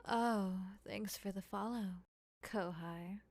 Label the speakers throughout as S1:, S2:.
S1: Oh, thanks for the follow, Kohai.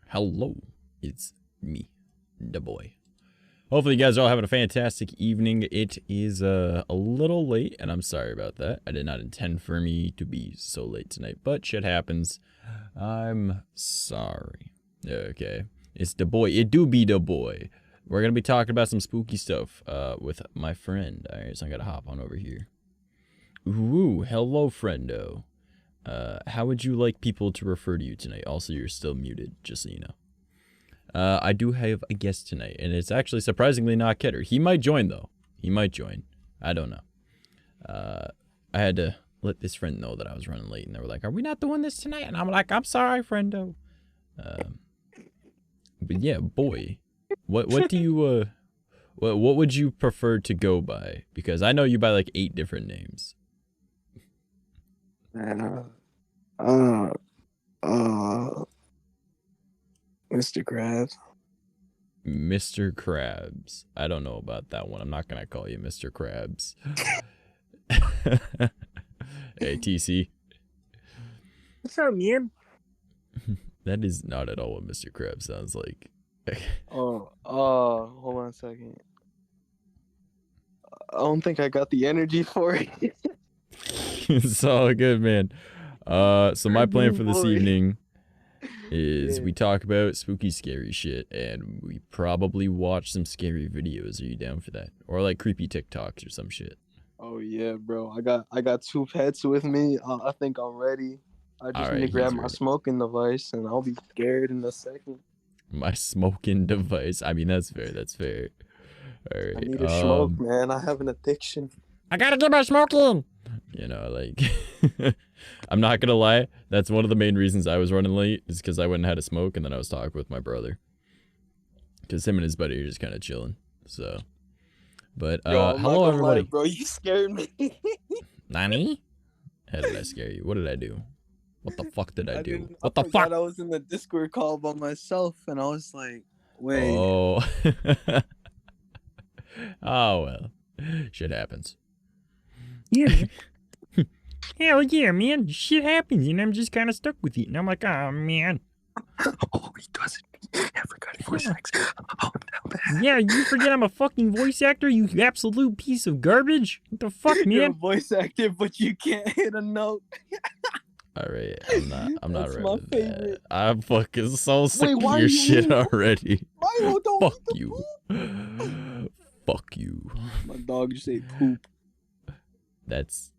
S2: Hello, it's me, the boy. Hopefully you guys are all having a fantastic evening. It is a little late, and I'm sorry about that. I did not intend for me to be so late tonight, but shit happens. I'm sorry. Okay, it's the boy. It do be the boy. We're gonna be talking about some spooky stuff with my friend. Alright, so I gotta hop on over here. Ooh, hello, friendo. How would you like people to refer to you tonight? Also, you're still muted, just so you know. I do have a guest tonight, and it's actually surprisingly not Kidder. He might join, though. He might join. I don't know. I had to let this friend know that I was running late, and they were like, are we not doing this tonight? And I'm like, I'm sorry, friendo. But yeah, boy. What do you, what would you prefer to go by? Because I know you by like 8 different names.
S3: Mr. Krabs.
S2: Mr. Krabs. I don't know about that one. I'm not gonna call you Mr. Krabs. Hey, TC.
S3: What's up, man?
S2: That is not at all what Mr. Krabs sounds like.
S3: Hold on a second. I don't think I got the energy for it.
S2: It's all good, man. So my plan for this evening is we talk about spooky, scary shit, and we probably watch some scary videos. Are you down for that? Or like creepy TikToks or some shit.
S3: Oh yeah, bro. I got 2 pets with me. I think I'm ready. I just need to grab my smoking device, and I'll be scared in a second.
S2: My smoking device. I mean, that's fair. That's fair. All right.
S3: I need to smoke, man. I have an addiction.
S2: I gotta get my smoking. You know, like, I'm not gonna lie. That's one of the main reasons I was running late, is because I went and had a smoke, and then I was talking with my brother. Because him and his buddy are just kind of chilling. So, but hello everybody.
S3: Lie, bro, you scared me.
S2: Nani? How did I scare you? What did I do? What the fuck did I do? What the fuck?
S3: I was in the Discord call by myself, and I was like, wait.
S2: Oh. Oh well, shit happens.
S4: Yeah. Hell yeah, man. Shit happens, and I'm just kind of stuck with it. And I'm like, oh, man.
S3: Oh, he doesn't. I forgot voice acting. Oh,
S4: yeah, you forget I'm a fucking voice actor, you absolute piece of garbage? What the fuck, man?
S3: You're a voice actor, but you can't hit a note.
S2: Alright, I'm not ready
S3: my
S2: with
S3: favorite.
S2: that. I'm fucking so sick of your shit already.
S3: Milo, don't
S2: Fuck
S3: eat the
S2: you.
S3: poop.
S2: Fuck you.
S3: My dog just ate poop.
S2: That's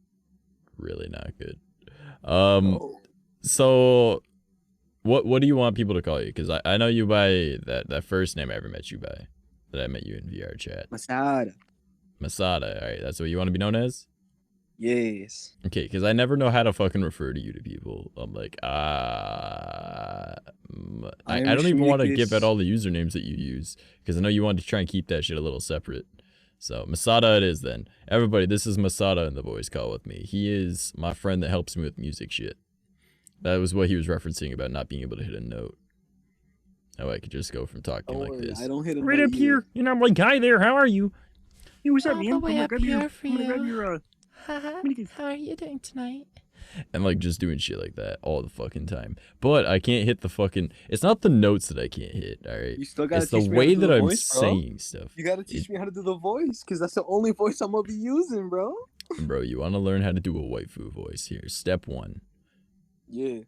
S2: really not good.
S3: Oh.
S2: So what do you want people to call you? Because I know you by that first name I ever met you by, that I met you in VR chat.
S3: Masada.
S2: Masada. All right, that's what you want to be known as?
S3: Yes.
S2: Okay, because I never know how to fucking refer to you to people. I'm like, I don't even want to give out all the usernames that you use, because I know you want to try and keep that shit a little separate. So Masada it is then. Everybody, this is Masada in the voice call with me. He is my friend that helps me with music shit. That was what he was referencing about not being able to hit a note. How I could just go from talking like this.
S3: I don't hit a note
S4: right up here, and I'm like, hi there, how are you? Hey, what's up,
S1: All
S4: man?
S1: the way up here for you.
S4: How
S1: are you doing tonight?
S2: And like just doing shit like that all the fucking time. But I can't hit the fucking, it's not the notes that I can't hit, alright?
S3: You still gotta
S2: It's the
S3: teach me
S2: way
S3: how to do
S2: that
S3: the
S2: I'm
S3: voice, bro.
S2: saying stuff.
S3: You gotta teach me how to do the voice, because that's the only voice I'm gonna be using, bro.
S2: Bro, you want to learn how to do a waifu voice here. Step 1.
S3: Yeah.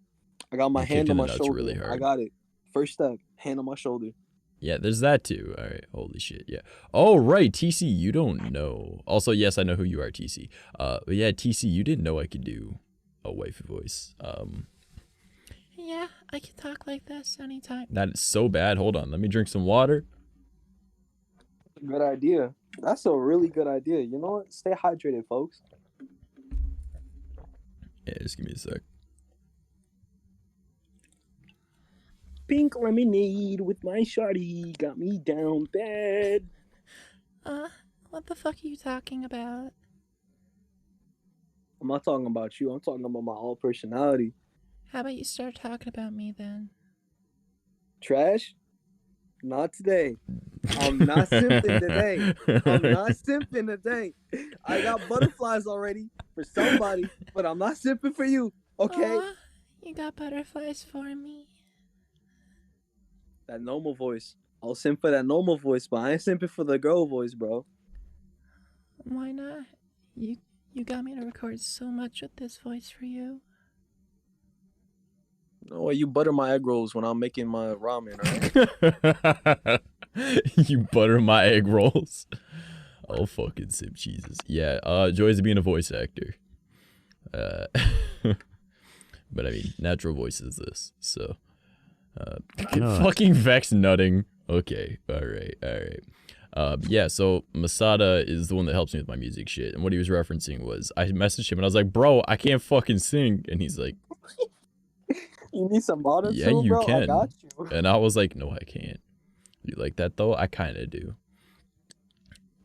S3: I got my
S2: You're
S3: hand on
S2: kicking
S3: my
S2: the nuts
S3: shoulder.
S2: really hard.
S3: I got it. First step, hand on my shoulder.
S2: Yeah, there's that too. All right, holy shit, yeah. Oh, right, TC, you don't know. Also, yes, I know who you are, TC. But yeah, TC, you didn't know I could do a waifu voice.
S1: Yeah, I can talk like this anytime.
S2: That is so bad. Hold on, let me drink some water.
S3: Good idea. That's a really good idea. You know what? Stay hydrated, folks.
S2: Yeah, just give me a sec.
S3: Pink lemonade with my shawty got me down bad.
S1: What the fuck are you talking about?
S3: I'm not talking about you. I'm talking about my whole personality.
S1: How about you start talking about me then?
S3: Trash? Not today. I'm not simping today. I'm not simping today. I got butterflies already for somebody, but I'm not simping for you. Okay?
S1: Aw, you got butterflies for me.
S3: That normal voice. I'll simp for that normal voice, but I ain't simping for the girl voice, bro.
S1: Why not? You got me to record so much with this voice for you.
S3: No, you butter my egg rolls when I'm making my ramen,
S2: right? You butter my egg rolls. Oh, fucking sip Jesus. Yeah, joys of being a voice actor. But I mean, natural voice is this, so. Fucking Vex nutting. Okay, alright. Yeah, so Masada is the one that helps me with my music shit, and what he was referencing was, I messaged him and I was like, bro, I can't fucking sing, and he's like,
S3: you need some auto
S2: yeah, you
S3: bro?
S2: can.
S3: I got you.
S2: And I was like, no, I can't. You like that though? I kind of do.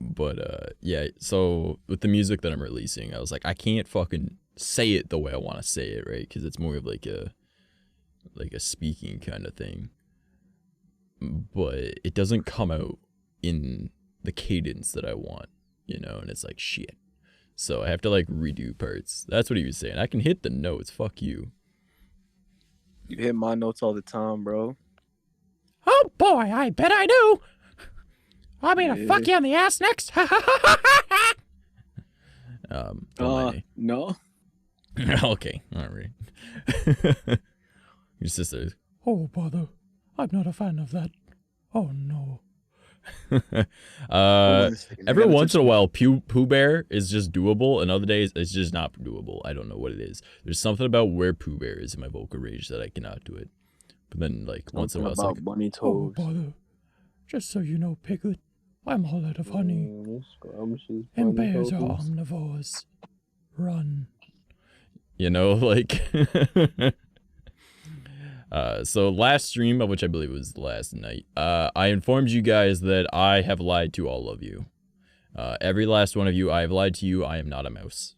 S2: But yeah, so with the music that I'm releasing, I was like, I can't fucking say it the way I want to say it, right? Because it's more of like a speaking kind of thing. But it doesn't come out in the cadence that I want, you know, and it's like shit. So I have to like redo parts. That's what he was saying. I can hit the notes, fuck you.
S3: You hit my notes all the time, bro.
S4: Oh boy, I bet I do. I'm gonna fuck you in the ass next.
S3: No.
S2: Okay, alright. Your sister.
S4: Oh bother, I'm not a fan of that. Oh no.
S2: Every once in a while, Pooh Bear is just doable, and other days it's just not doable. I don't know what it is. There's something about where Pooh Bear is in my vocal range that I cannot do it. But then, like, once in a while, it's like,
S3: bunny toes.
S4: Oh bother, just so you know, Piglet, I'm all out of honey. And bears are omnivores. Run.
S2: You know, like. So last stream, of which I believe was last night, I informed you guys that I have lied to all of you. Every last one of you, I have lied to you. I am not a mouse.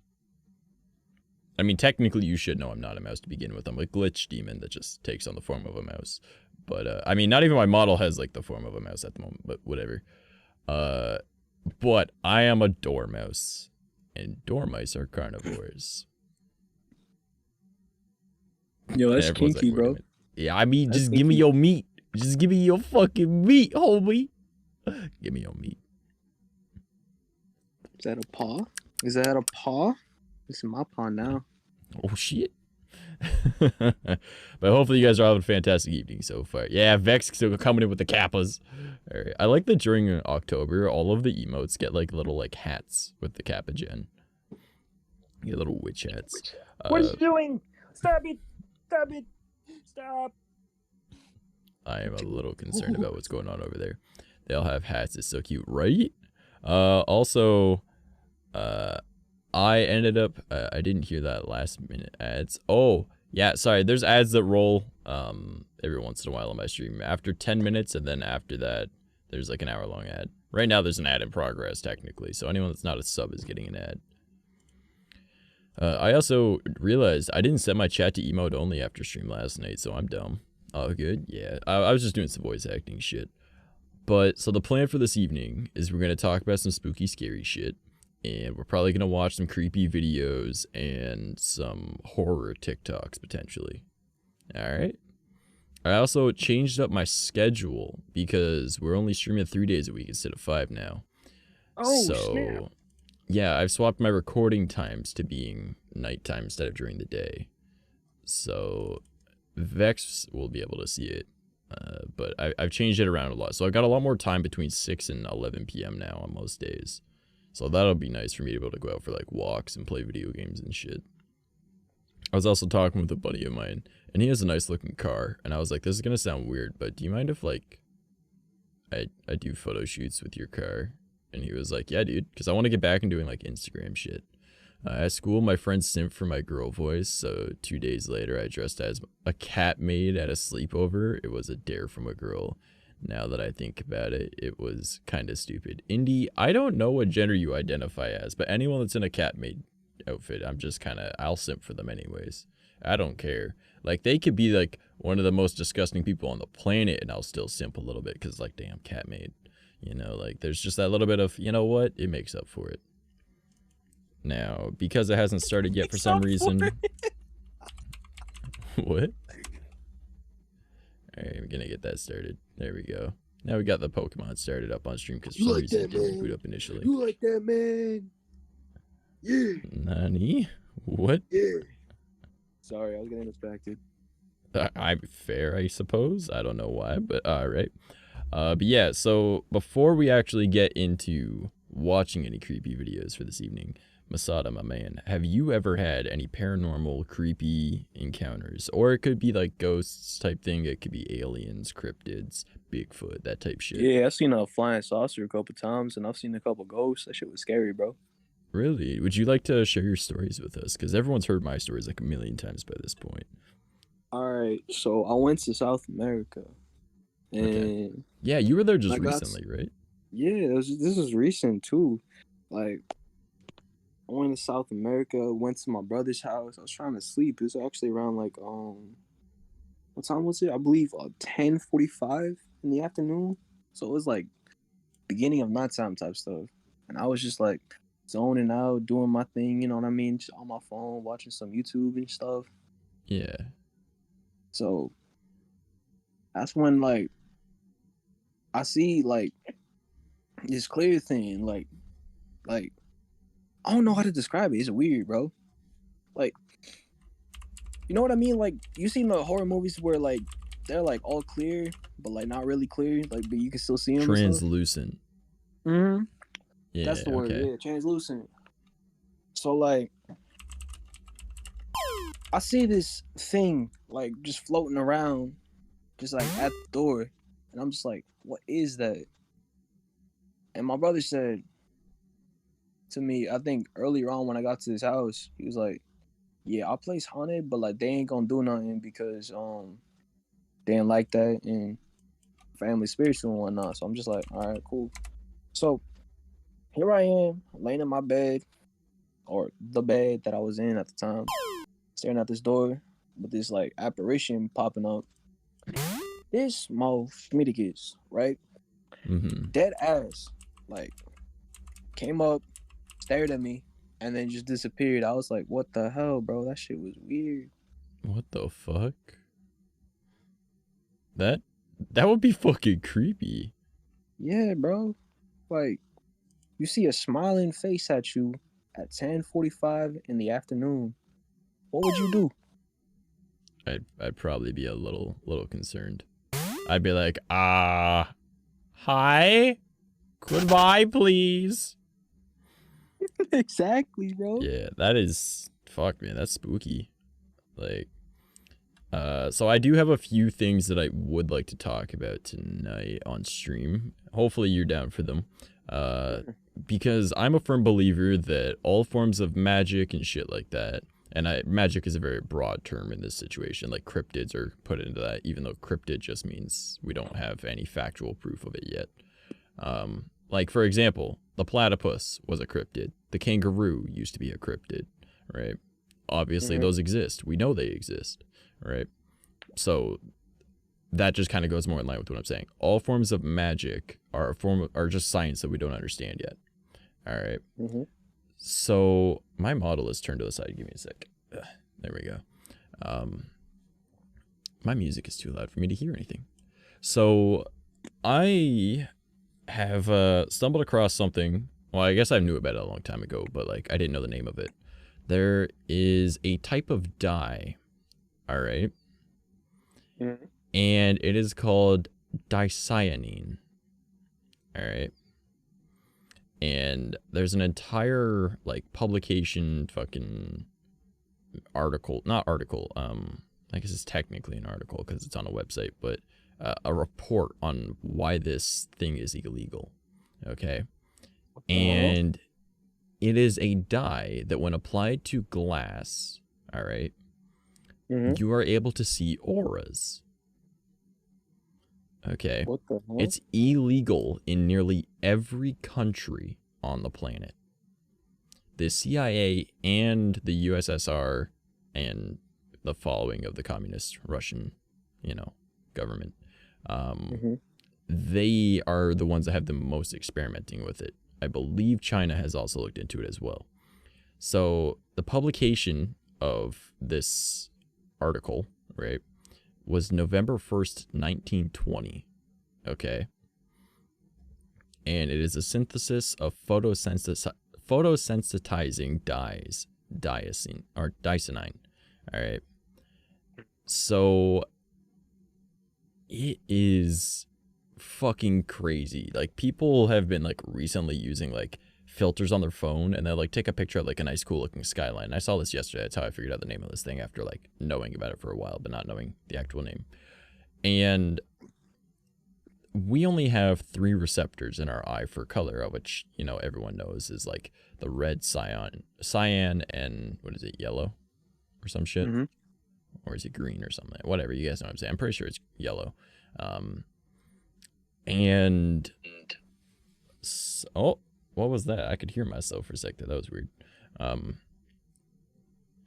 S2: I mean, technically, you should know I'm not a mouse to begin with. I'm a glitch demon that just takes on the form of a mouse. But, I mean, not even my model has, like, the form of a mouse at the moment, but whatever. But I am a dormouse, and dormice are carnivores.
S3: Yo, that's kinky, like, bro.
S2: Yeah, I mean, just give me your meat. Just give me your fucking meat, homie. Give me your meat.
S3: Is that a paw? Is that a paw? This is my paw now.
S2: Oh, shit. But hopefully you guys are having a fantastic evening so far. Yeah, Vex still coming in with the kappas. All right. I like that during October, all of the emotes get like little like hats with the kappa gen. You get little witch hats.
S4: What are you doing? Stop it. Stop it. Stop.
S2: I am a little concerned about what's going on over there. They all have hats. It's so cute, right? Also, I ended up, I didn't hear that last minute ads. Oh, yeah, sorry. There's ads that roll every once in a while on my stream. After 10 minutes, and then after that, there's like an hour-long ad. Right now, there's an ad in progress, technically. So anyone that's not a sub is getting an ad. I also realized I didn't set my chat to emote only after stream last night, so I'm dumb. Oh, good? Yeah. I was just doing some voice acting shit. But, so the plan for this evening is we're going to talk about some spooky, scary shit. And we're probably going to watch some creepy videos and some horror TikToks, potentially. Alright? I also changed up my schedule because we're only streaming 3 days a week instead of 5 now.
S4: Oh,
S2: so,
S4: snap.
S2: Yeah, I've swapped my recording times to being nighttime instead of during the day. So, Vex will be able to see it. But I've changed it around a lot. So I've got a lot more time between 6 and 11 p.m. now on most days. So that'll be nice for me to be able to go out for like walks and play video games and shit. I was also talking with a buddy of mine, and he has a nice looking car. And I was like, this is going to sound weird, but do you mind if like I do photo shoots with your car. And he was like, yeah, dude, because I want to get back and doing like Instagram shit. At school, my friend simped for my girl voice, so 2 days later, I dressed as a cat maid at a sleepover. It was a dare from a girl. Now that I think about it, it was kind of stupid. Indy, I don't know what gender you identify as, but anyone that's in a cat maid outfit, I'm just kind of, I'll simp for them anyways. I don't care. Like, they could be like one of the most disgusting people on the planet, and I'll still simp a little bit, because like, damn, cat maid. You know, like, there's just that little bit of, you know what, it makes up for it. Now, because it hasn't started yet for some reason. What? Alright, we're gonna get that started. There we go. Now we got the Pokemon started up on stream because for some reason it didn't boot up initially.
S3: You like that, man? Yeah.
S2: Nani? What?
S3: Yeah. Sorry, I was getting distracted.
S2: I'm fair, I suppose. I don't know why, but alright. But yeah, so before we actually get into watching any creepy videos for this evening, Masada, my man, have you ever had any paranormal, creepy encounters? Or it could be like ghosts type thing. It could be aliens, cryptids, Bigfoot, that type shit.
S3: Yeah, I've seen a flying saucer a couple times, and I've seen a couple ghosts. That shit was scary, bro.
S2: Really? Would you like to share your stories with us? Because everyone's heard my stories like a million times by this point.
S3: All right, so I went to South America. And
S2: okay. Yeah, you were there just recently, right?
S3: Yeah, this was recent too. Like, I went to South America, went to my brother's house. I was trying to sleep. It was actually around like what time was it? I believe 10:45 in the afternoon. So it was like beginning of nighttime type stuff. And I was just like zoning out, doing my thing, you know what I mean? Just on my phone, watching some YouTube and stuff.
S2: Yeah.
S3: So that's when like I see like this clear thing, like I don't know how to describe it. It's weird, bro. Like, you know what I mean? Like, you seen the horror movies where like they're like all clear, but like not really clear, like but you can still see them.
S2: Translucent.
S3: Mm-hmm.
S2: Yeah,
S3: that's the word.
S2: Okay.
S3: Yeah, translucent. So like, I see this thing like just floating around, just like at the door, and I'm just like, what is that? And my brother said to me, I think earlier on when I got to this house, he was like, yeah, our place haunted, but like they ain't gonna do nothing because they ain't like that and family spiritual and whatnot. So I'm just like, all right, cool. So here I am, laying in my bed, or the bed that I was in at the time, staring at this door with this like apparition popping up. This small schmidicus, right?
S2: Mm-hmm.
S3: Dead ass, like came up, stared at me, and then just disappeared. I was like, what the hell, bro? That shit was weird.
S2: What the fuck? That would be fucking creepy.
S3: Yeah, bro. Like, you see a smiling face at you at 10:45 in the afternoon. What would you do?
S2: I'd probably be a little concerned. I'd be like, hi? Goodbye, please.
S3: Exactly, bro.
S2: Yeah, that is, fuck, man, that's spooky. Like, so I do have a few things that I would like to talk about tonight on stream. Hopefully you're down for them. Because I'm a firm believer that all forms of magic and shit like that, and magic is a very broad term in this situation, like cryptids are put into that, even though cryptid just means we don't have any factual proof of it yet. Like, for example, the platypus was a cryptid. The kangaroo used to be a cryptid, right? Obviously, those exist. We know they exist, right? So that just kind of goes more in line with what I'm saying. All forms of magic are just science that we don't understand yet. All right. So my model is turned to the side. Give me a sec. There we go. My music is too loud for me to hear anything. So I have stumbled across something. Well, I guess I knew about it a long time ago, but like I didn't know the name of it. There is a type of dye. All right. And it is called dicyanine. All right. And there's an entire like publication fucking article, not article, I guess it's technically an article because it's on a website, but a report on why this thing is illegal. Okay, and it is a dye that when applied to glass, all right, you are able to see auras. Okay,
S3: What the hell?
S2: it's illegal in nearly every country on the planet. The CIA and the USSR and the following of the communist Russian, government, they are the ones that have the most experimenting with it. I believe China has also looked into it as well. So the publication of this article, right, was November 1st, 1920. Okay. And it is a synthesis of photosensitizing dyes, 𝐸𝐵𝐸. All right. So it is fucking crazy. Like, people have been like recently using like filters on their phone, and they'll like take a picture of like a nice cool looking skyline. I saw this yesterday. That's how I figured out the name of this thing, after like knowing about it for a while but not knowing the actual name. And we only have 3 receptors in our eye for color, which, everyone knows is like the red, cyan, and what is it, yellow or some shit? Or is it green or something? Whatever, you guys know what I'm saying. I'm pretty sure it's yellow. Oh, what was that? I could hear myself for a sec. That was weird.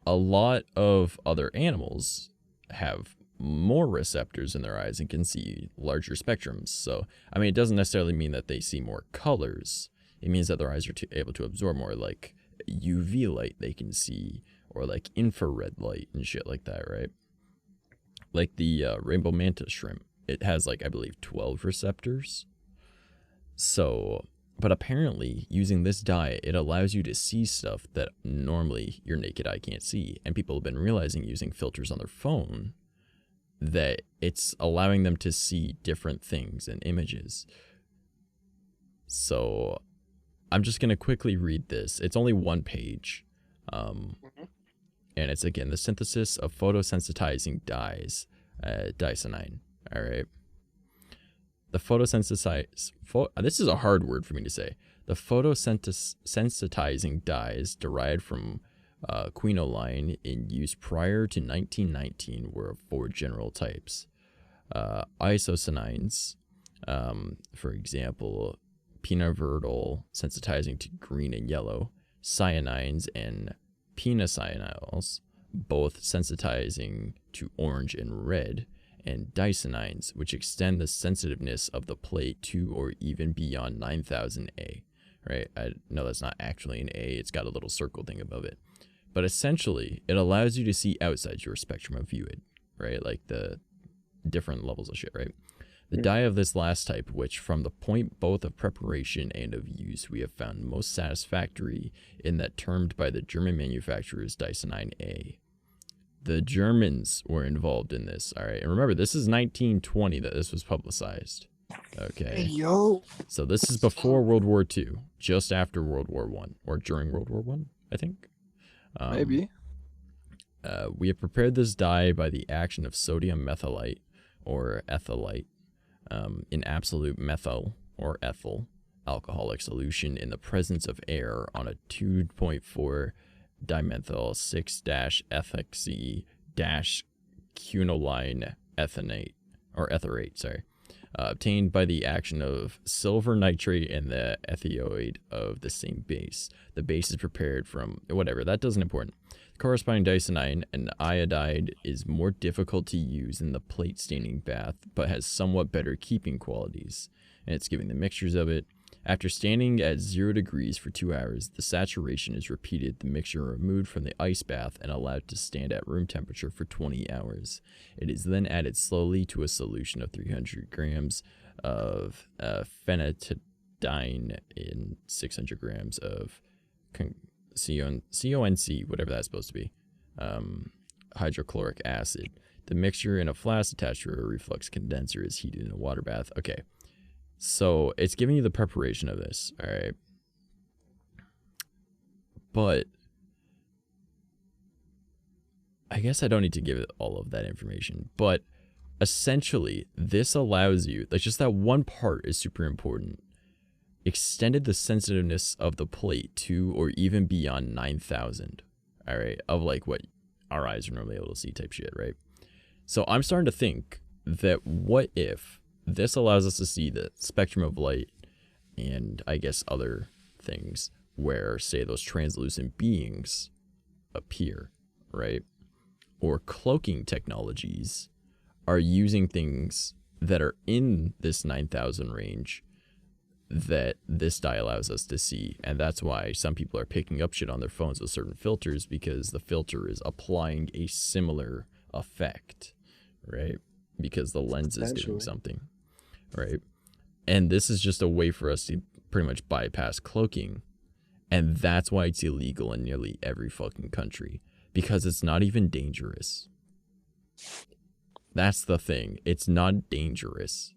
S2: A lot of other animals have more receptors in their eyes and can see larger spectrums. So, I mean, it doesn't necessarily mean that they see more colors. It means that their eyes are able to absorb more, like UV light they can see, or like infrared light and shit like that, right? Like the rainbow mantis shrimp. It has like, I believe, 12 receptors. So, but apparently using this dye, it allows you to see stuff that normally your naked eye can't see. And people have been realizing, using filters on their phone, that it's allowing them to see different things and images. So I'm just going to quickly read this. It's only 1 page. And it's, again, the synthesis of photosensitizing dyes, 𝐸𝐵𝐸. All right. This is a hard word for me to say. The photosensitizing dyes derived from quinoline in use prior to 1919 were of 4 general types. Isocyanines, for example, pinavidol, sensitizing to green and yellow, cyanines, and pinacyanols, both sensitizing to orange and red, and 𝐸𝐵𝐸, which extend the sensitiveness of the plate to or even beyond 9000 A. Right? I know that's not actually an A, it's got a little circle thing above it. But essentially, it allows you to see outside your spectrum of view, right? Like the different levels of shit, right? The dye of this last type, which from the point both of preparation and of use, we have found most satisfactory in that termed by the German manufacturers 𝐸𝐵𝐸. The Germans were involved in this, all right? And remember, this is 1920 that this was publicized, okay?
S3: Hey, yo.
S2: So this is before World War II, just after World War I, or during World War I, I think.
S3: Maybe.
S2: We have prepared this dye by the action of sodium methylite, or ethylite, in absolute methyl, or ethyl, alcoholic solution in the presence of air on a 2.4 dimethyl 6-ethoxy-quinoline ethanate, or etherate, sorry, obtained by the action of silver nitrate and the ethioid of the same base. The base is prepared from, whatever, that doesn't important. The corresponding 𝐸𝐵𝐸 and iodide is more difficult to use in the plate staining bath, but has somewhat better keeping qualities. And it's giving the mixtures of it. After standing at 0 degrees for 2 hours, the saturation is repeated, the mixture removed from the ice bath and allowed to stand at room temperature for 20 hours. It is then added slowly to a solution of 300 grams of phenetidine in 600 grams of 𝐶ONC, whatever that's supposed to be, hydrochloric acid. The mixture in a flask attached to a reflux condenser is heated in a water bath. Okay. So it's giving you the preparation of this, all right? But I guess I don't need to give it all of that information. But essentially, this allows you, like, just that one part is super important. Extended the sensitiveness of the plate to or even beyond 9,000. All right, of like what our eyes are normally able to see type shit, right? So I'm starting to think that what if this allows us to see the spectrum of light and I guess other things where, say, those translucent beings appear, right? Or cloaking technologies are using things that are in this 9,000 range that this dye allows us to see. And that's why some people are picking up shit on their phones with certain filters, because the filter is applying a similar effect, right? Because the lens is doing something, right? And this is just a way for us to pretty much bypass cloaking. And that's why it's illegal in nearly every fucking country, because it's not even dangerous. That's the thing. It's not dangerous.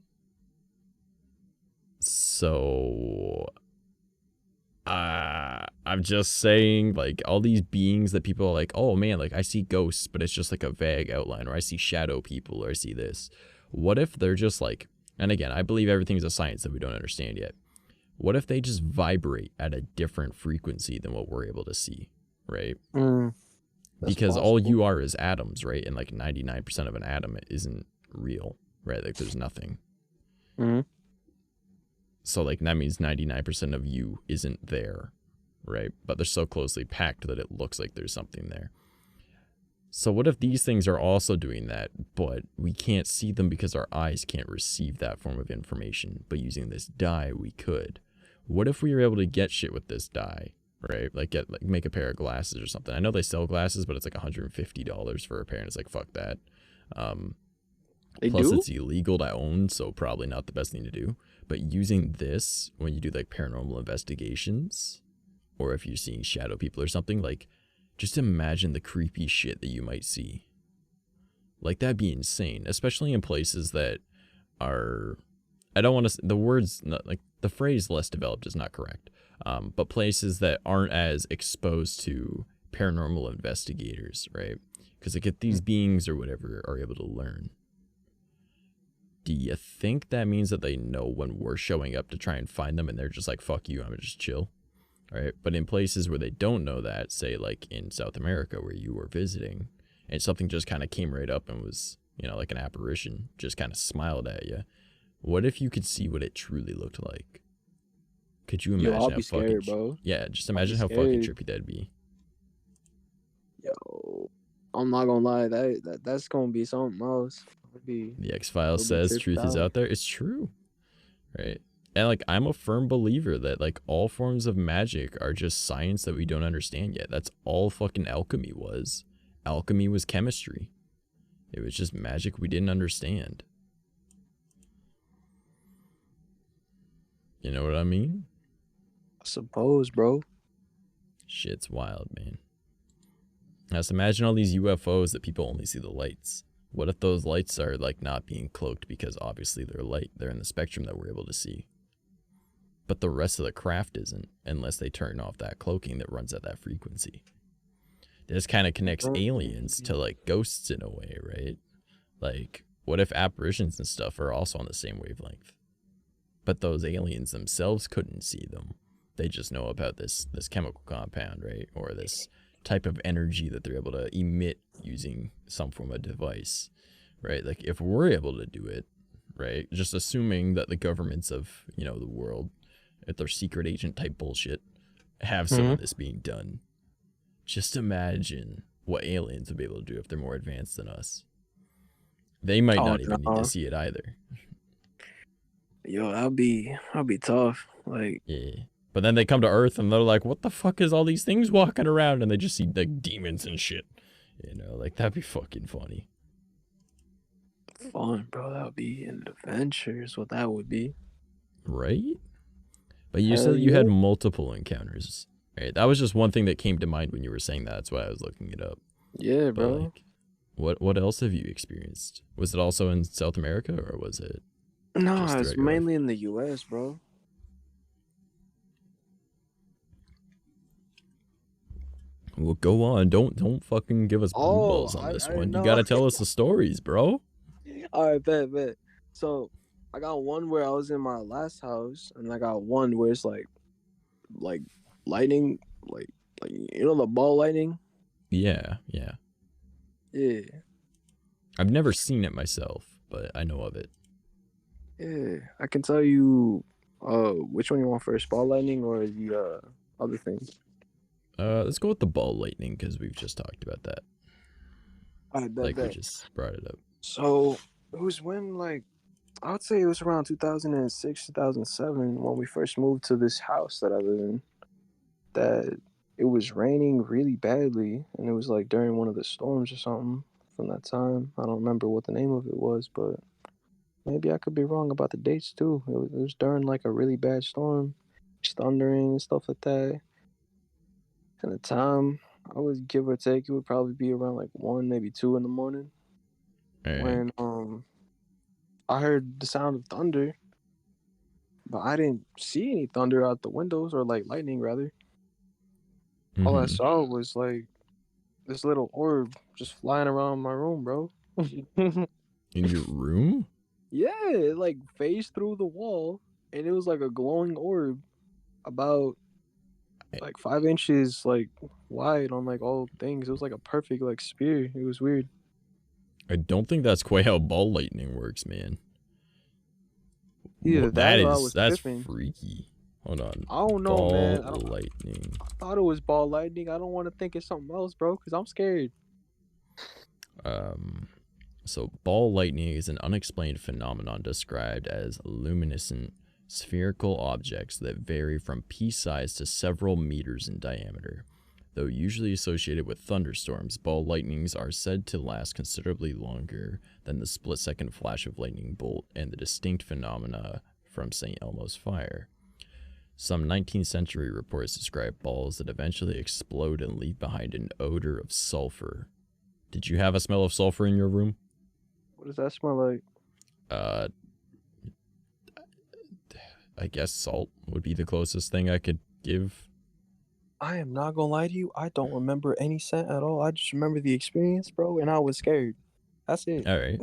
S2: So, I'm just saying, like, all these beings that people are like, oh man, like, I see ghosts, but it's just like a vague outline, or I see shadow people, or I see this. What if they're just like, and again, I believe everything's a science that we don't understand yet. What if they just vibrate at a different frequency than what we're able to see, right? Because possible. All you are is atoms, right? And like 99% of an atom isn't real, right? Like there's nothing. So like that means 99% of you isn't there, right? But they're so closely packed that it looks like there's something there. So what if these things are also doing that, but we can't see them because our eyes can't receive that form of information, but using this dye we could? What if we were able to get shit with this dye, right? Like make a pair of glasses or something. I know they sell glasses, but it's like $150 for a pair, and it's like, fuck that. Plus it's illegal to own, so probably not the best thing to do. But using this, when you do like paranormal investigations, or if you're seeing shadow people or something, like, just imagine the creepy shit that you might see. Like, that'd be insane, especially in places that are, I don't want to, the words, like, the phrase less developed is not correct, but places that aren't as exposed to paranormal investigators, right? Because like, if these beings or whatever are able to learn, do you think that means that they know when we're showing up to try and find them and they're just like, fuck you, I'm gonna just chill? Right? But in places where they don't know that, say like in South America where you were visiting, and something just kind of came right up and was, you know, like an apparition, just kind of smiled at you. What if you could see what it truly looked like? Could you imagine
S3: I'll
S2: how
S3: be
S2: fucking
S3: scared, bro.
S2: Yeah, just imagine how fucking trippy that'd be.
S3: Yo, I'm not gonna lie, that's gonna be something else.
S2: The X-Files says truth is out there. It's true, right? And like, I'm a firm believer that like all forms of magic are just science that we don't understand yet. That's all fucking alchemy was. Alchemy was chemistry. It was just magic we didn't understand. You know what I mean?
S3: I suppose, bro.
S2: Shit's wild, man. Now, just imagine all these UFOs that people only see the lights. What if those lights are like not being cloaked because obviously they're light, they're in the spectrum that we're able to see, but the rest of the craft isn't, unless they turn off that cloaking that runs at that frequency. This kind of connects aliens to like ghosts in a way, right? Like, what if apparitions and stuff are also on the same wavelength, but those aliens themselves couldn't see them? They just know about this chemical compound, right? Or this type of energy that they're able to emit using some form of device, right? Like, if we're able to do it, right, just assuming that the governments of, you know, the world, if they're secret agent type bullshit, have some of this being done, just imagine what aliens would be able to do if they're more advanced than us. They might not even need to see it either.
S3: Yo, that'll be tough. Like,
S2: yeah. But then they come to Earth and they're like, what the fuck is all these things walking around? And they just see like demons and shit. You know, like, that'd be fucking funny.
S3: Fun, bro. That would be an adventure is what that would be.
S2: Right? But you said you had multiple encounters. Right? That was just one thing that came to mind when you were saying that. That's why I was looking it up.
S3: Yeah, bro.
S2: Like, what else have you experienced? Was it also in South America, or was it?
S3: No, it's mainly in the U.S., bro.
S2: Well, go on. Don't fucking give us blue balls on this one. You gotta tell us the stories, bro.
S3: All right, bet. So I got one where I was in my last house, and I got one where it's like lightning, like you know the ball lightning.
S2: Yeah.
S3: Yeah,
S2: I've never seen it myself, but I know of it.
S3: yeah. I can tell you, which one you want first, ball lightning or the other thing.
S2: Let's go with the ball lightning because we've just talked about that.
S3: All right, bet.
S2: We just brought it up.
S3: So it was when I would say it was around 2006, 2007 when we first moved to this house that I live in. That it was raining really badly, and it was like during one of the storms or something from that time. I don't remember what the name of it was, but maybe I could be wrong about the dates too. It was during like a really bad storm, thundering and stuff like that. And the time, I would give or take, it would probably be around like 1, maybe 2 in the morning.
S2: Right.
S3: When I heard the sound of thunder, but I didn't see any thunder out the windows, or like lightning rather. All I saw was like this little orb just flying around my room, bro.
S2: In your room?
S3: Yeah, it like phased through the wall, and it was like a glowing orb about like 5 inches like wide on like all things. It was like a perfect like sphere. It was weird.
S2: I don't think that's quite how ball lightning works, man.
S3: Yeah,
S2: that's freaky. Hold on.
S3: I don't know, man.
S2: Ball lightning.
S3: I thought it was ball lightning. I don't want to think it's something else, bro, because I'm scared.
S2: So ball lightning is an unexplained phenomenon described as luminescent spherical objects that vary from pea size to several meters in diameter. Though usually associated with thunderstorms, ball lightnings are said to last considerably longer than the split-second flash of lightning bolt and the distinct phenomena from St. Elmo's fire. Some 19th century reports describe balls that eventually explode and leave behind an odor of sulfur. Did you have a smell of sulfur in your room?
S3: What does that smell like?
S2: I guess salt would be the closest thing I could give.
S3: I am not gonna lie to you. I don't remember any scent at all. I just remember the experience, bro, and I was scared. That's it.
S2: All right.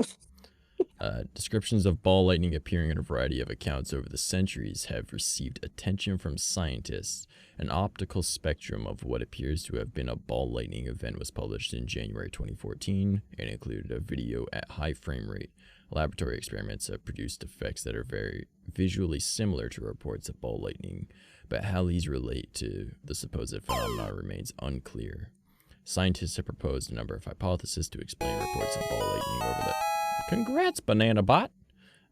S2: Descriptions of ball lightning appearing in a variety of accounts over the centuries have received attention from scientists. An optical spectrum of what appears to have been a ball lightning event was published in January 2014 and included a video at high frame rate. Laboratory experiments have produced effects that are very visually similar to reports of ball lightning, but how these relate to the supposed phenomenon remains unclear. Scientists have proposed a number of hypotheses to explain reports of ball lightning over the... Congrats, Banana Bot!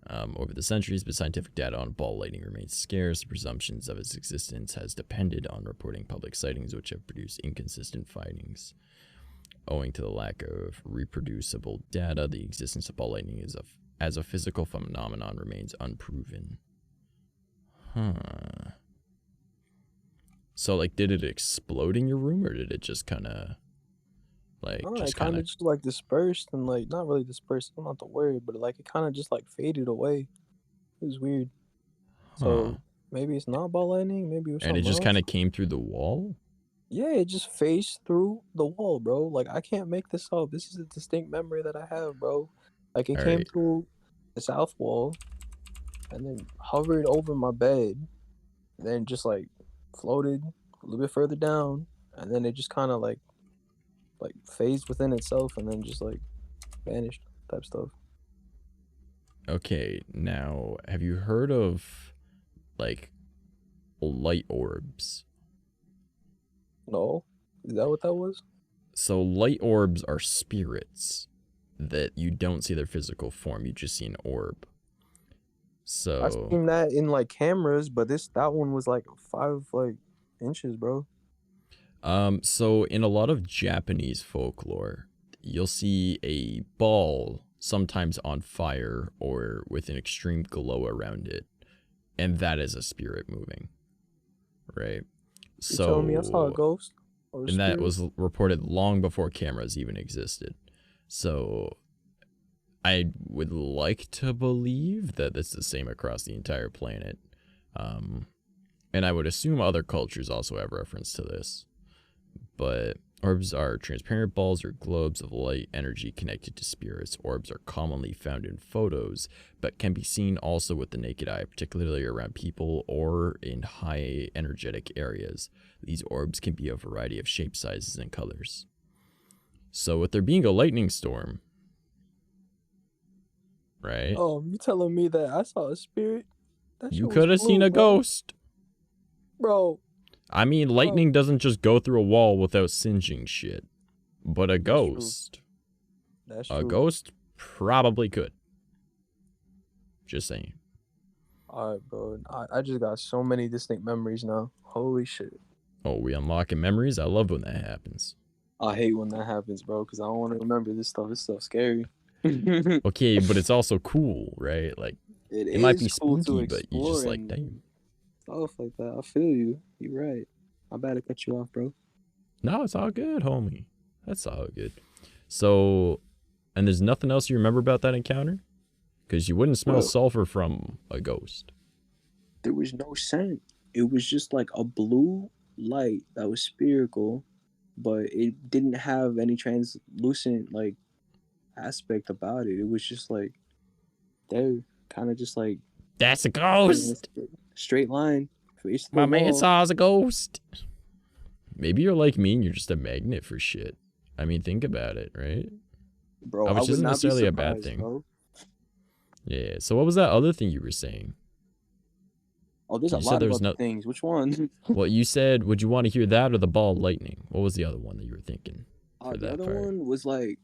S2: Over the centuries, but scientific data on ball lightning remains scarce. The presumptions of its existence has depended on reporting public sightings, which have produced inconsistent findings. Owing to the lack of reproducible data, the existence of ball lightning as a physical phenomenon remains unproven. Huh. So, like, did it explode in your room, or did it just kind of, like,
S3: No,
S2: just
S3: it kind of just like dispersed and like not really dispersed. I'm not the word, but like it kind of just like faded away. It was weird. So maybe it's not ball lightning. Maybe it was.
S2: And it
S3: something
S2: just
S3: else.
S2: kind of came through the wall?
S3: Yeah, it just phased through the wall, bro. Like I can't make this up. This is a distinct memory that I have, bro. Like it came through the south wall, and then hovered over my bed, and then just like floated a little bit further down, and then it just kind of like phased within itself, and then just like vanished type stuff.
S2: Okay, now, have you heard of, like, light orbs?
S3: No? Is that what that was?
S2: So light orbs are spirits that you don't see their physical form, you just see an orb. So
S3: I've seen that in like cameras, but that one was like 5 inches, bro.
S2: So in a lot of Japanese folklore, you'll see a ball sometimes on fire or with an extreme glow around it, and that is a spirit moving, right?
S3: You telling me I saw a ghost? Or a
S2: and that
S3: spirit?
S2: was reported long before cameras even existed. So I would like to believe that it's the same across the entire planet. And I would assume other cultures also have reference to this. But Orbs are transparent balls or globes of light energy connected to spirits. Orbs are commonly found in photos, but can be seen also with the naked eye, particularly around people or in high energetic areas. These orbs can be a variety of shapes, sizes, and colors. So with there being a lightning storm, right?
S3: Oh, you telling me that I saw a spirit? That
S2: You
S3: shit was
S2: could have seen
S3: blue,
S2: a
S3: bro.
S2: ghost.
S3: Bro,
S2: I mean, lightning doesn't just go through a wall without singeing shit. But a ghost,
S3: that's
S2: a
S3: true.
S2: ghost probably could. Just saying.
S3: All right, bro. I just got so many distinct memories now. Holy shit.
S2: Oh, we unlocking memories? I love when that happens.
S3: I hate when that happens, bro, because I don't want to remember this stuff. This stuff's scary.
S2: Okay, but it's also cool, right? Like, it might be
S3: cool
S2: spooky,
S3: to
S2: but you just
S3: explore
S2: like,
S3: and
S2: damn.
S3: stuff like that. I feel you. You're right. I better cut you off, bro.
S2: No, it's all good, homie. That's all good. So, and there's nothing else you remember about that encounter? Because you wouldn't smell
S3: Bro.
S2: sulfur from a ghost.
S3: There was no scent. It was just like a blue light that was spherical, but it didn't have any translucent like aspect about it. It was just like there, kind of just like
S2: That's a ghost!
S3: straight line. Face to
S2: My
S3: the
S2: man
S3: wall.
S2: saw a ghost. Maybe you're like me and you're just a magnet for shit. I mean, think about it, right?
S3: Bro,
S2: Which
S3: I would
S2: isn't
S3: not be
S2: necessarily a bad
S3: surprised,
S2: thing.
S3: bro.
S2: Yeah. So what was that other thing you were saying?
S3: Oh, there's
S2: You
S3: a
S2: said
S3: lot
S2: there
S3: of
S2: was
S3: other
S2: no-
S3: things. Which one?
S2: Well, you said, would you want to hear that or the ball of lightning? What was the other one that you were thinking for
S3: The
S2: that
S3: other
S2: part?
S3: one was like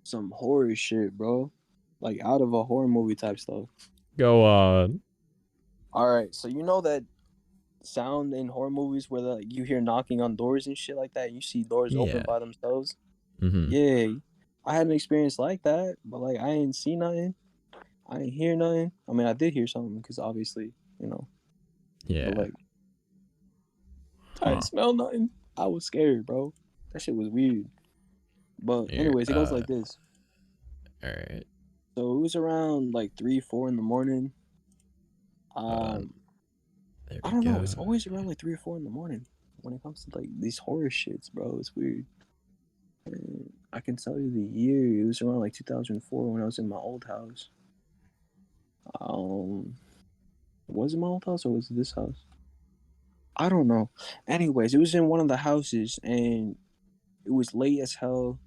S3: some horror shit, bro. Like out of a horror movie type stuff.
S2: Go on.
S3: All right, so you know that sound in horror movies where like you hear knocking on doors and shit like that. You see doors
S2: Yeah.
S3: open by themselves.
S2: Mm-hmm.
S3: Yeah, I had an experience like that, but like I ain't see nothing. I ain't hear nothing. I mean, I did hear something because obviously, you know.
S2: Yeah.
S3: But like, I didn't smell nothing. I was scared, bro. That shit was weird. But
S2: Here,
S3: anyways, it goes like this.
S2: All right.
S3: So it was around like 3-4 in the morning.
S2: There
S3: I
S2: we
S3: don't know.
S2: go.
S3: It's always around like 3 or 4 in the morning when it comes to like these horror shits, bro. It's weird. And I can tell you the year. It was around like 2004 when I was in my old house. Was it my old house or was it this house? I don't know. Anyways, it was in one of the houses and it was late as hell.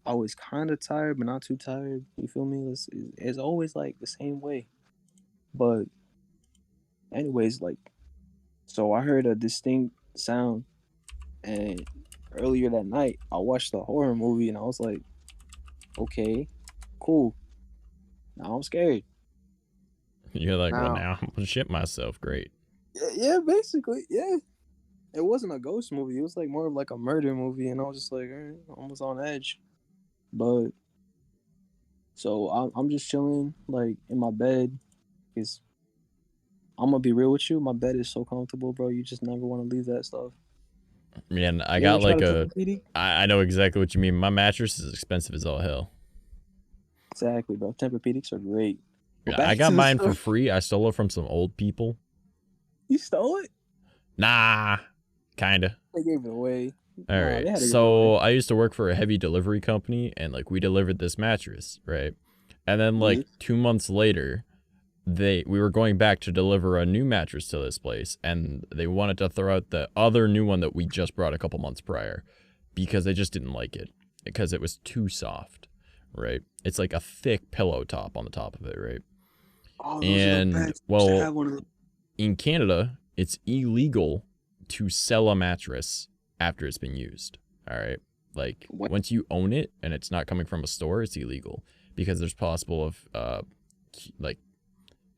S3: I was kind of tired, but not too tired. You feel me? It's always like the same way. But anyways, like, so I heard a distinct sound, and earlier that night, I watched a horror movie, and I was like, okay, cool. Now I'm scared.
S2: You're like, well,
S3: Now-
S2: now I'm gonna shit myself. Great.
S3: Yeah, basically, yeah. It wasn't a ghost movie. It was like more of like a murder movie, and I was just like, almost on edge. But so I'm just chilling, like in my bed, because I'm gonna be real with you. My bed is so comfortable, bro. You just never want to leave that stuff.
S2: Man, I
S3: You
S2: got
S3: ever try
S2: like
S3: to
S2: a.
S3: Tempur-Pedic?
S2: I know exactly what you mean. My mattress is expensive as all hell.
S3: Exactly, bro. Tempur-Pedics are great. But
S2: I
S3: back
S2: got
S3: to the
S2: mine for
S3: story.
S2: free. I stole it from some old people.
S3: You stole it?
S2: Nah, kinda.
S3: They gave it away.
S2: All
S3: Nah,
S2: right.
S3: they had to give it
S2: So
S3: away.
S2: I used to work for a heavy delivery company, and like we delivered this mattress, right? And then like
S3: Yes.
S2: 2 months later, we were going back to deliver a new mattress to this place, and they wanted to throw out the other new one that we just brought a couple months prior because they just didn't like it because it was too soft, right? It's like a thick pillow top on the top of it, right?
S3: Oh, those
S2: and,
S3: are the best.
S2: well,
S3: I have one of those.
S2: In Canada, it's illegal to sell a mattress after it's been used. All right. Like
S3: What?
S2: once you own it and it's not coming from a store, it's illegal because there's possible of like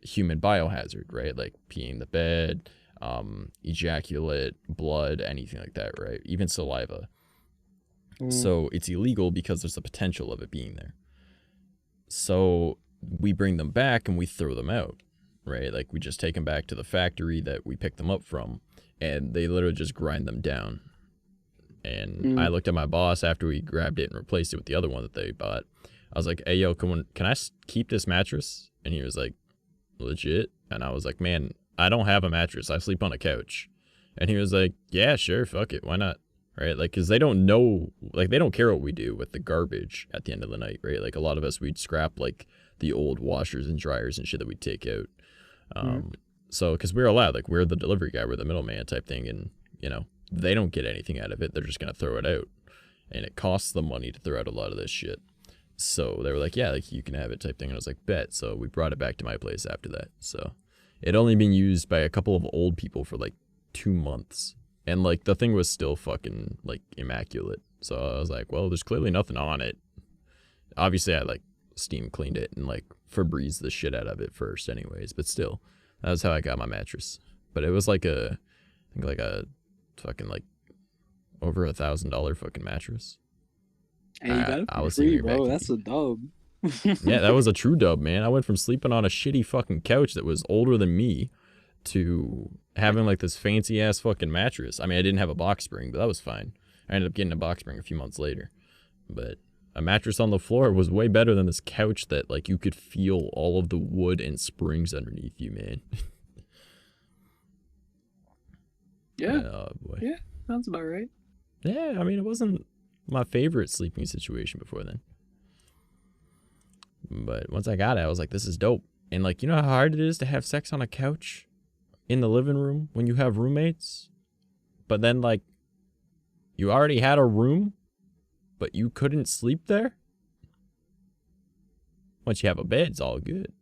S2: human biohazard, right? Like peeing in the bed, ejaculate, blood, anything like that, right? Even saliva. So it's illegal because there's the potential of it being there. So we bring them back and we throw them out, right? Like we just take them back to the factory that we picked them up from, and they literally just grind them down. And I looked at my boss after we grabbed it and replaced it with the other one that they bought. I was like, hey, yo, can I keep this mattress? And he was like, legit? And I was like, man, I don't have a mattress. I sleep on a couch. And he was like, yeah, sure, fuck it. Why not? right? Like, because they don't know, like, they don't care what we do with the garbage at the end of the night, right? Like, a lot of us, we'd scrap, like, the old washers and dryers and shit that we'd take out. So, because we're allowed, like, we're the delivery guy, we're the middleman type thing, and, you know, they don't get anything out of it. They're just going to throw it out. And it costs them money to throw out a lot of this shit. So they were like, yeah, like, you can have it type thing. And I was like, bet. So we brought it back to my place after that. So it only been used by a couple of old people for like 2 months. And like the thing was still fucking like immaculate. So I was like, well, there's clearly nothing on it. Obviously I like steam cleaned it and like Febreze the shit out of it first anyways. But still, that was how I got my mattress. But it was like I think like a fucking like over $1,000 fucking mattress.
S3: And you got it
S2: I
S3: for
S2: was
S3: free, bro. That's a dub.
S2: Yeah, that was a true dub, man. I went from sleeping on a shitty fucking couch that was older than me to having like this fancy ass fucking mattress. I mean, I didn't have a box spring, but that was fine. I ended up getting a box spring a few months later. But a mattress on the floor was way better than this couch that like you could feel all of the wood and springs underneath you, man.
S3: Yeah.
S2: Oh boy.
S3: Yeah, sounds about right.
S2: Yeah, I mean, it wasn't my favorite sleeping situation before then. But once I got it, I was like, this is dope. And like, you know how hard it is to have sex on a couch in the living room when you have roommates? But then like, you already had a room, but you couldn't sleep there? Once you have a bed, it's all good.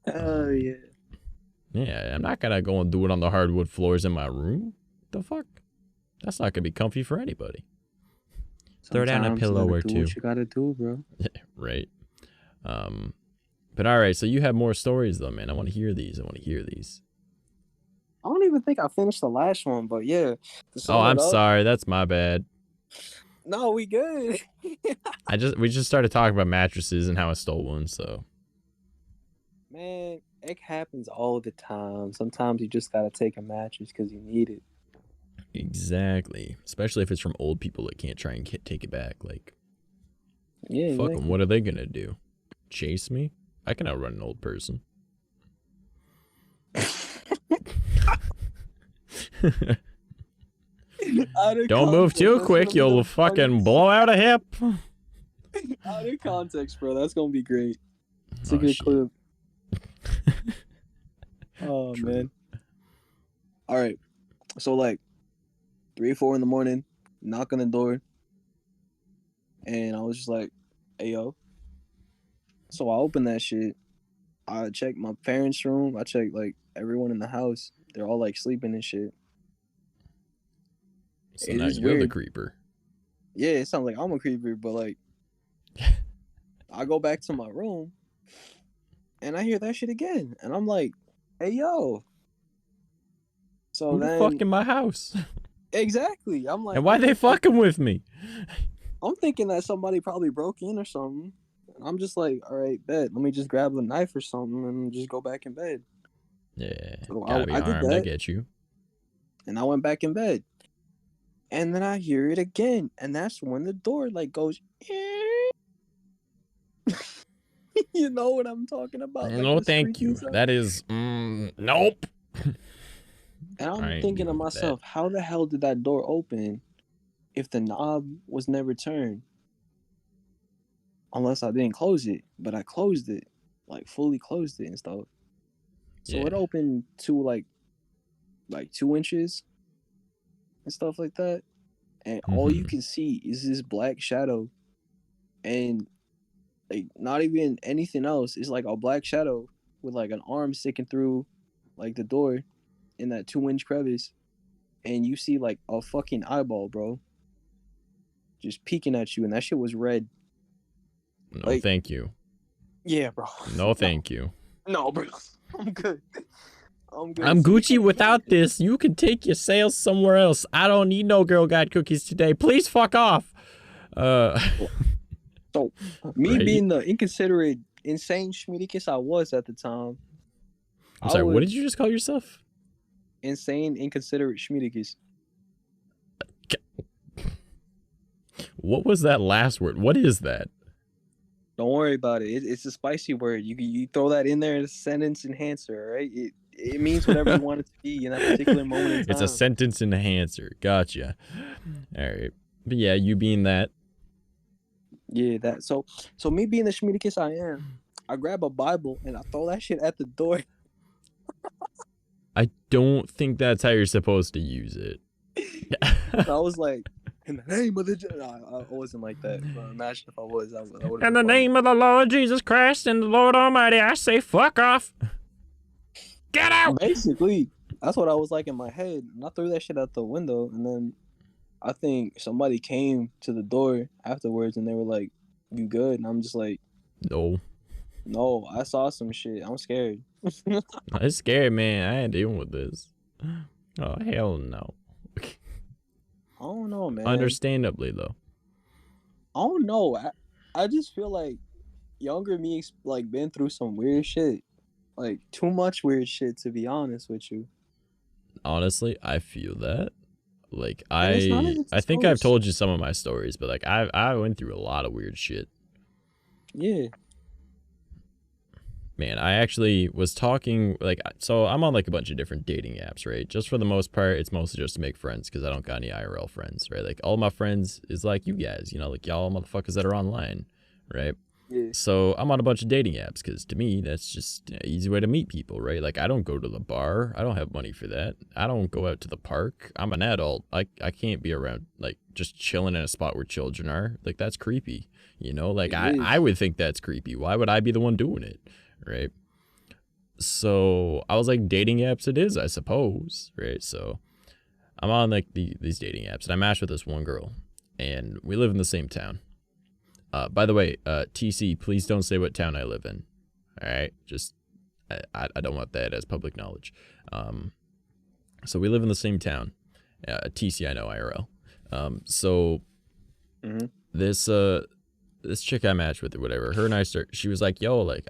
S3: Oh, yeah.
S2: Yeah, I'm not gonna go and do it on the hardwood floors in my room. The fuck? That's not gonna be comfy for anybody. Throw down a pillow or two.
S3: What you gotta do, bro.
S2: Right. But all right, so you have more stories though, man. I want to hear these. I
S3: don't even think I finished the last one, but yeah.
S2: Oh, I'm sorry. That's my bad.
S3: No, we good.
S2: We just started talking about mattresses and how I stole one, so.
S3: Man, it happens all the time. Sometimes you just gotta take a mattress because you need it.
S2: Exactly. Especially if it's from old people that can't try and take it back. Like,
S3: yeah,
S2: fuck them.
S3: exactly.
S2: What are they gonna do? Chase me? I can outrun an old person. Don't move too quick. You'll fucking blow out a hip.
S3: Out of context, bro. That's gonna be great. It's a good clip. Oh,
S2: True.
S3: man. All right. So, like, 3 or 4 in the morning, knock on the door. And I was just like, hey, yo. So I opened that shit. I checked my parents' room. I checked, like, everyone in the house. They're all, like, sleeping and shit.
S2: So now you're the creeper.
S3: Yeah, it sounds like I'm a creeper, but, like, I go back to my room. And I hear that shit again. And I'm like, hey, yo. So
S2: Who the fuck in my house?
S3: Exactly. I'm like,
S2: and why they fucking with me?
S3: I'm thinking that somebody probably broke in or something. And I'm just like, all right, bet. Let me just grab a knife or something and just go back in bed.
S2: Yeah.
S3: So
S2: Gotta be
S3: I did
S2: armed.
S3: that.
S2: I get you.
S3: And I went back in bed. And then I hear it again. And that's when the door like goes. You know what I'm talking about? Like
S2: No, thank you.
S3: sound.
S2: That is, nope.
S3: And I'm thinking to myself, how the hell did that door open if the knob was never turned? Unless I didn't close it, but I closed it, like fully closed it and stuff. So it opened to like 2 inches and stuff like that. And all you can see is this black shadow. And like not even anything else. It's like a black shadow with like an arm sticking through like the door in that 2-inch crevice. And you see like a fucking eyeball, bro. Just peeking at you. And that shit was red.
S2: No,
S3: like,
S2: thank you.
S3: Yeah, bro.
S2: No, thank you.
S3: No, bro. I'm good.
S2: I'm Gucci without this. You can take your sales somewhere else. I don't need no Girl Guide cookies today. Please fuck off.
S3: So, me being the inconsiderate, insane schmidicus I was at the time.
S2: I'm sorry, what did you just call yourself?
S3: Insane, inconsiderate schmidicus.
S2: What was that last word? What is that?
S3: Don't worry about it. It's a spicy word. You throw that in there as a sentence enhancer, right? it means whatever you want it to be in that particular moment in time.
S2: It's a sentence enhancer. Gotcha. All right. But yeah, you being that.
S3: Yeah, that. So me being the Schmiedicus I am, I grab a Bible and I throw that shit at the door.
S2: I don't think that's how you're supposed to use it.
S3: I was like, in the name of the... I wasn't like that. But imagine if I was.
S2: In the name of the Lord Jesus Christ and the Lord Almighty, I say fuck off. Get out!
S3: Basically, that's what I was like in my head. And I threw that shit out the window. And then I think somebody came to the door afterwards and they were like, you good? And I'm just like... No, I saw some shit. I'm scared.
S2: I'm scared, man. I ain't dealing with this. Oh, hell no.
S3: I don't know, man.
S2: Understandably, though.
S3: I don't know. I just feel like younger me, like, been through some weird shit. Like, too much weird shit, to be honest with you.
S2: Honestly, I feel that. Like,
S3: And
S2: I think I've told you some of my stories, but, like, I went through a lot of weird shit.
S3: Yeah.
S2: Man, I actually was talking, like, so I'm on, like, a bunch of different dating apps, right? Just for the most part, it's mostly just to make friends, because I don't got any IRL friends, right? Like, all my friends is like you guys, you know, like, y'all motherfuckers that are online, right?
S3: Yeah.
S2: So I'm on a bunch of dating apps, because to me, that's just an easy way to meet people, right? Like, I don't go to the bar. I don't have money for that. I don't go out to the park. I'm an adult. I can't be around, like, just chilling in a spot where children are. Like, that's creepy, you know? Like, I would think that's creepy. Why would I be the one doing it? Right. So I was like, dating apps it is, I suppose. Right. So I'm on like these dating apps and I matched with this one girl and we live in the same town. By the way, TC, please don't say what town I live in. All right. Just I don't want that as public knowledge. So we live in the same town. TC, I know IRL. So this chick I matched with or whatever, her and I she was like, yo, like,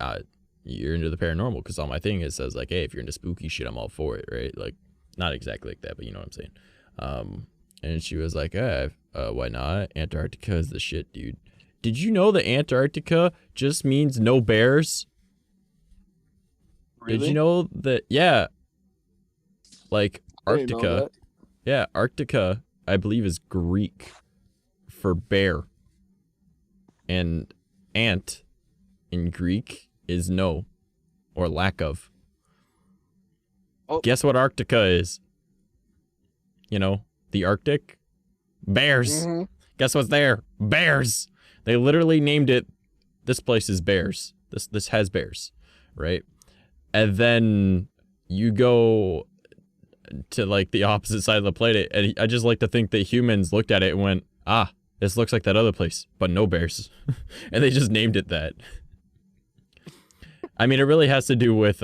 S2: you're into the paranormal, because on my thing it says like, hey, if you're into spooky shit, I'm all for it, right? Like, not exactly like that, but you know what I'm saying. And she was like, why not? Antarctica is the shit, dude. Did you know that Antarctica just means no bears?
S3: Really?
S2: Did you know that? Yeah. Like, Arctica. Yeah, Arctica, I believe, is Greek for bear. And ant in Greek is no, or lack of. Oh. Guess what Arctica is? You know, the Arctic? Bears. Guess what's there? Bears. They literally named it, this place is bears. This has bears, right? And then you go to like the opposite side of the planet, and I just like to think that humans looked at it and went, this looks like that other place, but no bears. And they just named it that. I mean, it really has to do with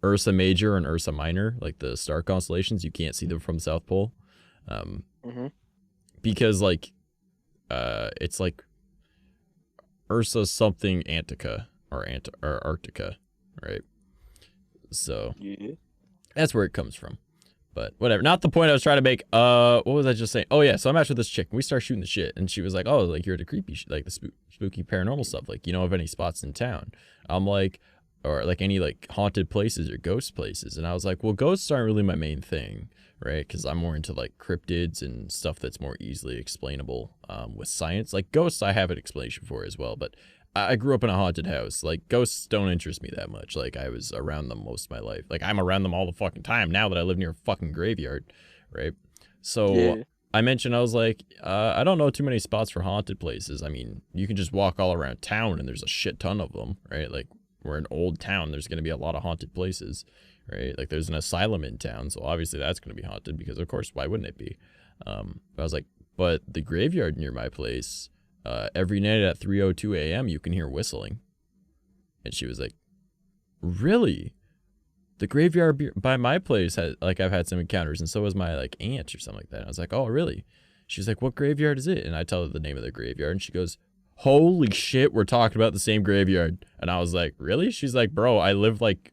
S2: Ursa Major and Ursa Minor, like the star constellations. You can't see them from the South Pole. Because, like, it's like Ursa something Antarctica or Arctica, right? So, that's where it comes from. But whatever, not the point I was trying to make. What was I just saying? Oh yeah, so I'm actually with this chick and we start shooting the shit and she was like, oh, like you're into creepy shit, like the spooky paranormal stuff, like, you know of any spots in town? I'm like, or like any like haunted places or ghost places. And I was like, well, ghosts aren't really my main thing, right? Because I'm more into like cryptids and stuff that's more easily explainable with science. Like ghosts I have an explanation for as well, but I grew up in a haunted house. Like, ghosts don't interest me that much. Like, I was around them most of my life. Like, I'm around them all the fucking time now that I live near a fucking graveyard, right? So, I mentioned, I was like, I don't know too many spots for haunted places. I mean, you can just walk all around town and there's a shit ton of them, right? Like, we're an old town. There's going to be a lot of haunted places, right? Like, there's an asylum in town, so obviously that's going to be haunted because, of course, why wouldn't it be? But I was like, but the graveyard near my place... every night at 3:02 a.m. you can hear whistling. And she was like, really? The graveyard by my place had, like, I've had some encounters, and so was my like aunt or something like that. And I was like, oh really? She's like, what graveyard is it? And I tell her the name of the graveyard and she goes, holy shit, we're talking about the same graveyard. And I was like, really? She's like, bro, I live like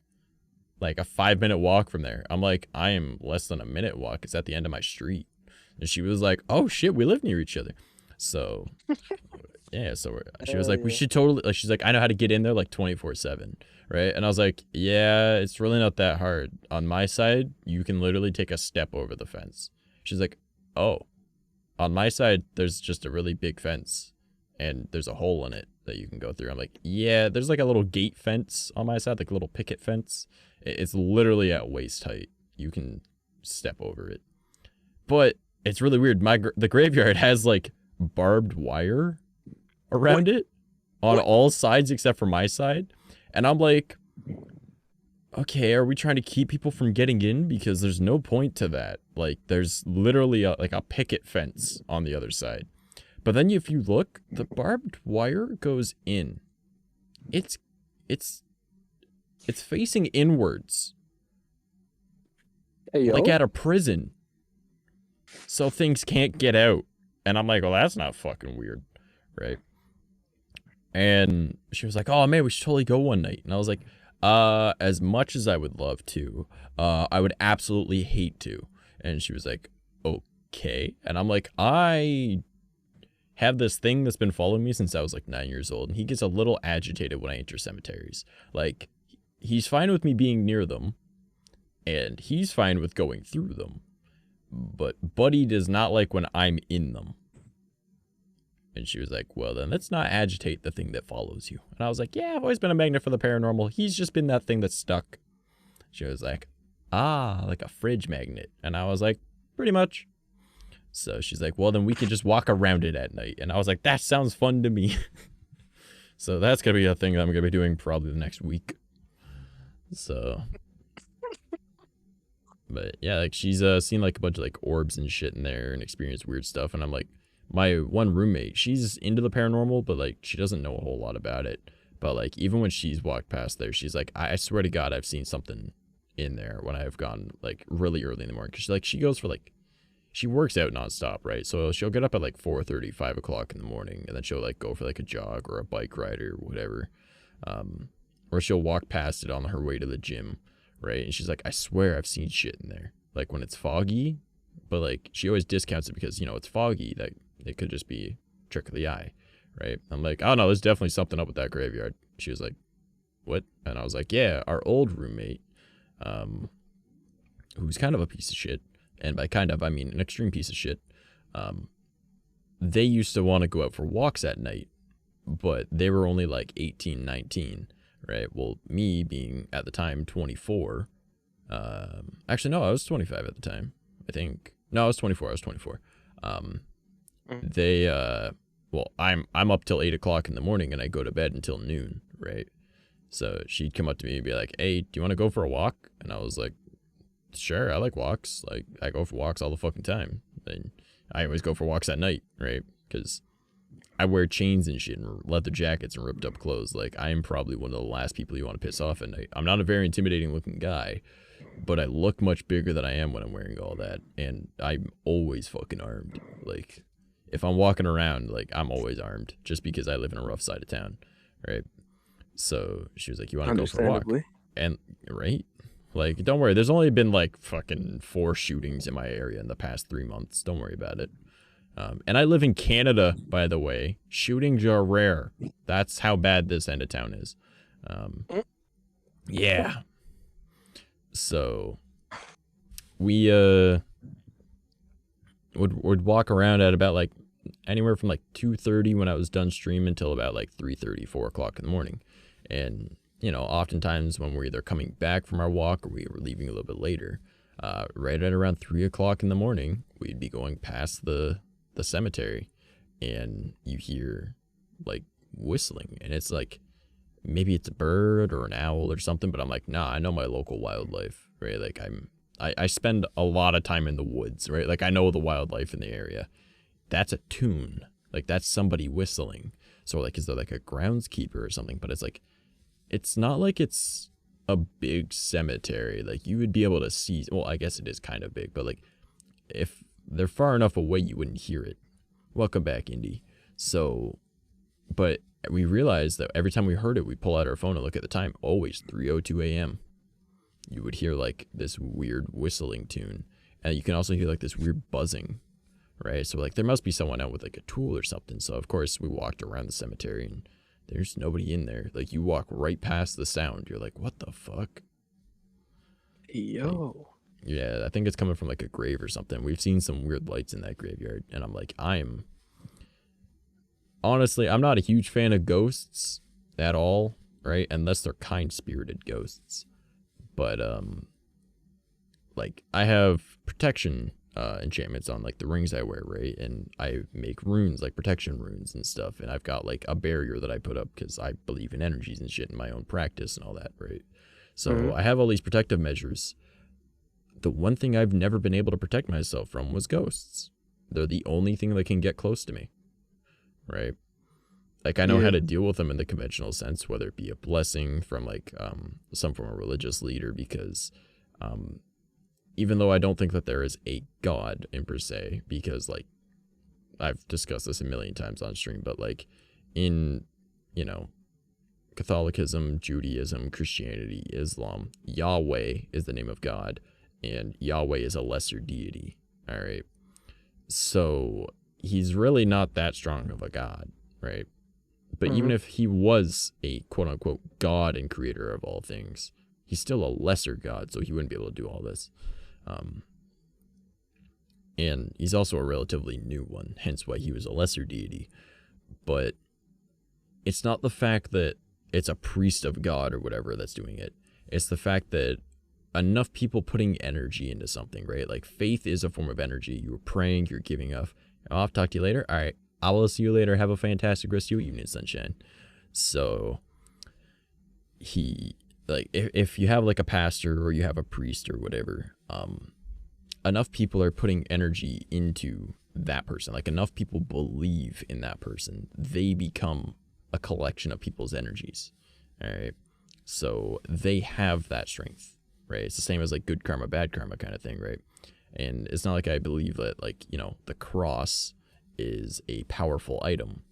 S2: a 5-minute walk from there. I'm like, I am less than a minute walk. It's at the end of my street. And she was like, oh shit, we live near each other. So, yeah, so she was like, we should totally, like, she's like, I know how to get in there like 24/7, right? And I was like, yeah, it's really not that hard. On my side, you can literally take a step over the fence. She's like, oh, on my side, there's just a really big fence, and there's a hole in it that you can go through. I'm like, yeah, there's like a little gate fence on my side, like a little picket fence. It's literally at waist height. You can step over it. But it's really weird. The graveyard has like barbed wire around it on all sides except for my side. And I'm like, okay, are we trying to keep people from getting in? Because there's no point to that. Like, there's literally like a picket fence on the other side. But then if you look, the barbed wire goes in. It's facing inwards.
S3: Hey, yo.
S2: Like at a prison. So things can't get out. And I'm like, well, that's not fucking weird. Right? And she was like, oh, man, we should totally go one night. And I was like, as much as I would love to, I would absolutely hate to. And she was like, okay. And I'm like, I have this thing that's been following me since I was like 9 years old. And he gets a little agitated when I enter cemeteries. Like, he's fine with me being near them. And he's fine with going through them. But Buddy does not like when I'm in them. And she was like, well, then let's not agitate the thing that follows you. And I was like, yeah, I've always been a magnet for the paranormal. He's just been that thing that's stuck. She was like, like a fridge magnet. And I was like, pretty much. So she's like, well, then we can just walk around it at night. And I was like, that sounds fun to me. So that's going to be a thing that I'm going to be doing probably the next week. So. But yeah, like she's seen like a bunch of like orbs and shit in there and experienced weird stuff. And I'm like, my one roommate, she's into the paranormal, but like she doesn't know a whole lot about it. But like even when she's walked past there, she's like, I swear to God, I've seen something in there when I have gone like really early in the morning. Cause she goes for like, she works out nonstop, right? So she'll get up at like 4:30, 5 o'clock in the morning, and then she'll like go for like a jog or a bike ride or whatever. Or she'll walk past it on her way to the gym, right? And she's like, I swear I've seen shit in there. Like when it's foggy, but like she always discounts it because, you know, it's foggy. That it could just be trick of the eye, right? I'm like, oh no, there's definitely something up with that graveyard. She was like, what? And I was like, yeah, our old roommate, who's kind of a piece of shit, and by kind of, I mean an extreme piece of shit, they used to want to go out for walks at night, but they were only like 18, 19, right? Well, me being at the time 24, actually, no, I was 25 at the time, I think. No, I was 24. They, well, I'm up till 8 o'clock in the morning and I go to bed until noon, right? So she'd come up to me and be like, hey, do you want to go for a walk? And I was like, sure, I like walks. Like, I go for walks all the fucking time. And I always go for walks at night, right? Because I wear chains and shit and leather jackets and ripped up clothes. Like, I am probably one of the last people you want to piss off at night. I'm not a very intimidating looking guy, but I look much bigger than I am when I'm wearing all that. And I'm always fucking armed. Like, if I'm walking around, like, I'm always armed just because I live in a rough side of town, right? So she was like, you want to go for a walk? And, right? Like, don't worry. There's only been, like, fucking 4 shootings in my area in the past 3 months. Don't worry about it. And I live in Canada, by the way. Shootings are rare. That's how bad this end of town is. Yeah. So, we, would walk around at about, like, anywhere from, like, 2:30 when I was done streaming until about, like, 3:30, 4 o'clock in the morning. And, you know, oftentimes when we're either coming back from our walk or we were leaving a little bit later, right at around 3 o'clock in the morning, we'd be going past the cemetery and you hear like whistling and it's like, maybe it's a bird or an owl or something, but I'm like, nah, I know my local wildlife, right? Like I spend a lot of time in the woods, right? Like I know the wildlife in the area. That's a tune. Like that's somebody whistling. So like, is there like a groundskeeper or something? But it's like, it's not like it's a big cemetery. Like you would be able to see, well, I guess it is kind of big, but like if they're far enough away, you wouldn't hear it. Welcome back, Indy. So, but we realized that every time we heard it, we pull out our phone and look at the time. Always 3:02 a.m. You would hear like this weird whistling tune. And you can also hear like this weird buzzing right? So like there must be someone out with like a tool or something. So of course we walked around the cemetery and there's nobody in there. Like you walk right past the sound, you're like, what the fuck?
S3: Yo.
S2: Like, yeah, I think it's coming from like a grave or something. We've seen some weird lights in that graveyard, and I'm like, honestly, I'm not a huge fan of ghosts at all, right? Unless they're kind-spirited ghosts. But like I have protection enchantments on like the rings I wear, right? And I make runes, like protection runes and stuff, and I've got like a barrier that I put up because I believe in energies and shit in my own practice and all that, right? So I have all these protective measures. The one thing I've never been able to protect myself from was ghosts. They're the only thing that can get close to me, right? Like I know how to deal with them in the conventional sense, whether it be a blessing from like some form of religious leader, because even though I don't think that there is a god in per se, because like I've discussed this a million times on stream, but like in, you know, Catholicism, Judaism, Christianity, Islam, Yahweh is the name of God, and Yahweh is a lesser deity, all right? So he's really not that strong of a god, right? But even if he was a quote-unquote god and creator of all things, he's still a lesser god, so he wouldn't be able to do all this. And he's also a relatively new one, hence why he was a lesser deity. But it's not the fact that it's a priest of God or whatever that's doing it. It's the fact that enough people putting energy into something, right? Like faith is a form of energy. You're praying, you're giving off. I'll talk to you later. All right. I will see you later. Have a fantastic rest of your evening, sunshine. So he, like, if you have like a pastor or you have a priest or whatever, enough people are putting energy into that person. Like enough people believe in that person, they become a collection of people's energies. All right. So they have that strength, right? It's the same as like good karma, bad karma kind of thing, right? And it's not like I believe that, like, you know, the cross is a powerful item.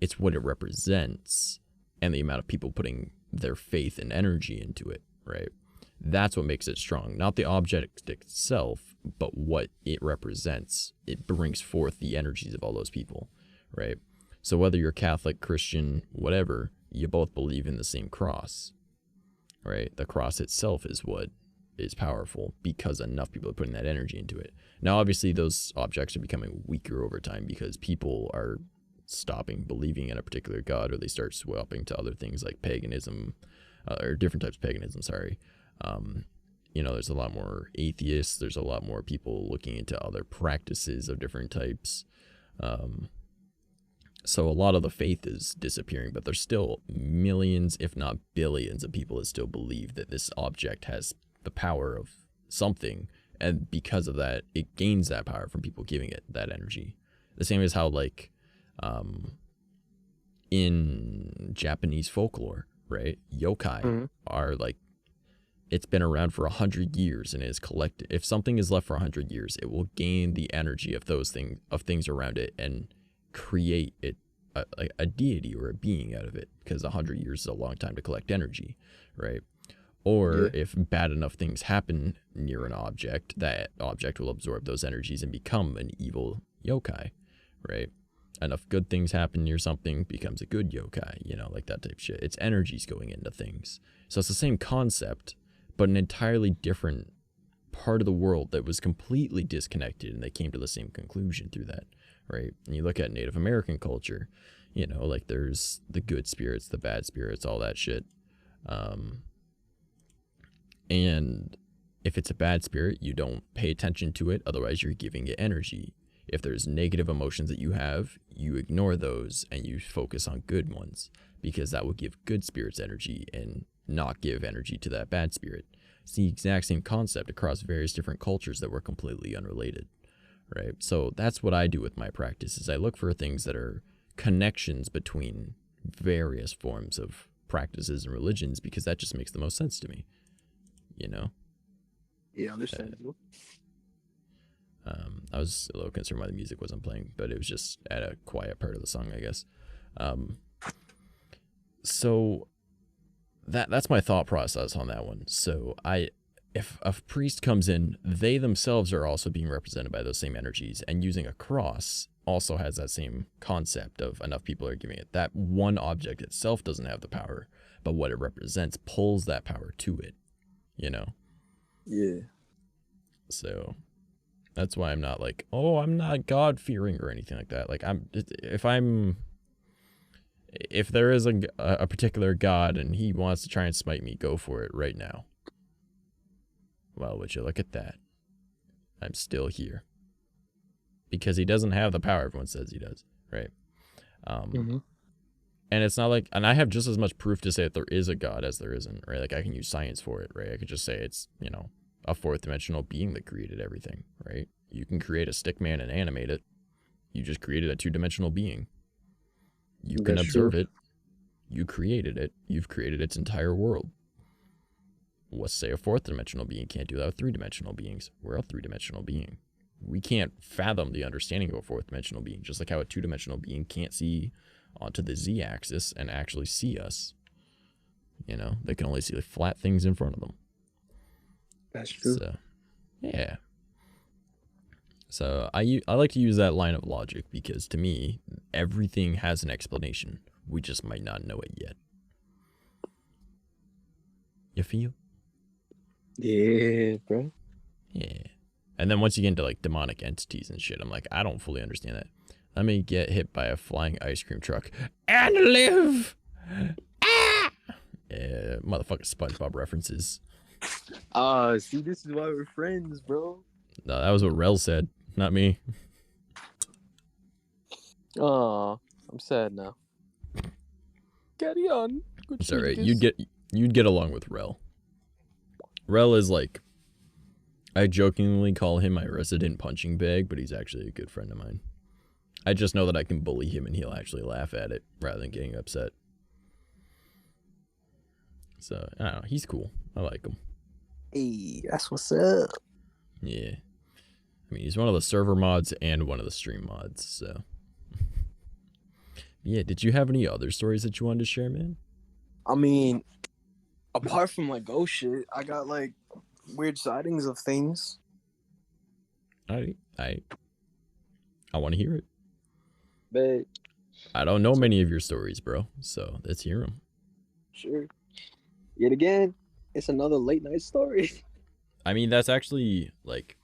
S2: It's what it represents and the amount of people putting their faith and energy into it, right? That's what makes it strong. Not the object itself, but what it represents. It brings forth the energies of all those people, right? So whether you're Catholic, Christian, whatever, you both believe in the same cross, right? The cross itself is what is powerful because enough people are putting that energy into it. Now, obviously, those objects are becoming weaker over time because people are stopping believing in a particular god, or they start swapping to other things like paganism, or different types of paganism, sorry. You know, there's a lot more atheists. There's a lot more people looking into other practices of different types. So a lot of the faith is disappearing, but there's still millions, if not billions, of people that still believe that this object has the power of something, and because of that, it gains that power from people giving it that energy. The same as how, like, in Japanese folklore, right, yokai are like, it's been around for 100 years and is collected. If something is left for 100 years, it will gain the energy of those things around it and create it a deity or a being out of it, because 100 years is a long time to collect energy, right? Or if bad enough things happen near an object, that object will absorb those energies and become an evil yokai, right? Enough good things happen near something, becomes a good yokai, you know, like that type of shit. It's energies going into things. So it's the same concept, but an entirely different part of the world that was completely disconnected, and they came to the same conclusion through that, right? And you look at Native American culture, you know, like there's the good spirits, the bad spirits, all that shit. And if it's a bad spirit, you don't pay attention to it, otherwise you're giving it energy. If there's negative emotions that you have, you ignore those and you focus on good ones, because that will give good spirits energy and not give energy to that bad spirit. It's the exact same concept across various different cultures that were completely unrelated, right? So that's what I do with my practice, is I look for things that are connections between various forms of practices and religions, because that just makes the most sense to me, you know?
S3: Yeah, understandable.
S2: I was a little concerned why the music wasn't playing, but it was just at a quiet part of the song, I guess. So that's my thought process on that one. So if a priest comes in, they themselves are also being represented by those same energies, and using a cross also has that same concept of enough people are giving it. That one object itself doesn't have the power, but what it represents pulls that power to it, you know?
S3: Yeah.
S2: So that's why I'm not like, oh, I'm not God-fearing or anything like that. Like, if there is a particular God and he wants to try and smite me, go for it right now. Well, would you look at that? I'm still here. Because he doesn't have the power everyone says he does, right? And it's not like, and I have just as much proof to say that there is a God as there isn't, right? Like, I can use science for it, right? I could just say it's, you know, a fourth dimensional being that created everything, right? You can create a stick man and animate it. You just created a two-dimensional being. You can observe it. You created it. You've created its entire world. Let's say a fourth dimensional being can't do that with three-dimensional beings. We're a three-dimensional being. We can't fathom the understanding of a fourth dimensional being, just like how a two-dimensional being can't see onto the z-axis and actually see us. You know, they can only see the flat things in front of them.
S3: That's true.
S2: So, yeah. So I like to use that line of logic because to me, everything has an explanation. We just might not know it yet. You feel?
S3: Yeah, bro.
S2: Yeah. And then once you get into like demonic entities and shit, I'm like, I don't fully understand that. Let me get hit by a flying ice cream truck and live. Ah! Yeah, motherfucking SpongeBob references.
S3: See, this is why we're friends, bro.
S2: No, that was what Rel said, not me.
S3: Aw, I'm sad now. Carry on. Good
S2: It's alright.
S3: sneakers.
S2: You'd get along with Rel. Rel is like, I jokingly call him my resident punching bag, but he's actually a good friend of mine. I just know that I can bully him and he'll actually laugh at it rather than getting upset. So, I don't know. He's cool. I like him.
S3: Hey, that's what's up.
S2: Yeah. I mean, he's one of the server mods and one of the stream mods, so. Yeah, did you have any other stories that you wanted to share, man?
S3: I mean, apart from like ghost shit, I got like weird sightings of things.
S2: I want to hear it.
S3: But
S2: I don't know many of your stories, bro, so let's hear them.
S3: sure. Yet again, it's another late night story.
S2: I mean, that's actually, like,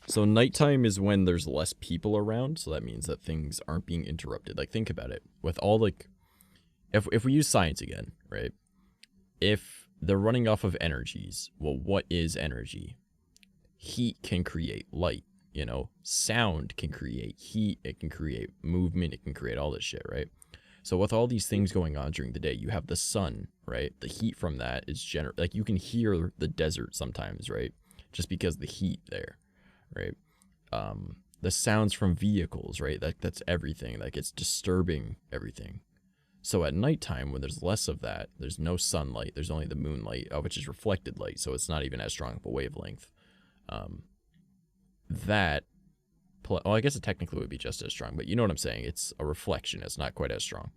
S2: so nighttime is when there's less people around, so that means that things aren't being interrupted. Like, think about it. With all, like, if we use science again, right? If they're running off of energies, well, what is energy? Heat can create light, you know? Sound can create heat, it can create movement, it can create all this shit, right? So with all these things going on during the day, you have the sun, right? The heat from that is like, you can hear the desert sometimes, right? Just because the heat there, right? The sounds from vehicles, right? That's everything. Like, it's disturbing everything. So at nighttime, when there's less of that, there's no sunlight, there's only the moonlight, which is reflected light, so it's not even as strong of a wavelength. Well, I guess it technically would be just as strong, but you know what I'm saying? It's a reflection. It's not quite as strong.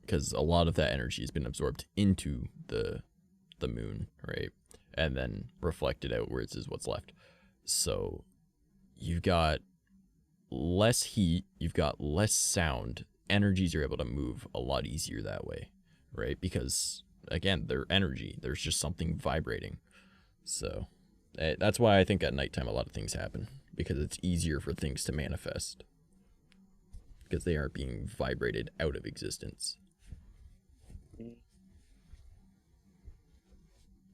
S2: Because a lot of that energy has been absorbed into the moon, right? And then reflected outwards is what's left. So you've got less heat, you've got less sound. Energies are able to move a lot easier that way, right? Because, again, they're energy. There's just something vibrating. So that's why I think at nighttime a lot of things happen, because it's easier for things to manifest, because they aren't being vibrated out of existence.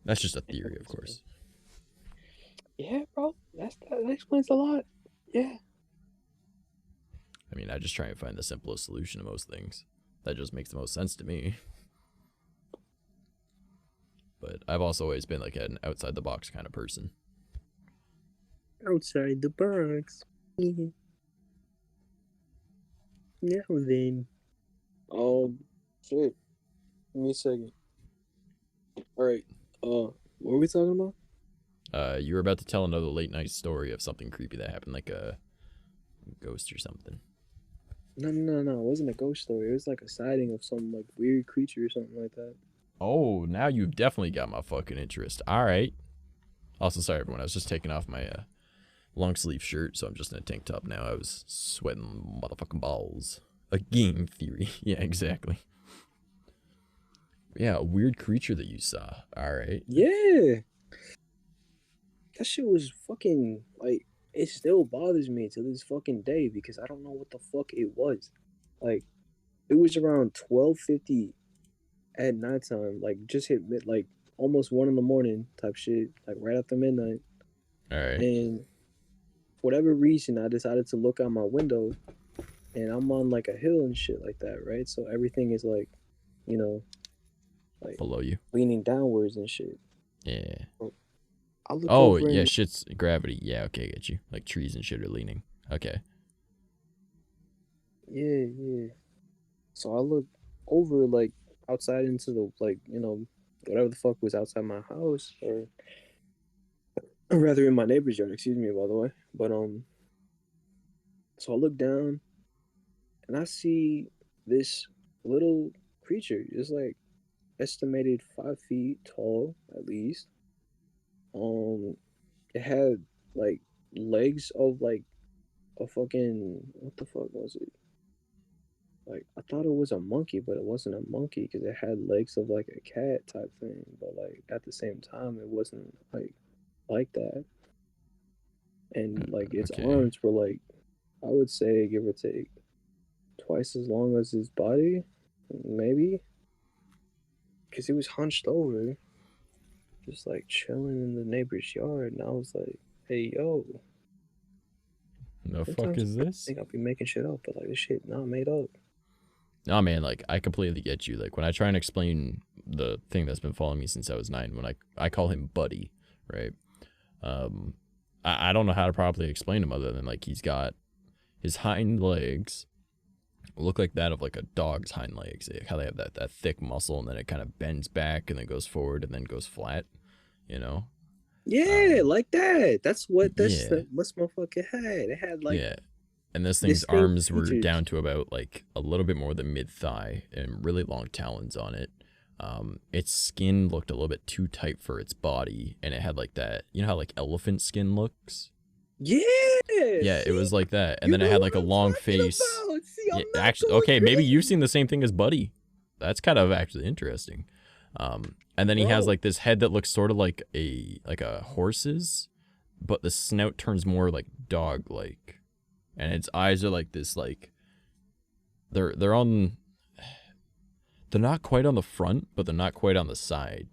S2: That's just a theory, of course.
S3: Yeah, bro. That explains a lot. Yeah.
S2: I mean, I just try and find the simplest solution to most things. That just makes the most sense to me. But I've also always been like an outside the box kind of person.
S3: Outside the box. Now then. Shit. Give me a second. Alright. What were we talking about?
S2: You were about to tell another late night story of something creepy that happened, like a ghost or something.
S3: No. It wasn't a ghost story. It was like a sighting of some like weird creature or something like that.
S2: Oh, now you've definitely got my fucking interest. All right. Also, sorry, everyone. I was just taking off my long sleeve shirt, so I'm just in a tank top now. I was sweating motherfucking balls. A game theory. Yeah, exactly. Yeah, a weird creature that you saw. All right.
S3: Yeah. That shit was fucking, like, it still bothers me to this fucking day because I don't know what the fuck it was. Like, it was around 12:50 at nighttime, like, just hit like almost 1 in the morning type shit, like right after midnight.
S2: All right.
S3: And for whatever reason, I decided to look out my window, and I'm on like a hill and shit like that, right? So everything is like, you know, like
S2: Below you.
S3: leaning downwards and shit.
S2: Yeah.
S3: I look
S2: Oh,
S3: over
S2: yeah,
S3: and,
S2: shit's gravity. Yeah, okay, I get you. Like trees and shit are leaning. Okay.
S3: yeah. So I look over, like, outside into the, like, you know, whatever the fuck was outside my house, or rather in my neighbor's yard, excuse me, by the way. But so I look down and I see this little creature, just like estimated 5 feet tall at least. It had like legs of like a fucking, what the fuck was it? Like, I thought it was a monkey, but it wasn't a monkey because it had legs of like a cat type thing. But like at the same time, it wasn't like that. And like its
S2: Okay.
S3: arms were like, I would say, give or take, twice as long as his body, maybe. Because he was hunched over, just like chilling in the neighbor's yard. And I was like, hey, yo.
S2: The fuck
S3: Sometimes
S2: is
S3: I
S2: this?
S3: think I'll be making shit up, but like this shit not made up.
S2: Oh man, like I completely get you. Like when I try and explain the thing that's been following me since I was 9, when I call him Buddy, right? I don't know how to properly explain him other than like he's got his hind legs look like that of like a dog's hind legs. How they have that thick muscle and then it kind of bends back and then goes forward and then goes flat, you know?
S3: Yeah, like that. That's what
S2: Yeah.
S3: what's motherfucker had. It had like,
S2: yeah. And this thing's
S3: distinct
S2: arms were
S3: features.
S2: down to about like a little bit more than mid-thigh and really long talons on it. Its skin looked a little bit too tight for its body, and it had like that, you know how like elephant skin looks?
S3: Yeah.
S2: Yeah,
S3: See?
S2: it was like that. And
S3: You
S2: then it
S3: know
S2: had
S3: what
S2: like a
S3: I'm
S2: long
S3: talking
S2: face.
S3: about. See, I'm
S2: Yeah,
S3: not
S2: actually,
S3: going
S2: okay, maybe
S3: crazy.
S2: you've seen the same thing as Buddy. That's kind of actually interesting. And then he has
S3: Bro.
S2: like this head that looks sort of like a horse's, but the snout turns more like dog-like, and its eyes are like this, like they're not quite on the front, but they're not quite on the side,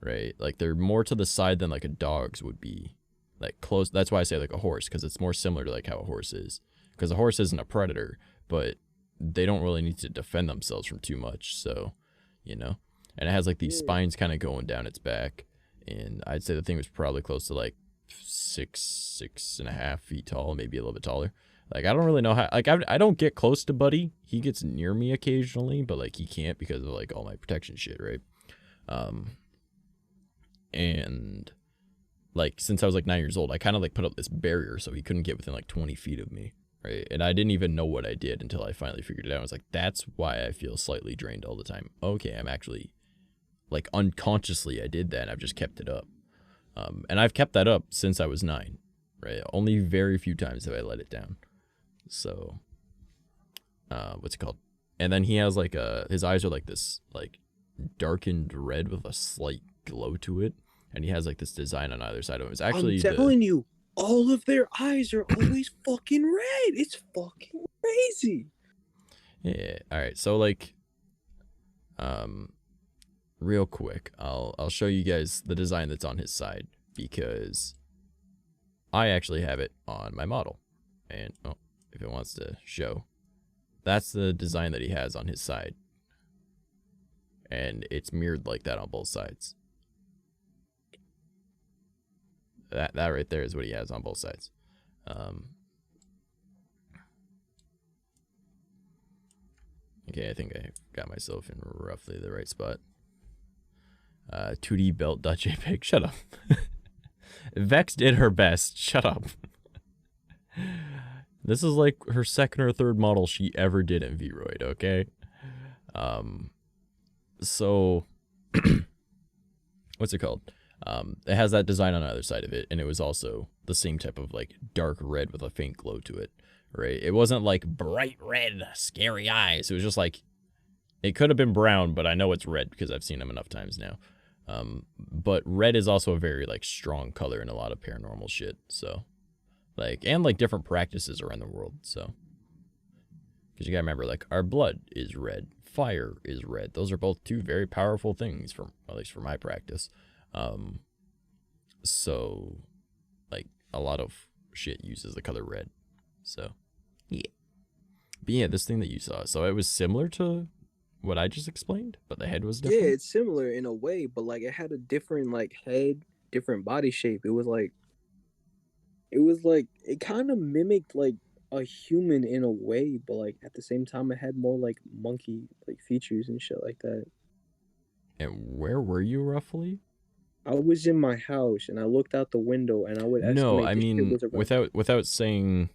S2: right? Like they're more to the side than like a dog's would be, like close. That's why I say like a horse, because it's more similar to like how a horse is, because a horse isn't a predator, but they don't really need to defend themselves from too much, so you know. And it has like these spines kind of going down its back, and I'd say the thing was probably close to like 6.5 feet tall, maybe a little bit taller. Like I don't really know how. Like I don't get close to Buddy. He gets near me occasionally, but like he can't because of like all my protection shit, right? And like since I was like 9 years old, I kind of like put up this barrier so he couldn't get within like 20 feet of me, right? And I didn't even know what I did until I finally figured it out. I was like, that's why I feel slightly drained all the time. Okay, I'm actually like unconsciously I did that, and I've just kept it up. And I've kept that up since I was 9, right? Only very few times have I let it down. So, what's it called? And then he has like his eyes are like this, like darkened red with a slight glow to it, and he has like this design on either side of him. It's actually
S3: I'm telling you, all of their eyes are always fucking red. It's fucking crazy.
S2: Yeah. All right. So like, real quick, I'll show you guys the design that's on his side, because I actually have it on my model, and if it wants to show, that's the design that he has on his side, and it's mirrored like that on both sides. That right there is what he has on both sides. Okay, I think I got myself in roughly the right spot. 2D belt.jpg. Shut up. Vex did her best. Shut up. This is like her second or third model she ever did in VRoid, okay? So what's it called? It has that design on the other side of it, and it was also the same type of like dark red with a faint glow to it, right? It wasn't like bright red, scary eyes. It was just like, it could have been brown, but I know it's red because I've seen them enough times now. But red is also a very like strong color in a lot of paranormal shit. So, like, and like different practices around the world. So, because you gotta remember, like, our blood is red, fire is red. Those are both two very powerful things, from at least for my practice. So, like, a lot of shit uses the color red. So, yeah. But yeah, this thing that you saw, so it was similar to what I just explained, but the head was different.
S3: Yeah, it's similar in a way, but like it had a different like head, different body shape. It was like it kind of mimicked like a human in a way, but like at the same time it had more like monkey like features and shit like that.
S2: And where were you roughly?
S3: I was in my house and I looked out the window and I would estimate
S2: No, I
S3: this shit
S2: mean
S3: was around.
S2: without saying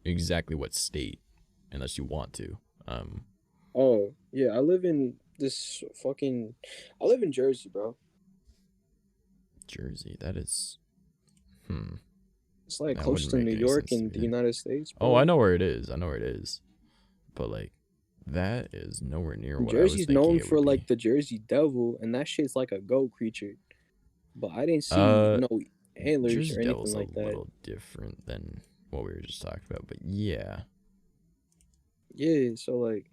S2: exactly what state, unless you want to.
S3: Oh, yeah, I live in Jersey, bro.
S2: Jersey, that is,
S3: It's like
S2: that
S3: close
S2: wouldn't
S3: to
S2: make
S3: New
S2: any
S3: York
S2: sense to
S3: and the
S2: me.
S3: United States, bro.
S2: Oh, I know where it is. I know where it is. But like, that is nowhere near what I was
S3: Jersey's
S2: thinking
S3: known
S2: it
S3: for
S2: would be.
S3: like the Jersey Devil, and that shit's like a goat creature. But I didn't see no antlers
S2: Jersey
S3: or
S2: Devil's
S3: anything like
S2: a
S3: that.
S2: little different than what we were just talking about, but yeah.
S3: Yeah, so like,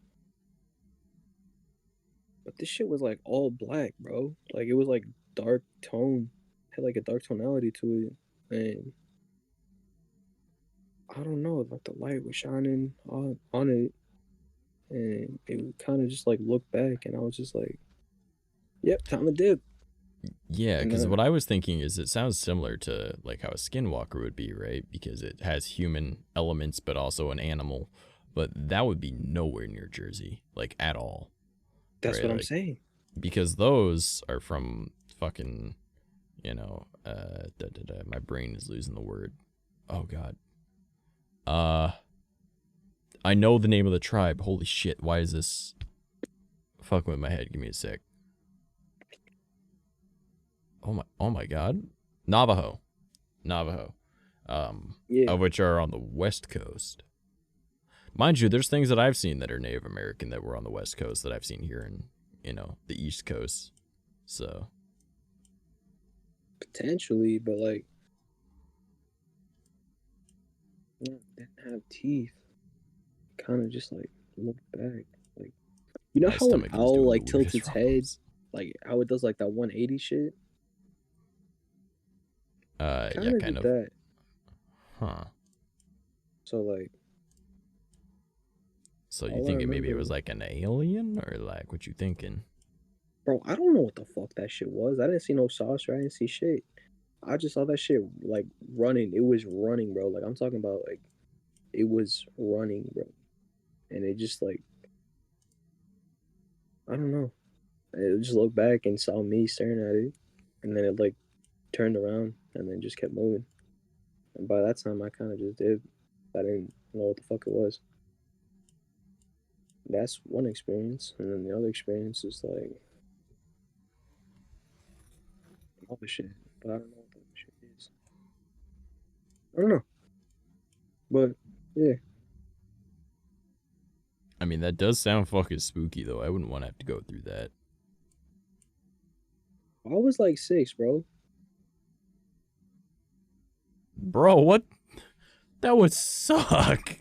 S3: but this shit was like all black, bro. Like it was like dark tone, had like a dark tonality to it, and I don't know, like the light was shining on it, and it kind of just like looked back, and I was just like, "Yep, time to dip."
S2: Yeah,
S3: And
S2: because what I was thinking is it sounds similar to like how a skinwalker would be, right? Because it has human elements, but also an animal. But that would be nowhere near Jersey, like at all.
S3: that's
S2: Right?
S3: what I'm
S2: Like,
S3: saying.
S2: because those are from fucking, you know, my brain is losing the word. Oh God. I know the name of the tribe. Holy shit! Why is this fucking with my head? Give me a sec. Oh my God, Navajo,
S3: Yeah,
S2: of which are on the West Coast. Mind you, there's things that I've seen that are Native American that were on the West Coast that I've seen here in, you know, the East Coast. So
S3: potentially, but like, didn't have teeth. Kind of just like looked back, like you know
S2: my
S3: how an
S2: stomach is
S3: owl
S2: doing
S3: like
S2: the
S3: tilts
S2: weirdest
S3: its head,
S2: rumbles.
S3: like how it does like that 180 shit.
S2: Yeah,
S3: Kind of
S2: kind
S3: did
S2: of.
S3: that.
S2: Huh.
S3: So like,
S2: So you
S3: all I
S2: thinking maybe it
S3: remember,
S2: was like an alien, or like what you thinking?
S3: bro, I don't know what the fuck that shit was. I didn't see no saucer. I didn't see shit. I just saw that shit like running. It was running, bro. Like I'm talking about, like it was running, bro. And it just like, I don't know. It just looked back and saw me staring at it, and then it like turned around and then just kept moving. And by that time, I kind of just did. I didn't know what the fuck it was. That's one experience, and then the other experience is like other shit, but I don't know what the other shit is. I don't know, but yeah,
S2: I mean, that does sound fucking spooky, though. I wouldn't want to have to go through that.
S3: I was like 6, bro.
S2: Bro, what? That would suck.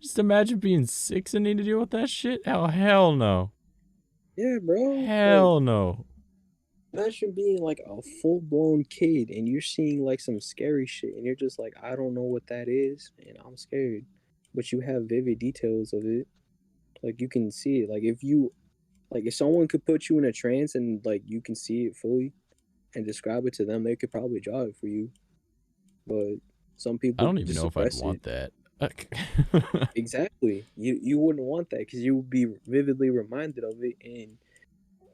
S2: Just imagine being 6 and needing to deal with that shit. Oh, hell no.
S3: Yeah, bro.
S2: Hell
S3: Like,
S2: no.
S3: imagine being like a full blown kid and you're seeing like some scary shit, and you're just like, I don't know what that is, and I'm scared. But you have vivid details of it. Like you can see it. Like if someone could put you in a trance and like you can see it fully and describe it to them, they could probably draw it for you. But some
S2: I
S3: people
S2: don't even
S3: just
S2: know if I'd
S3: suppress it.
S2: want that.
S3: Exactly. You wouldn't want that because you would be vividly reminded of it, and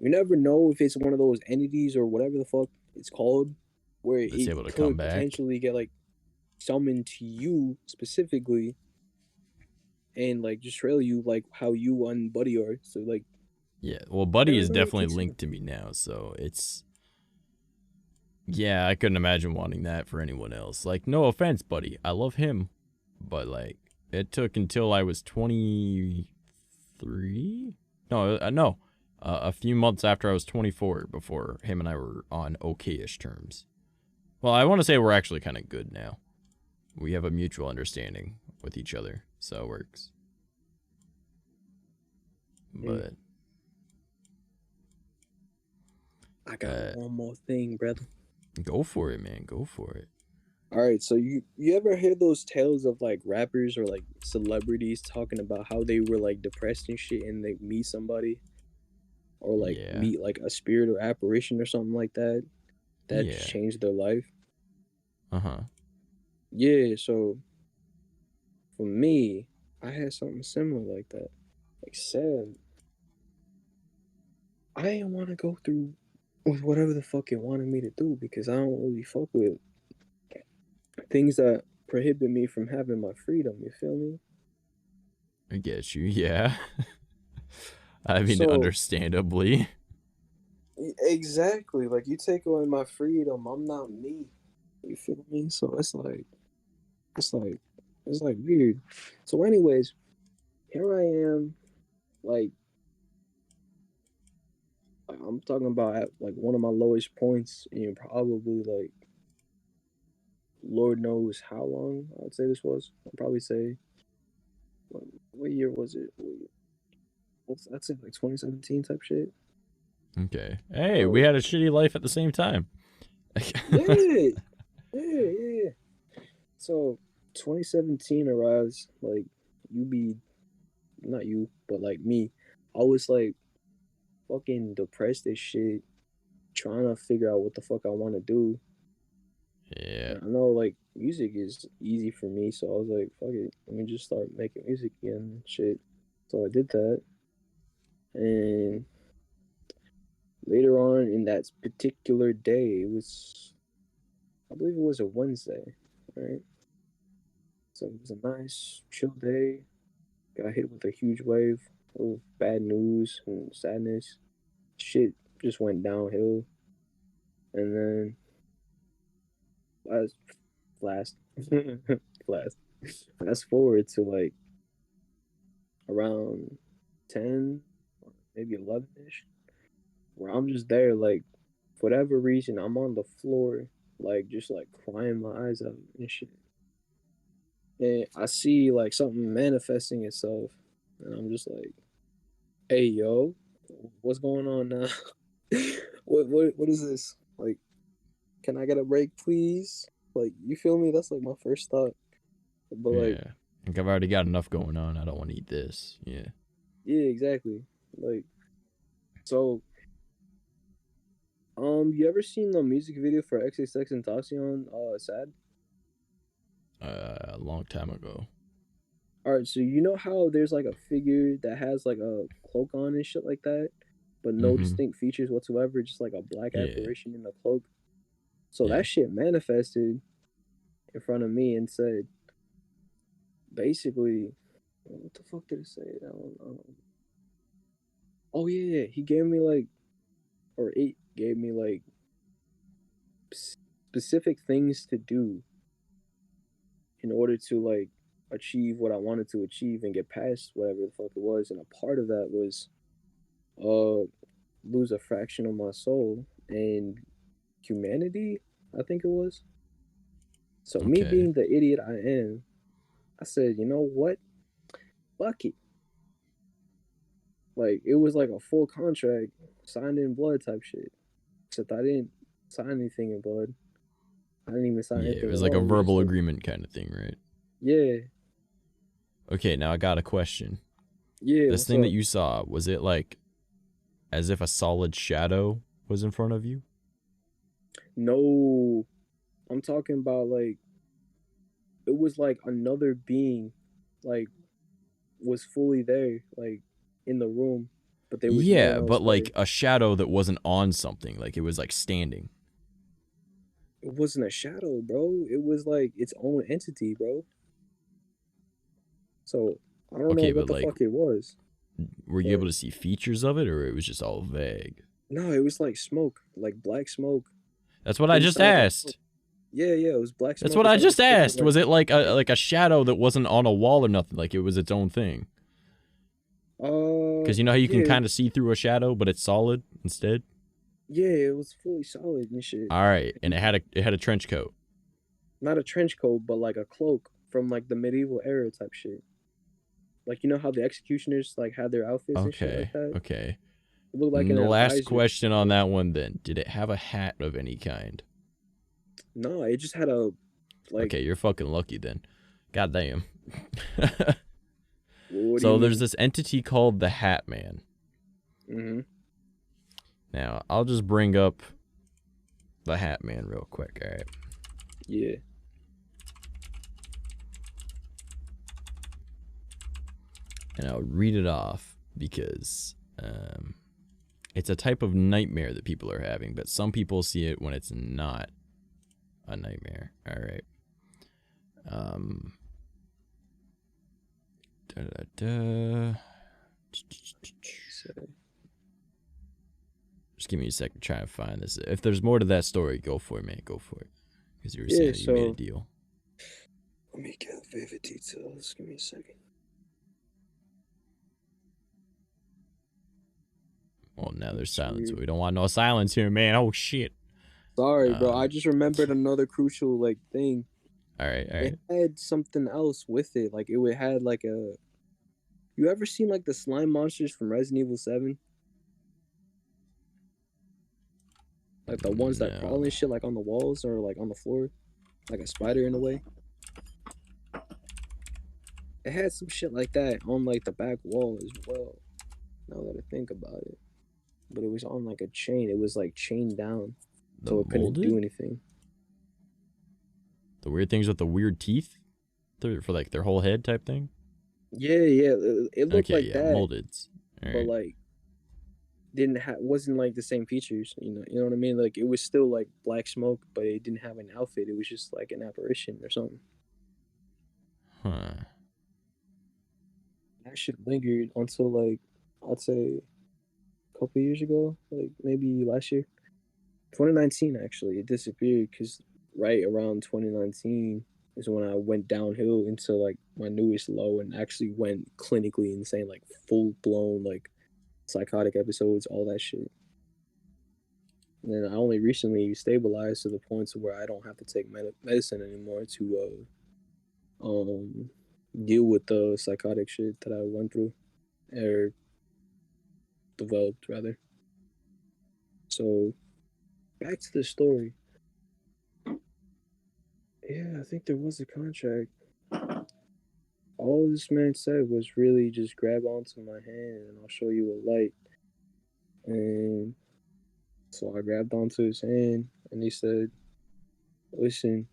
S3: you never know if it's one of those entities or whatever the fuck it's called, where
S2: It's
S3: it
S2: able to come
S3: could
S2: back.
S3: potentially get like summoned to you specifically, and like just trail you like how you and Buddy are. So like
S2: Yeah, well, Buddy
S3: Never
S2: is
S3: know what
S2: definitely
S3: takes you.
S2: linked to me now, so it's... Yeah, I couldn't imagine wanting that for anyone else. Like, no offense, Buddy. I love him. But, like, it took until I was 23? No. A few months after I was 24 before him and I were on okay-ish terms. Well, I want to say we're actually kind of good now. We have a mutual understanding with each other, so it works. But...
S3: I got one more thing, brother.
S2: Go for it, man. Go for it.
S3: All right, so you ever hear those tales of like rappers or like celebrities talking about how they were like depressed and shit, and they meet somebody, or like
S2: Yeah.
S3: meet like a spirit or apparition or something like that
S2: Yeah.
S3: changed their life?
S2: Uh-huh.
S3: Yeah, so for me, I had something similar like that. Like said, I didn't want to go through with whatever the fuck it wanted me to do because I don't really fuck with things that prohibit me from having my freedom. You feel me?
S2: I get you, yeah. I mean,
S3: So-
S2: understandably.
S3: Exactly. Like you take away my freedom, I'm not me. You feel me? So it's like weird. So anyways, here I am, like I'm talking about at like one of my lowest points in probably like Lord knows how long I'd say this was. I'd probably say what year was it? I'd say like 2017 type shit.
S2: Okay. Hey, we had a shitty life at the same time.
S3: Yeah. So 2017 arrives, like not you, but like me. I was like fucking depressed as shit, trying to figure out what the fuck I want to do.
S2: Yeah.
S3: And I know like music is easy for me, so I was like, fuck it, let me just start making music again and shit. So I did that. And later on in that particular day, I believe it was a Wednesday, right? So it was a nice, chill day. Got hit with a huge wave of bad news and sadness. Shit just went downhill. And then fast forward to like around 10 or maybe 11ish, where I'm just there, like, for whatever reason, I'm on the floor, like, just like crying my eyes out and shit. And I see like something manifesting itself, and I'm just like, hey, yo, what's going on now? what is this? Like, can I get a break, please? Like, you feel me? That's like my first thought. But like,
S2: Yeah. I think I've already got enough going on. I don't want to eat this. Yeah.
S3: yeah, exactly. Like, so, you ever seen the music video for 𝐂𝐡𝐚𝐭 Sad?
S2: A long time ago.
S3: All right, so you know how there's like a figure that has like a cloak on and shit like that, but no
S2: Mhm.
S3: distinct features whatsoever, just like a black
S2: Yeah.
S3: apparition in a cloak. So
S2: Yeah.
S3: that shit manifested in front of me and said, basically, what the fuck did it say? I don't. Oh yeah, he gave me like, or it gave me like specific things to do in order to like achieve what I wanted to achieve and get past whatever the fuck it was. And a part of that was lose a fraction of my soul and humanity, I think it was. So me
S2: Okay.
S3: being the idiot I am, I said, you know what? Fuck it. Like it was like a full contract signed in blood type shit. Except I didn't sign anything in blood. I didn't even sign
S2: Yeah,
S3: anything
S2: it was
S3: at
S2: like a
S3: all. It was just
S2: verbal
S3: like,
S2: agreement kind of thing, right?
S3: yeah.
S2: Okay, now I got a question.
S3: Yeah.
S2: This
S3: what's
S2: thing
S3: up?
S2: that you saw, was it like as if a solid shadow was in front of you?
S3: No. I'm talking about like it was like another being like was fully there, like in the room, but there was no one
S2: Yeah,
S3: else
S2: but
S3: there.
S2: like a shadow that wasn't on something, like it was like standing.
S3: It wasn't a shadow, bro. It was like its own entity, bro. So I don't know
S2: Okay,
S3: what
S2: but
S3: the
S2: like
S3: fuck it was.
S2: were you able to see features of it, or it was just all vague?
S3: No, it was like smoke, like black smoke.
S2: That's what I just asked.
S3: Yeah, it was black smoke.
S2: That's what I just asked. Was it like a shadow that wasn't on a wall or nothing? Like it was its own thing? Because you know how you can kind of see through a shadow, but it's solid instead.
S3: Yeah, it was fully solid and shit.
S2: All right, and it had a trench coat.
S3: Not a trench coat, but like a cloak from like the medieval era type shit. Like you know how the executioners like had their outfits and shit like that.
S2: Okay.
S3: It looked like
S2: the last question on that one then: did it have a hat of any kind?
S3: No, it just had a like.
S2: Okay, you're fucking lucky then. God damn.
S3: So
S2: there's this entity called the Hat Man.
S3: Mm-hmm.
S2: Now, I'll just bring up the Hat Man real quick, all right?
S3: Yeah.
S2: And I'll read it off because it's a type of nightmare that people are having, but some people see it when it's not a nightmare. All right. Just give me a second to try and find this. If there's more to that story, go for it, man. Go for it. Because you were saying you made a deal.
S3: Let me get vivid details. Give me a second.
S2: Well, now there's silence. We don't want no silence here, man. Oh, shit.
S3: Sorry, bro. I just remembered another crucial, like, thing.
S2: All right.
S3: It had something else with it. Like, it had, like, a... You ever seen, like, the slime monsters from Resident Evil 7? Like, the ones that crawl and shit, like, on the walls or, like, on the floor? Like a spider in a way? It had some shit like that on, like, the back wall as well. Now that I think about it. But it was on, like, a chain. It was, like, chained down. So it couldn't do anything.
S2: The weird things with the weird teeth? For, like, their whole head type thing?
S3: Yeah. It looked like that.
S2: Molded.
S3: But, like, wasn't, like, the same features. You know what I mean? Like, it was still, like, black smoke, but it didn't have an outfit. It was just, like, an apparition or something.
S2: Huh.
S3: That shit lingered until, like, I'd say a couple years ago, like maybe last year, 2019 actually. It disappeared because right around 2019 is when I went downhill into like my newest low and actually went clinically insane, like full blown like psychotic episodes, all that shit. And then I only recently stabilized to the point to where I don't have to take medicine anymore to deal with the psychotic shit that I went through or developed rather. So back to the story. Yeah, I think there was a contract. All this man said was really just grab onto my hand and I'll show you a light. And so I grabbed onto his hand and he said, listen,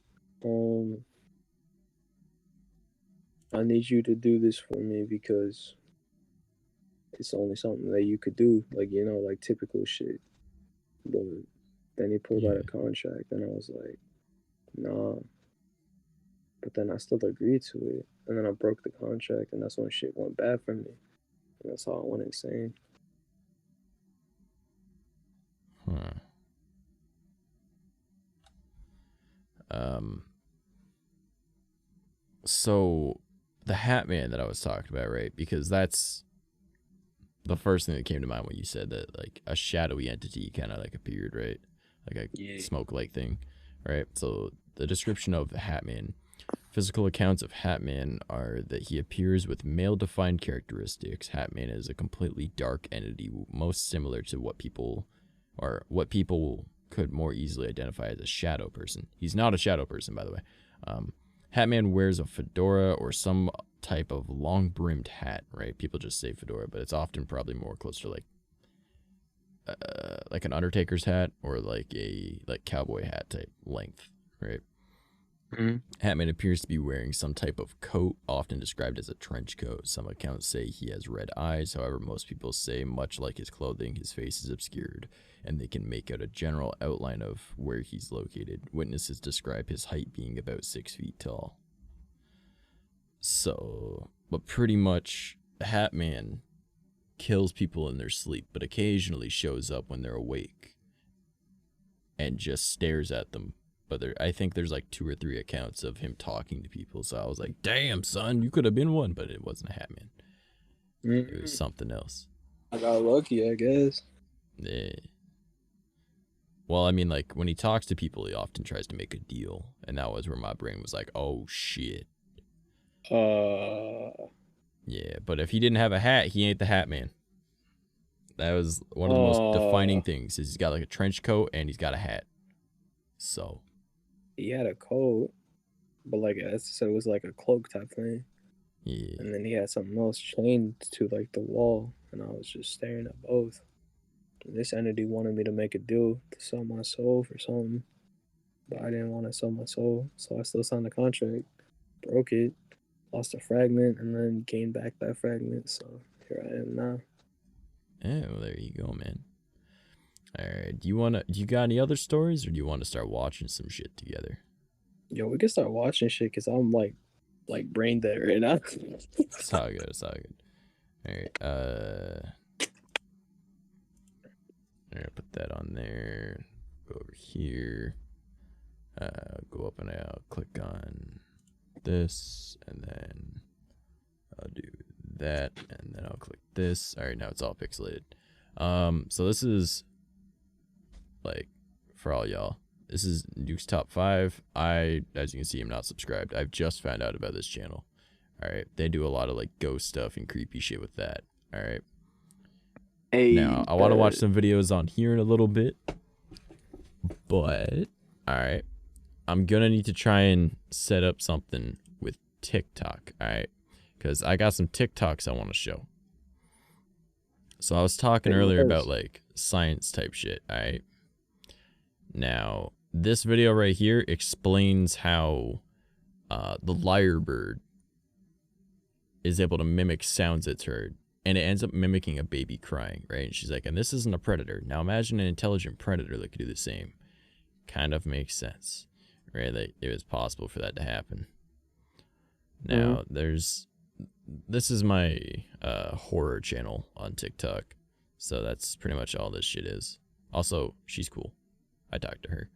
S3: I need you to do this for me because it's only something that you could do, like, you know, like typical shit. But then he pulled out a contract and I was like, nah. But then I still agreed to it. And then I broke the contract and that's when shit went bad for me. And that's how I went insane.
S2: So the Hat Man that I was talking about, right? Because that's the first thing that came to mind when you said that, like, a shadowy entity kind of like appeared, right? Like a smoke-like thing, right? So the description of the Hat Man, physical accounts of Hat Man are that he appears with male-defined characteristics. Hat Man is a completely dark entity, most similar to what people could more easily identify as a shadow person. He's not a shadow person, by the way. Hat Man wears a fedora or some type of long-brimmed hat, right? People just say fedora, but it's often probably more close to like an Undertaker's hat or like a cowboy hat type length, right?
S3: Mm-hmm.
S2: Hat Man appears to be wearing some type of coat, often described as a trench coat. Some accounts say he has red eyes. However, most people say, much like his clothing, his face is obscured, and they can make out a general outline of where he's located. Witnesses describe his height being about 6 feet tall. So, but pretty much, Hat Man kills people in their sleep, but occasionally shows up when they're awake and just stares at them. But I think there's like 2 or 3 accounts of him talking to people. So I was like, damn, son, you could have been one, but it wasn't a hat man. It was something else.
S3: I got lucky, I guess.
S2: Yeah. Well, I mean, like, when he talks to people, he often tries to make a deal. And that was where my brain was like, oh, shit. Yeah, but if he didn't have a hat, he ain't the hat man. That was one of the most defining things. Is he's got, like, a trench coat and he's got a hat. So.
S3: He had a coat, but, like, so it was like a cloak type thing.
S2: Yeah.
S3: And then he had something else chained to, like, the wall. And I was just staring at both. This entity wanted me to make a deal to sell my soul for something, but I didn't want to sell my soul, so I still signed the contract, broke it, lost a fragment, and then gained back that fragment, so here I am now.
S2: Yeah, well, there you go, man. Alright, do you got any other stories, or do you want to start watching some shit together?
S3: Yo, we can start watching shit, because I'm, like brain dead right now.
S2: It's all good, it's all good. Alright, I'm gonna put that on there. Go over here. Go up and I'll click on this, and then I'll do that, and then I'll click this. All right, now it's all pixelated. So this is like for all y'all. This is Nuke's Top 5. As you can see, I'm not subscribed. I've just found out about this channel. All right, they do a lot of like ghost stuff and creepy shit with that. All right.
S3: Hey,
S2: now, I want to watch some videos on here in a little bit, but, alright, I'm going to need to try and set up something with TikTok, alright, because I got some TikToks I want to show. So I was talking earlier about, like, science type shit, alright. Now, this video right here explains how the lyrebird is able to mimic sounds it's heard. And it ends up mimicking a baby crying, right? And she's like, and this isn't a predator. Now imagine an intelligent predator that could do the same. Kind of makes sense, right? Like, it was possible for that to happen. Now, this is my horror channel on TikTok. So that's pretty much all this shit is. Also, she's cool. I talked to her.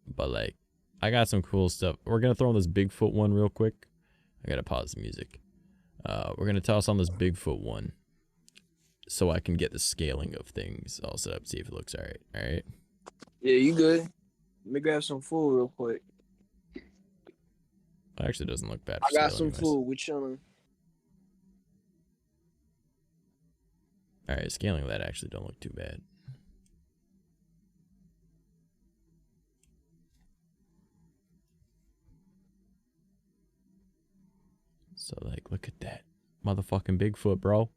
S2: But, like, I got some cool stuff. We're going to throw on this Bigfoot one real quick. I got to pause the music. We're going to toss on this Bigfoot one so I can get the scaling of things all set up, see if it looks all right. All right?
S3: Yeah, you good? Let me grab some food real quick.
S2: It actually doesn't look bad.
S3: I got some food. We chilling.
S2: All right, scaling that actually don't look too bad. So, like, look at that. Motherfucking Bigfoot, bro.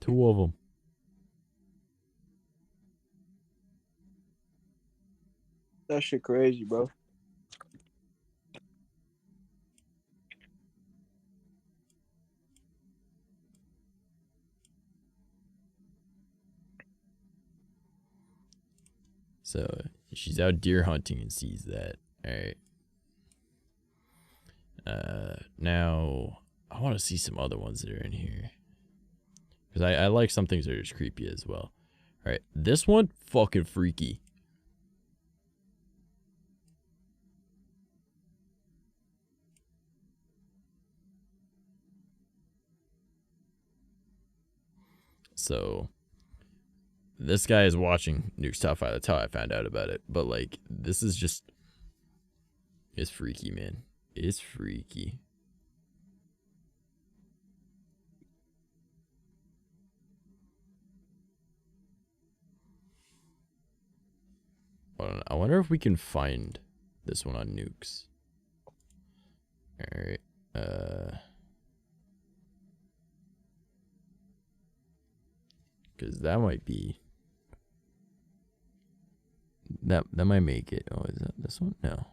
S2: 2 of them.
S3: That shit crazy, bro.
S2: So, she's out deer hunting and sees that. All right. Now, I want to see some other ones that are in here. Because I like some things that are just creepy as well. Alright, this one, fucking freaky. So, this guy is watching Nuke's Top 5. That's how I found out about it. But, like, this is just... It's freaky, man. It's freaky. I wonder if we can find this one on Nukes. Alright. Because that might be... That might make it. Oh, is that this one? No.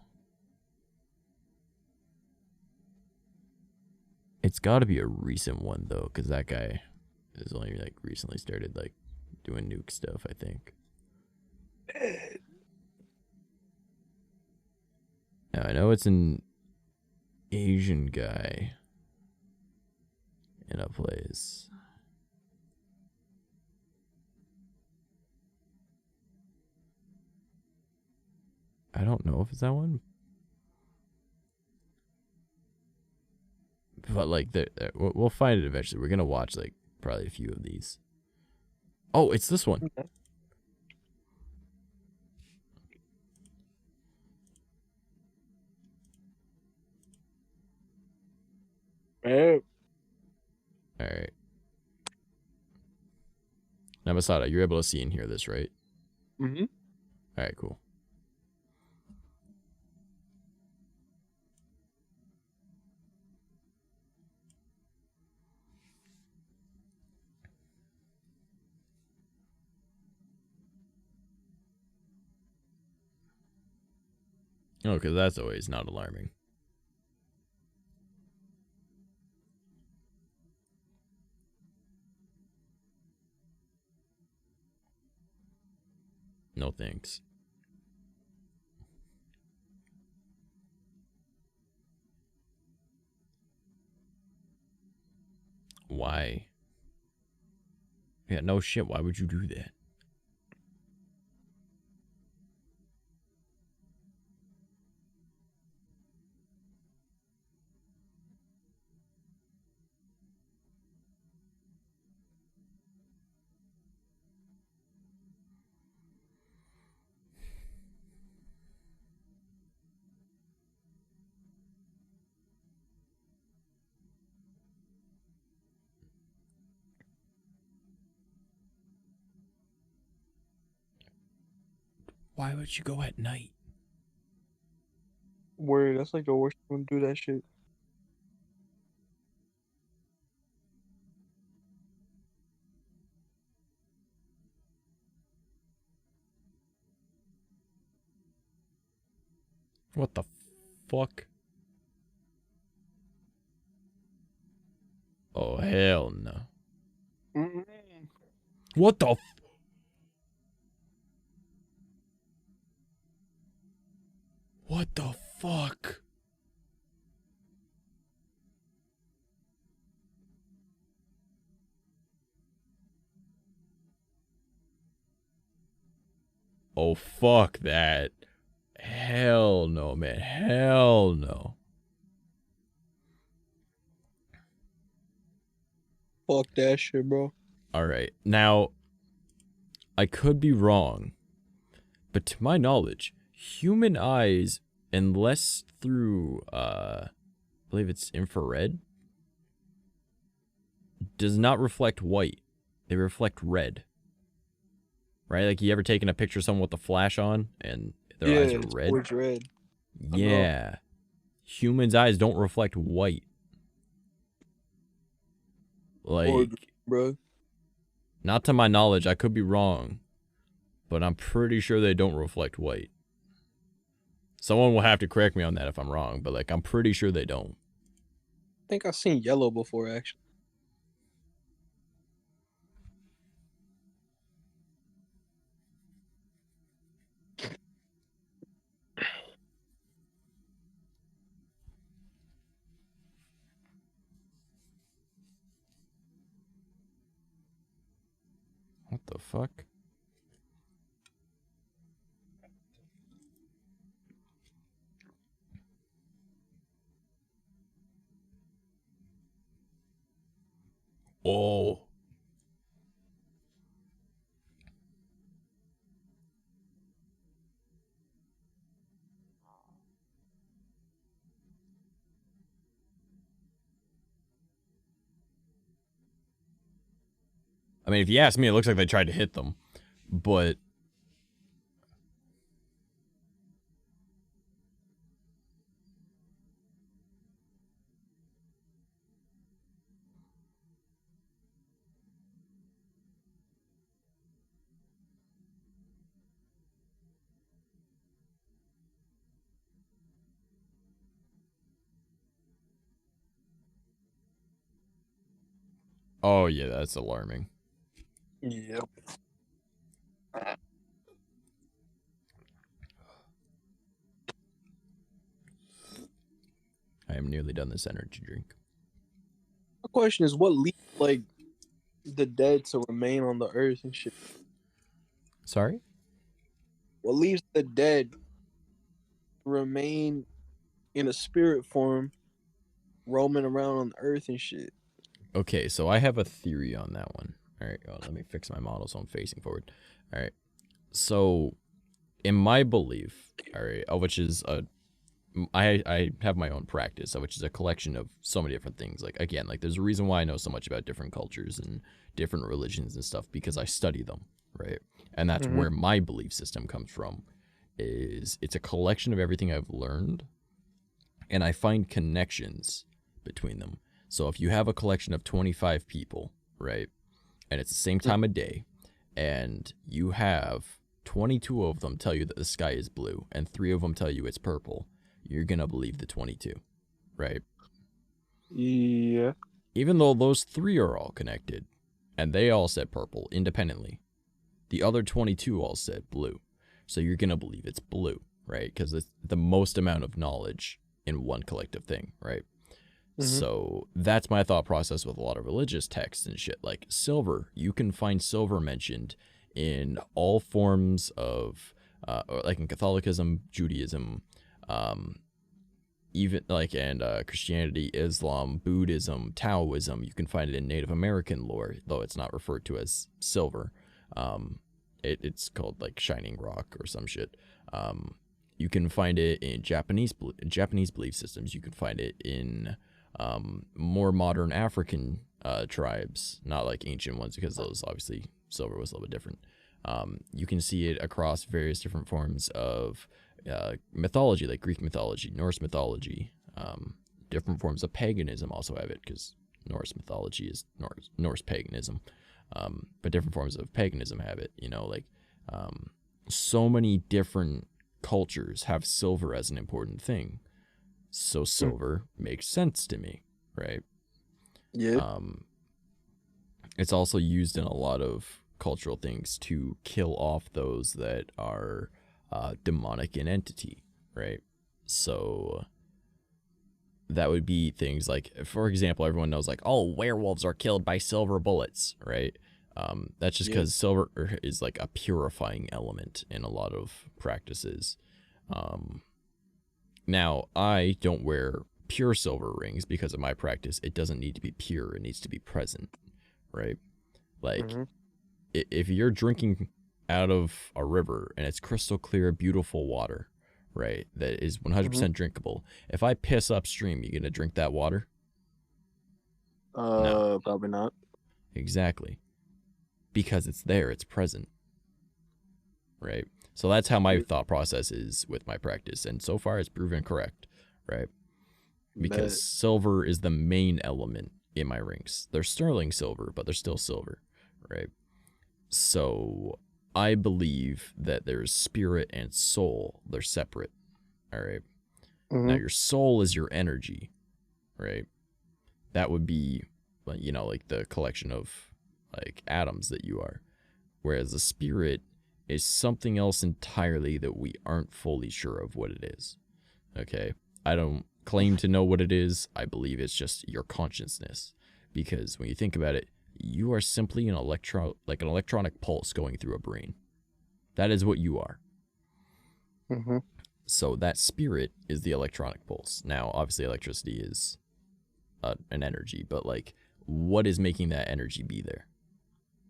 S2: It's got to be a recent one, though, because that guy has only, like, recently started, like, doing nuke stuff, I think. Now, I know it's an Asian guy. in a place. I don't know if it's that one. But like, we'll find it eventually. We're gonna watch like probably a few of these. Oh, it's this one.
S3: Hey.
S2: All right. Now, Masada, you're able to see and hear this, right?
S3: Mm-hmm.
S2: All right, cool. Oh, because that's always not alarming. No thanks. Why? Yeah, no shit. Why would you do that? Why would you go at night?
S3: Word, that's like the worst one to do that shit.
S2: What the fuck? Oh, hell no.
S3: Mm-mm.
S2: What the What the fuck? Oh, fuck that. Hell no, man. Hell no.
S3: Fuck that shit, bro.
S2: Alright. Now, I could be wrong, but to my knowledge, human eyes, unless through, I believe it's infrared, does not reflect white. They reflect red. Right? Like, you ever taken a picture of someone with the flash on and their eyes are red?
S3: It's red.
S2: Yeah. Humans' eyes don't reflect white. Like,
S3: bro.
S2: Not to my knowledge, I could be wrong, but I'm pretty sure they don't reflect white. Someone will have to correct me on that if I'm wrong, but like, I'm pretty sure they don't.
S3: I think I've seen yellow before, actually.
S2: What the fuck? Oh. I mean, if you ask me, it looks like they tried to hit them, but oh yeah, that's alarming.
S3: Yep.
S2: I am nearly done this energy drink.
S3: question is, what leads like the dead to remain on the earth and shit?
S2: Sorry?
S3: What leaves the dead to remain in a spirit form, roaming around on the earth and shit?
S2: Okay, so I have a theory on that one. All right, let me fix my model so I'm facing forward. All right, so in my belief, all right, which is I have my own practice, which is a collection of so many different things. Like, again, like there's a reason why I know so much about different cultures and different religions and stuff, because I study them, right? And that's where my belief system comes from. It's a collection of everything I've learned, and I find connections between them. So if you have a collection of 25 people, right, and it's the same time of day, and you have 22 of them tell you that the sky is blue, and 3 of them tell you it's purple, you're going to believe the 22, right?
S3: Yeah.
S2: Even though those 3 are all connected, and they all said purple independently, the other 22 all said blue. So you're going to believe it's blue, right? Because it's the most amount of knowledge in one collective thing, right? So that's my thought process with a lot of religious texts and shit. Like silver, you can find silver mentioned in all forms of, like in Catholicism, Judaism, even like and Christianity, Islam, Buddhism, Taoism. You can find it in Native American lore, though it's not referred to as silver. It's called like shining rock or some shit. You can find it in Japanese belief systems. You can find it in more modern African tribes, not like ancient ones, because those obviously silver was a little bit different. You can see it across various different forms of mythology, like Greek mythology, Norse mythology. Different forms of paganism also have it, because Norse mythology is Norse paganism. But different forms of paganism have it, you know, like so many different cultures have silver as an important thing. So silver makes sense to me, right?
S3: Yeah.
S2: It's also used in a lot of cultural things to kill off those that are demonic in entity, right? So that would be things like, for example, everyone knows like, oh, werewolves are killed by silver bullets, right? That's just because silver is like a purifying element in a lot of practices. Now, I don't wear pure silver rings because of my practice. It doesn't need to be pure. It needs to be present, right? Like, if you're drinking out of a river and it's crystal clear, beautiful water, right, that is 100% drinkable, if I piss upstream, you going to drink that water?
S3: No. Probably not.
S2: Exactly. Because it's there, it's present, right? So that's how my thought process is with my practice, and so far it's proven correct, right? Because silver is the main element in my rings. They're sterling silver, but they're still silver, right? So I believe that there's spirit and soul. They're separate, all right? Now your soul is your energy, right? That would be, you know, like the collection of like atoms that you are. Whereas the spirit is something else entirely that we aren't fully sure of what it is. Okay? I don't claim to know what it is. I believe it's just your consciousness. Because when you think about it, you are simply an electronic pulse going through a brain. That is what you are. So that spirit is the electronic pulse. Now, obviously, electricity is an energy, but like, what is making that energy be there?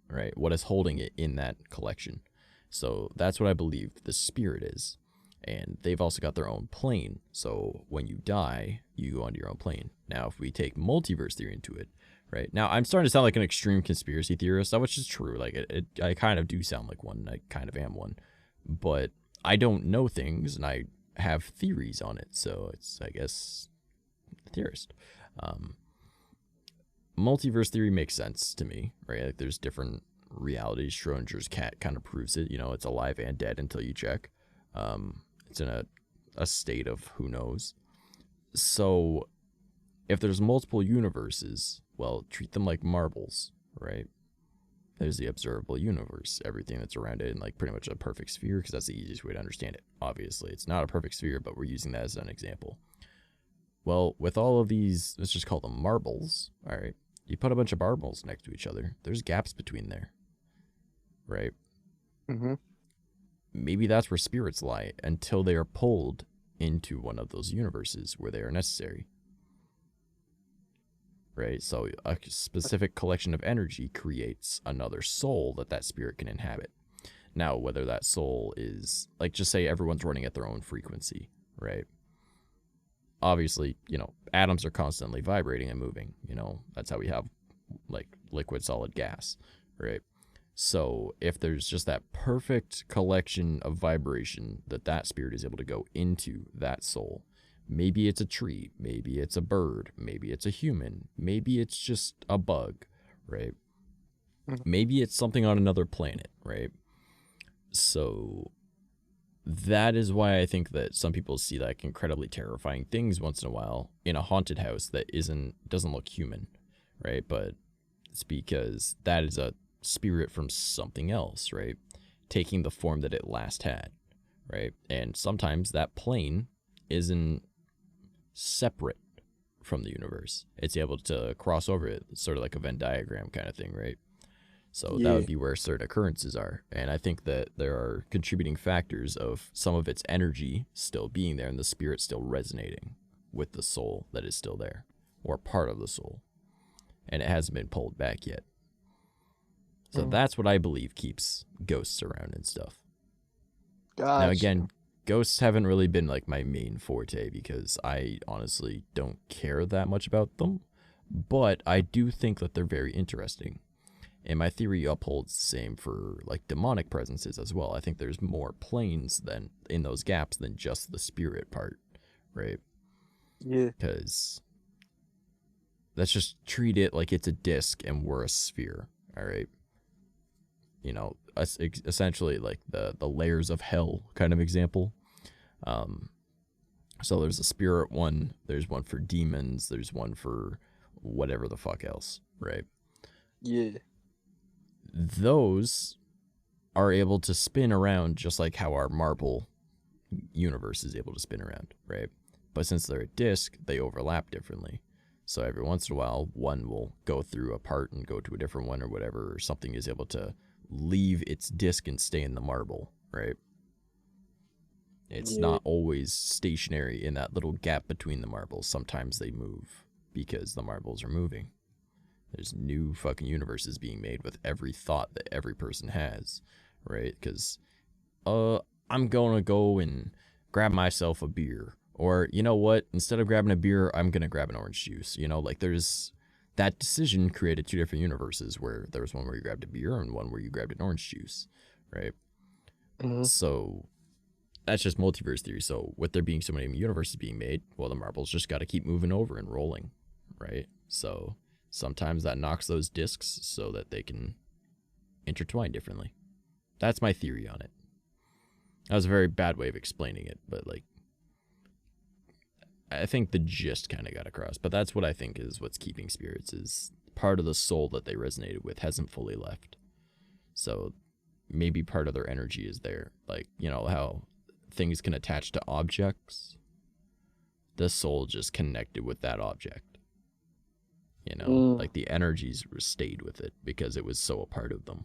S2: Right? What is holding it in that collection? So that's what I believe the spirit is. And they've also got their own plane. So when you die, you go onto your own plane. Now, if we take multiverse theory into it, right? Now, I'm starting to sound like an extreme conspiracy theorist, which is true. Like, I kind of do sound like one. I kind of am one. But I don't know things, and I have theories on it. So it's, I guess, a theorist. Multiverse theory makes sense to me, right? Like, there's different realities. Schrodinger's cat kind of proves it. You know, it's alive and dead until you check. It's in a state of who knows. So if there's multiple universes, well, treat them like marbles, right? There's the observable universe, everything that's around it in like pretty much a perfect sphere, because that's the easiest way to understand it. Obviously, it's not a perfect sphere, but we're using that as an example. Well, with all of these, let's just call them marbles, all right? You put a bunch of marbles next to each other. There's gaps between there. Right?
S3: Mm-hmm.
S2: Maybe that's where spirits lie until they are pulled into one of those universes where they are necessary. Right? So a specific collection of energy creates another soul that spirit can inhabit. Now, whether that soul is, like, just say everyone's running at their own frequency, right? Obviously, you know, atoms are constantly vibrating and moving, you know, that's how we have, like, liquid, solid, gas, right? So if there's just that perfect collection of vibration that spirit is able to go into that soul, maybe it's a tree, maybe it's a bird, maybe it's a human, maybe it's just a bug, right? Maybe it's something on another planet, right? So that is why I think that some people see like incredibly terrifying things once in a while in a haunted house that doesn't look human, right? But it's because that is a spirit from something else, right? Taking the form that it last had, right? And sometimes that plane isn't separate from the universe. It's able to cross over it, sort of like a Venn diagram kind of thing, right? So that would be where certain occurrences are. And I think that there are contributing factors of some of its energy still being there and the spirit still resonating with the soul that is still there, or part of the soul. And it hasn't been pulled back yet. So that's what I believe keeps ghosts around and stuff.
S3: Gotcha.
S2: Now again, ghosts haven't really been like my main forte because I honestly don't care that much about them. But I do think that they're very interesting. And my theory upholds the same for like demonic presences as well. I think there's more planes than in those gaps than just the spirit part, right?
S3: Yeah.
S2: Because let's just treat it like it's a disc and we're a sphere, all right? You know, essentially like the layers of hell kind of example. So there's a spirit one, there's one for demons, there's one for whatever the fuck else, right?
S3: Yeah.
S2: Those are able to spin around just like how our marble universe is able to spin around, right? But since they're a disc, they overlap differently. So every once in a while, one will go through a part and go to a different one or whatever, or something is able to leave its disc and stay in the marble, right? It's not always stationary in that little gap between the marbles. Sometimes they move because the marbles are moving. There's new fucking universes being made with every thought that every person has, right? Because, I'm going to go and grab myself a beer. Or, you know what? Instead of grabbing a beer, I'm going to grab an orange juice. You know, like there's that decision created two different universes where there was one where you grabbed a beer and one where you grabbed an orange juice, right? So that's just multiverse theory. So with there being so many universes being made, well, the marbles just got to keep moving over and rolling, right? So sometimes that knocks those discs so that they can intertwine differently. That's my theory on it. That was a very bad way of explaining it, but like, I think the gist kind of got across. But that's what I think is what's keeping spirits, is part of the soul that they resonated with hasn't fully left. So maybe part of their energy is there. Like, you know how things can attach to objects? The soul just connected with that object. You know, like the energies stayed with it because it was so a part of them.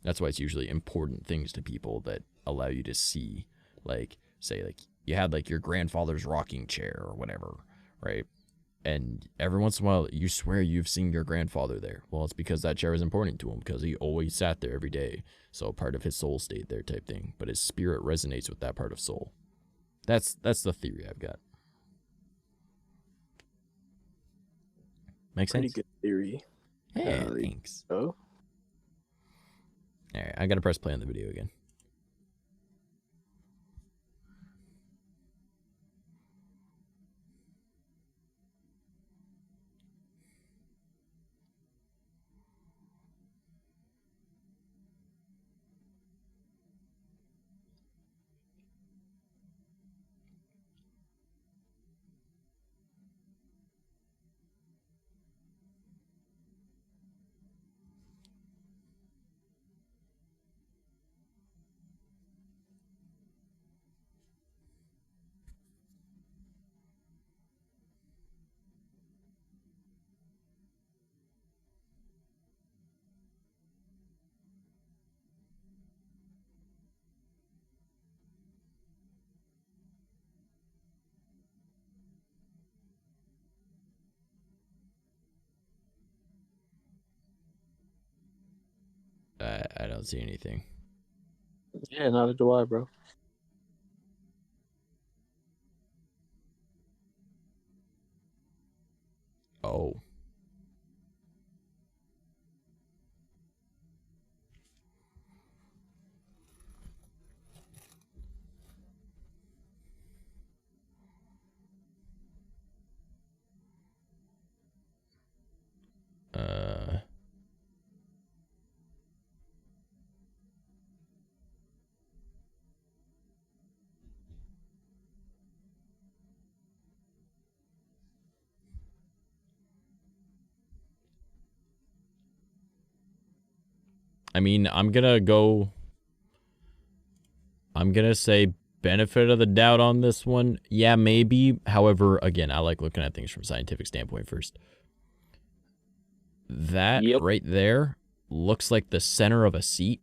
S2: That's why it's usually important things to people that allow you to see, like, say, like, you had, like, your grandfather's rocking chair or whatever, right? And every once in a while, you swear you've seen your grandfather there. Well, it's because that chair is important to him because he always sat there every day. So part of his soul stayed there type thing. But his spirit resonates with that part of soul. That's the theory I've got. Make sense?
S3: Pretty good theory.
S2: Hey, thanks.
S3: Oh.
S2: Alright, I gotta press play on the video again. I don't see anything.
S3: Yeah, neither do I, bro.
S2: Oh. I mean, I'm gonna say benefit of the doubt on this one. Yeah, maybe. However, again, I like looking at things from a scientific standpoint first. That right there looks like the center of a seat.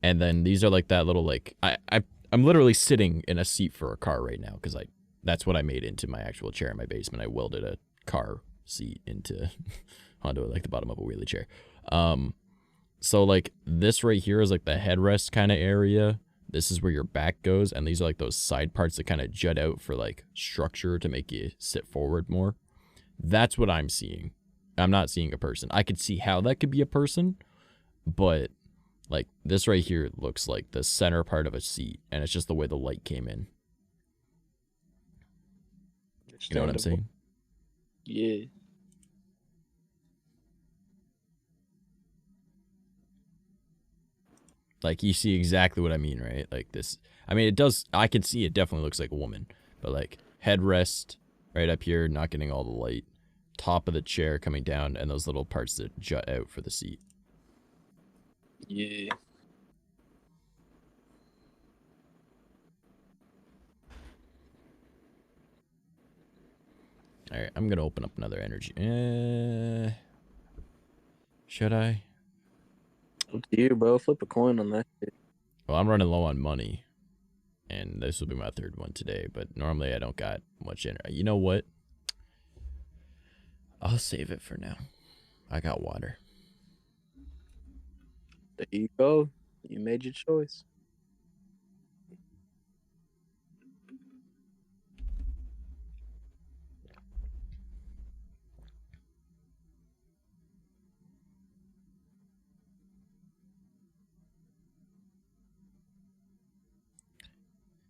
S2: And then these are like that little, like, I'm literally sitting in a seat for a car right now because that's what I made into my actual chair in my basement. I welded a car seat onto like the bottom of a wheelie chair. So like this right here is like the headrest kind of area. This is where your back goes, and these are like those side parts that kind of jut out for like structure to make you sit forward more. That's what I'm seeing. I'm not seeing a person. I could see how that could be a person, but like this right here looks like the center part of a seat, and it's just the way the light came in. You know what I'm saying?
S3: Yeah.
S2: Like, you see exactly what I mean, right? Like this, I mean, it does, I can see it definitely looks like a woman, but like headrest right up here, not getting all the light, top of the chair coming down, and those little parts that jut out for the seat.
S3: Yeah.
S2: All right, I'm going to open up another energy. Should I?
S3: Up to you, bro. Flip a coin on that shit.
S2: Well, I'm running low on money, and this will be my third one today, but normally I don't got much in. You know what? I'll save it for now. I got water.
S3: There you go. You made your choice.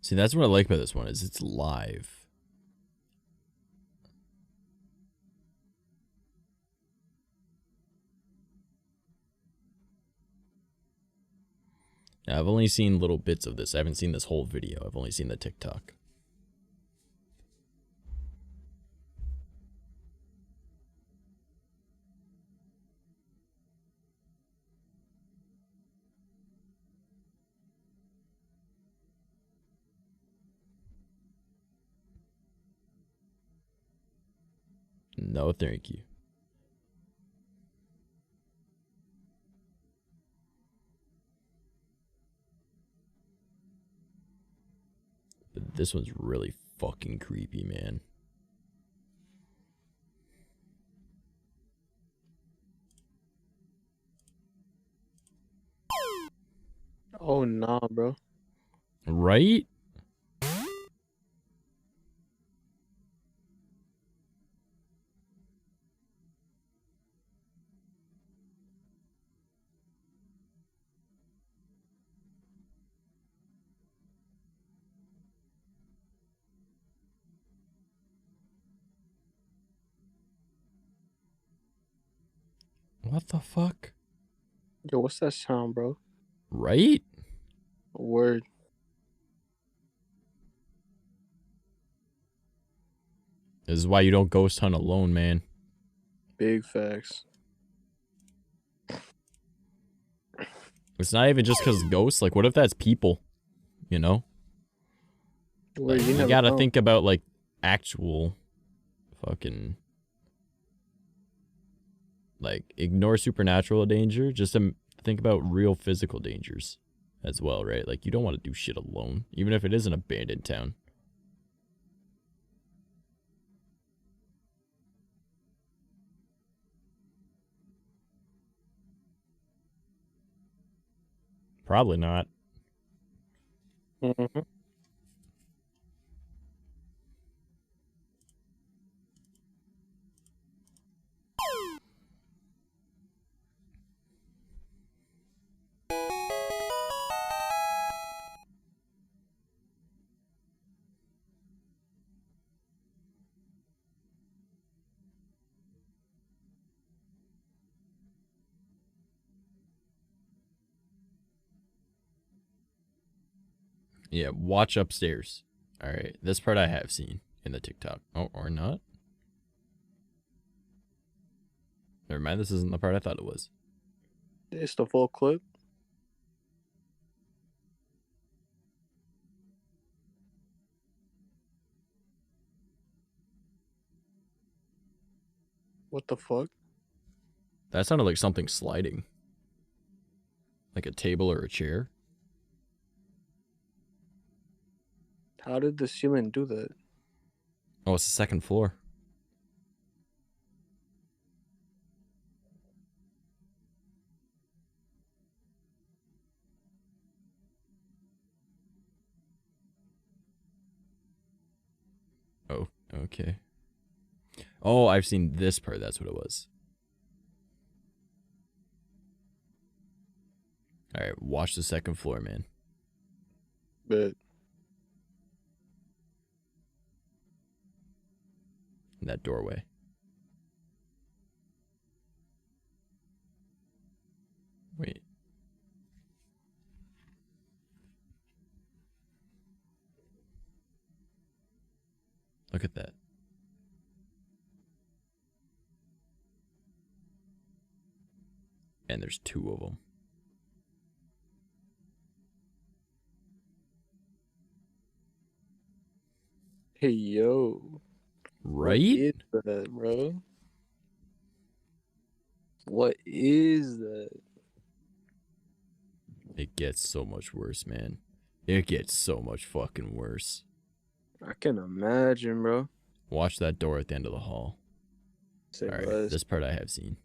S2: See, that's what I like about this one, is it's live. Now, I've only seen little bits of this. I haven't seen this whole video. I've only seen the TikTok. No, thank you. But this one's really fucking creepy, man.
S3: Oh, nah, bro.
S2: Right? What the fuck?
S3: Yo, what's that sound, bro?
S2: Right?
S3: Word.
S2: This is why you don't ghost hunt alone, man.
S3: Big facts.
S2: It's not even just because ghosts. Like, what if that's people? You know?
S3: Word,
S2: Like,
S3: you
S2: you
S3: never
S2: gotta
S3: know.
S2: think about, like, actual fucking... Like, ignore supernatural danger. Just to think about real physical dangers as well, right? Like, you don't want to do shit alone. Even if it is an abandoned town. Probably not.
S3: Mm-hmm.
S2: Yeah, watch upstairs. All right, this part I have seen in the TikTok. Oh, or not. Never mind, this isn't the part I thought it was.
S3: It's the full clip. What the fuck?
S2: That sounded like something sliding. Like a table or a chair.
S3: How did the ceiling do that?
S2: Oh, it's the second floor. Oh, okay. Oh, I've seen this part. That's what it was. All right, watch the second floor, man.
S3: But
S2: In that doorway. Wait. Look at that. And there's two of them.
S3: hey, yo.
S2: Right?
S3: What is that, bro? What is that?
S2: It gets so much worse, man. It gets so much fucking worse.
S3: I can imagine, bro.
S2: Watch that door at the end of the hall.
S3: Say
S2: All right,
S3: less.
S2: this part I have seen.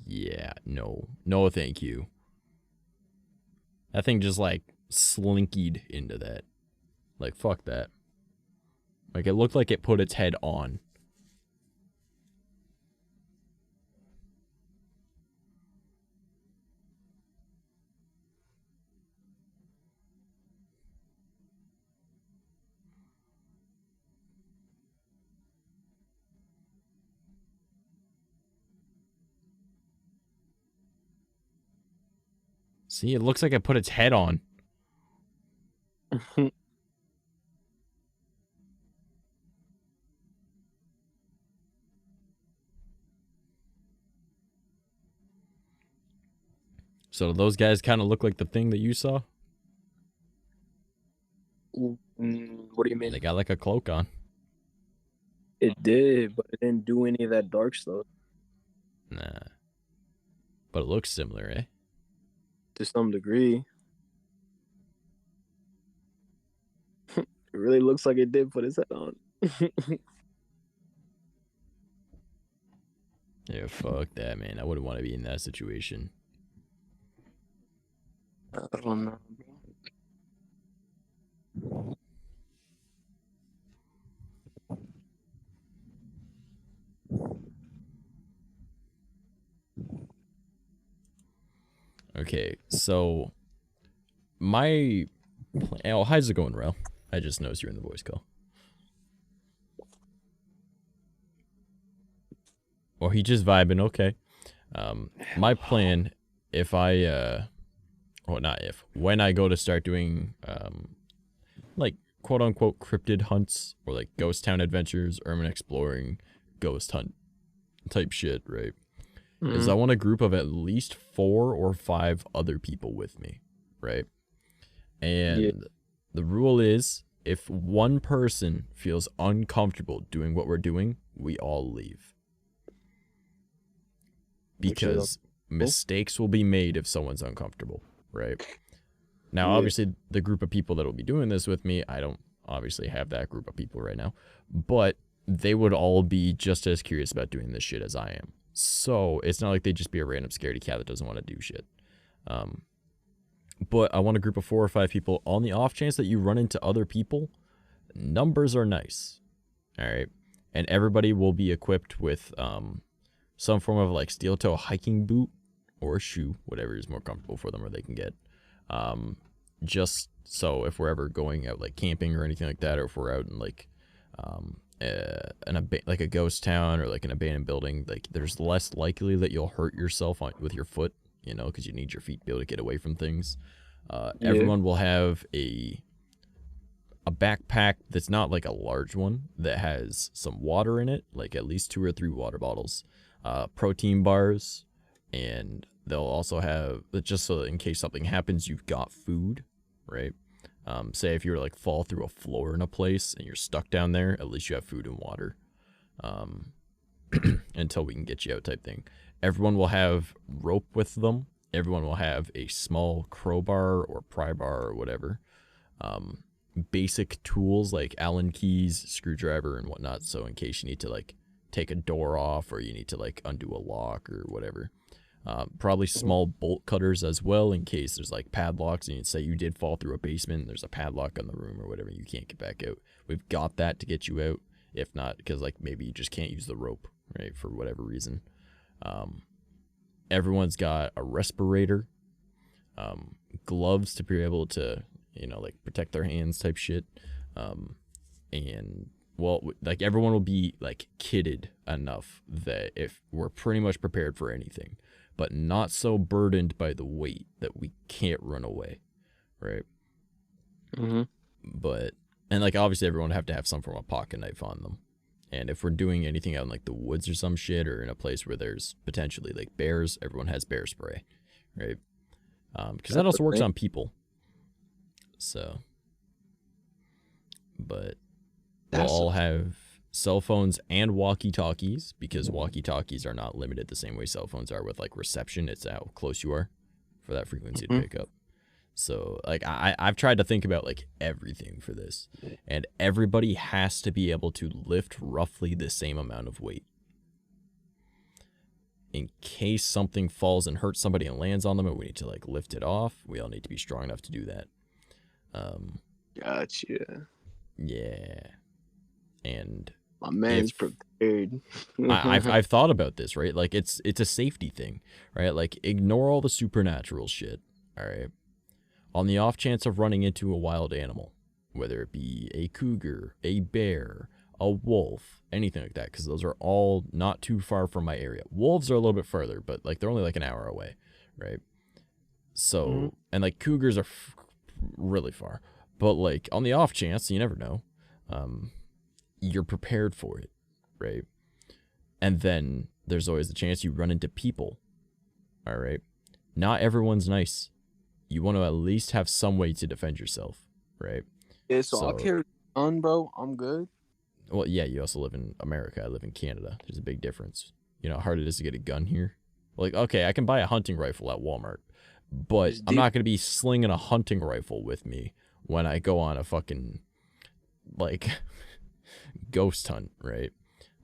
S2: Yeah, no. No, thank you. That thing just, like, slinkied into that. Like, fuck that. Like, it looked like it put its head on. See, it looks like it put its head on. So those guys kind of look like the thing that you saw?
S3: What do you mean?
S2: They got like a cloak on.
S3: It did, but it didn't do any of that dark stuff.
S2: Nah. But it looks similar, eh?
S3: To some degree. It really looks like it did put his head on.
S2: Yeah, fuck that, man. I wouldn't want to be in that situation.
S3: I don't know, bro.
S2: Okay, so my plan. Oh, how's it going, Rel? I just noticed you're in the voice call. Or he just vibing, okay. My plan, if I, well, not if, when I go to start doing, like, quote unquote cryptid hunts or like ghost town adventures, urban exploring, ghost hunt type shit, right? Is I want a group of at least 4 or 5 other people with me, right? And the rule is, if one person feels uncomfortable doing what we're doing, we all leave. Because mistakes will be made if someone's uncomfortable, right? Now, obviously, the group of people that will be doing this with me, I don't obviously have that group of people right now, but they would all be just as curious about doing this shit as I am. So it's not like they'd just be a random scaredy cat that doesn't want to do shit. But I want a group of 4 or 5 people. On the off chance that you run into other people, numbers are nice. All right. And everybody will be equipped with some form of like steel toe hiking boot or a shoe, whatever is more comfortable for them or they can get. Just so if we're ever going out like camping or anything like that, or if we're out in like like a ghost town or like an abandoned building, like there's less likely that you'll hurt yourself with your foot, you know, because you need your feet to be able to get away from things. Everyone will have a backpack that's not like a large one, that has some water in it, like at least 2 or 3 water bottles, protein bars, and they'll also have, just so in case something happens, you've got food, right? Say if you were like fall through a floor in a place and you're stuck down there, at least you have food and water until we can get you out type thing. Everyone will have rope with them. Everyone will have a small crowbar or pry bar or whatever. Basic tools like Allen keys, screwdriver, and whatnot. So in case you need to like take a door off or you need to like undo a lock or whatever. Probably small bolt cutters as well, in case there's like padlocks and you say you did fall through a basement and there's a padlock on the room or whatever, you can't get back out. We've got that to get you out. If not, because like maybe you just can't use the rope, right, for whatever reason. Everyone's got a respirator, gloves to be able to, you know, like protect their hands type shit. And well, like everyone will be like kitted enough that if we're pretty much prepared for anything, but not so burdened by the weight that we can't run away, right? But, and like obviously everyone would have to have some form of pocket knife on them. And if we're doing anything out in like the woods or some shit, or in a place where there's potentially like bears, everyone has bear spray, right? Because that also works on people. So, but we'll all have cell phones and walkie-talkies, because walkie-talkies are not limited the same way cell phones are with like reception. It's how close you are for that frequency to pick up. So like I've tried to think about like everything for this, and everybody has to be able to lift roughly the same amount of weight. In case something falls and hurts somebody and lands on them and we need to like lift it off, we all need to be strong enough to do that.
S3: Gotcha.
S2: Yeah. And
S3: my man's prepared.
S2: I've thought about this, right? Like it's a safety thing, right? Like ignore all the supernatural shit, all right? On the off chance of running into a wild animal, whether it be a cougar, a bear, a wolf, anything like that, because those are all not too far from my area. Wolves are a little bit further, but like they're only like an hour away, right? So, and like cougars are really far, but like on the off chance, you never know, you're prepared for it, right? And then there's always the chance you run into people, all right? Not everyone's nice. You want to at least have some way to defend yourself, right?
S3: Yeah, so I'll carry a gun, bro. I'm good.
S2: Well, yeah, you also live in America. I live in Canada. There's a big difference. You know how hard it is to get a gun here? Like, okay, I can buy a hunting rifle at Walmart, but I'm not going to be slinging a hunting rifle with me when I go on a fucking, like, ghost hunt, right?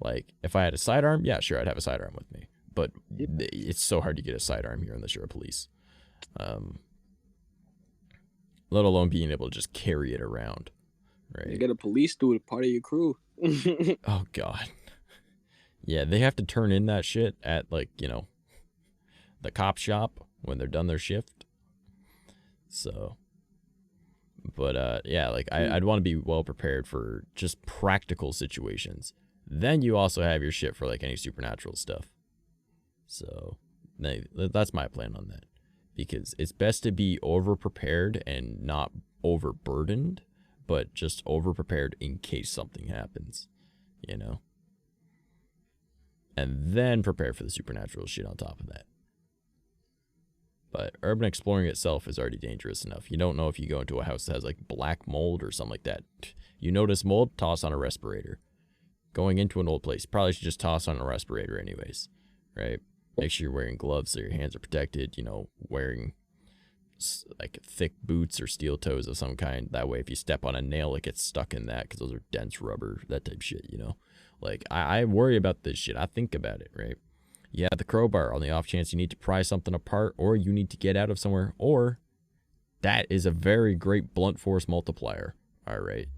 S2: Like, if I had a sidearm, yeah, sure, I'd have a sidearm with me. But it's so hard to get a sidearm here unless you're a police. Let alone being able to just carry it around, right?
S3: You get a police dude, part of your crew.
S2: Oh, God. Yeah, they have to turn in that shit at, like, you know, the cop shop when they're done their shift. So, but, yeah, like, I'd want to be well prepared for just practical situations. Then you also have your shit for, like, any supernatural stuff. So, that's my plan on that. Because it's best to be over-prepared and not overburdened, but just over-prepared in case something happens, you know? And then prepare for the supernatural shit on top of that. But urban exploring itself is already dangerous enough. You don't know if you go into a house that has like black mold or something like that. You notice mold, toss on a respirator. Going into an old place, probably should just toss on a respirator anyways, right? Make sure you're wearing gloves so your hands are protected, you know, wearing like thick boots or steel toes of some kind. That way if you step on a nail, it gets stuck in that because those are dense rubber, that type of shit, you know? Like, I worry about this shit. I think about it, right? You have the crowbar on the off chance you need to pry something apart or you need to get out of somewhere, or that is a very great blunt force multiplier, all right?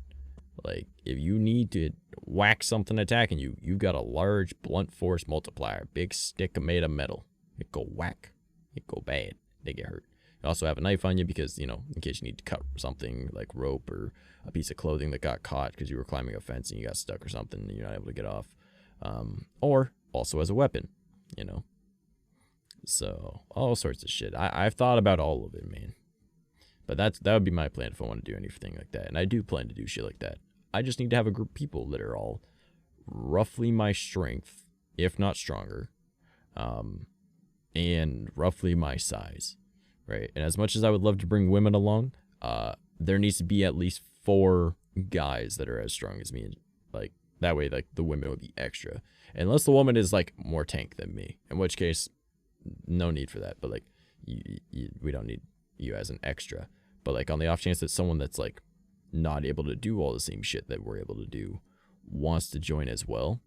S2: Like, if you need to whack something attacking you, you've got a large blunt force multiplier, big stick made of metal. It go whack, it go bad, they get hurt. You also have a knife on you because, you know, in case you need to cut something like rope or a piece of clothing that got caught because you were climbing a fence and you got stuck or something and you're not able to get off. Or also as a weapon, you know. So, all sorts of shit. I've thought about all of it, man. But that would be my plan if I want to do anything like that. And I do plan to do shit like that. I just need to have a group of people that are all roughly my strength, if not stronger, and roughly my size, right? And as much as I would love to bring women along, there needs to be at least 4 guys that are as strong as me. And, like, that way, like, the women would be extra. Unless the woman is, like, more tank than me, in which case, no need for that. But, like, we don't need you as an extra. But, like, on the off chance that someone that's, like, not able to do all the same shit that we're able to do wants to join as well,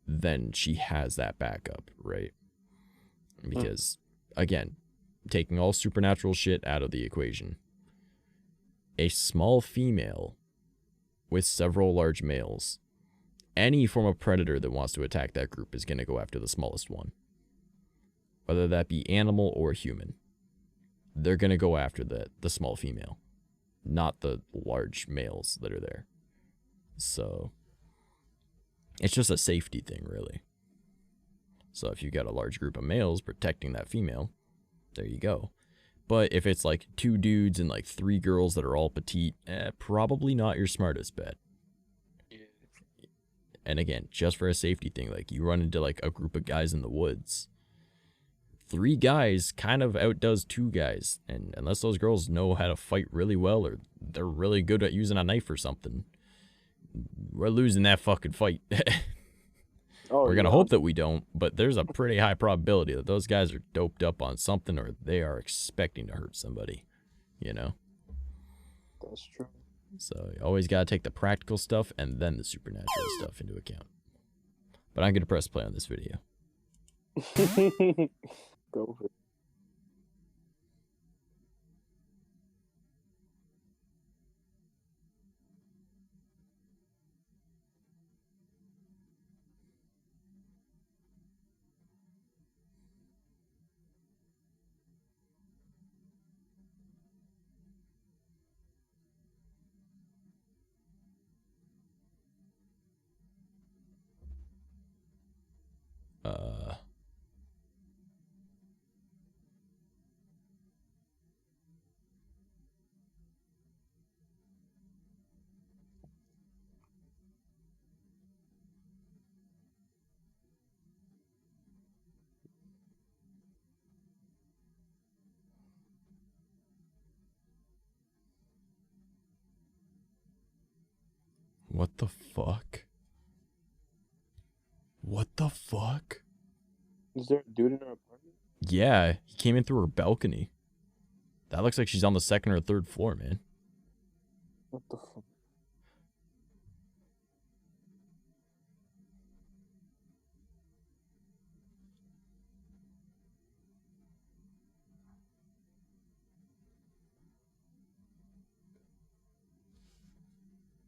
S2: then she has that backup, right? Because, again, taking all supernatural shit out of the equation, a small female with several large males, any form of predator that wants to attack that group is going to go after the smallest one. Whether that be animal or human, they're going to go after the small female, not the large males that are there. So it's just a safety thing, really. So if you've got a large group of males protecting that female, there you go. But if it's like 2 dudes and like 3 girls that are all petite, probably not your smartest bet. And again, just for a safety thing, like you run into like a group of guys in the woods, 3 guys kind of outdoes 2 guys. And unless those girls know how to fight really well or they're really good at using a knife or something, we're losing that fucking fight. We're going to hope that we don't, but there's a pretty high probability that those guys are doped up on something or they are expecting to hurt somebody, you know?
S3: That's true.
S2: So you always got to take the practical stuff and then the supernatural stuff into account. But I'm going to press play on this video.
S3: Go for it.
S2: What the fuck? What the fuck?
S3: Is there a dude in her apartment?
S2: Yeah, he came in through her balcony. That looks like she's on the 2nd or 3rd floor, man.
S3: What the fuck?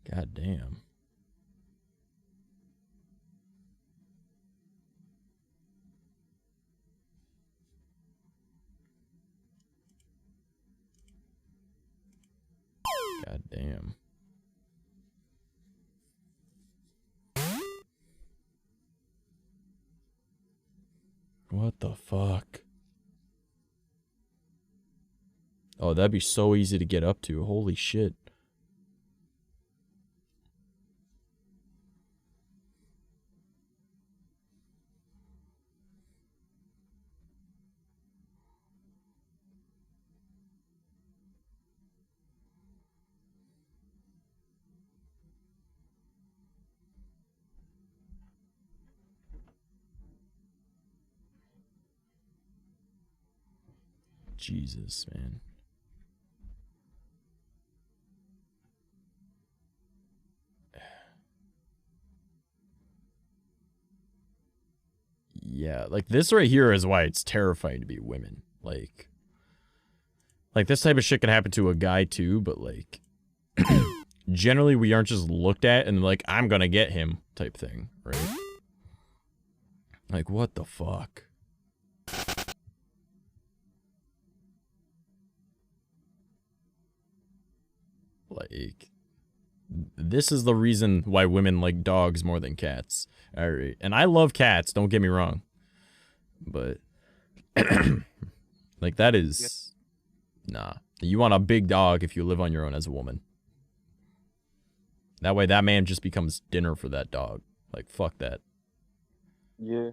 S2: God damn. God damn. What the fuck? Oh, that'd be so easy to get up to. Holy shit. Jesus, man. Yeah, like this right here is why it's terrifying to be women. Like this type of shit can happen to a guy too, but like generally we aren't just looked at and like, I'm gonna get him type thing, right? Like, what the fuck? Like, this is the reason why women like dogs more than cats. Alright, and I love cats, don't get me wrong. But, like, that is... Nah. You want a big dog if you live on your own as a woman. That way that man just becomes dinner for that dog. Like, fuck that.
S3: Yeah.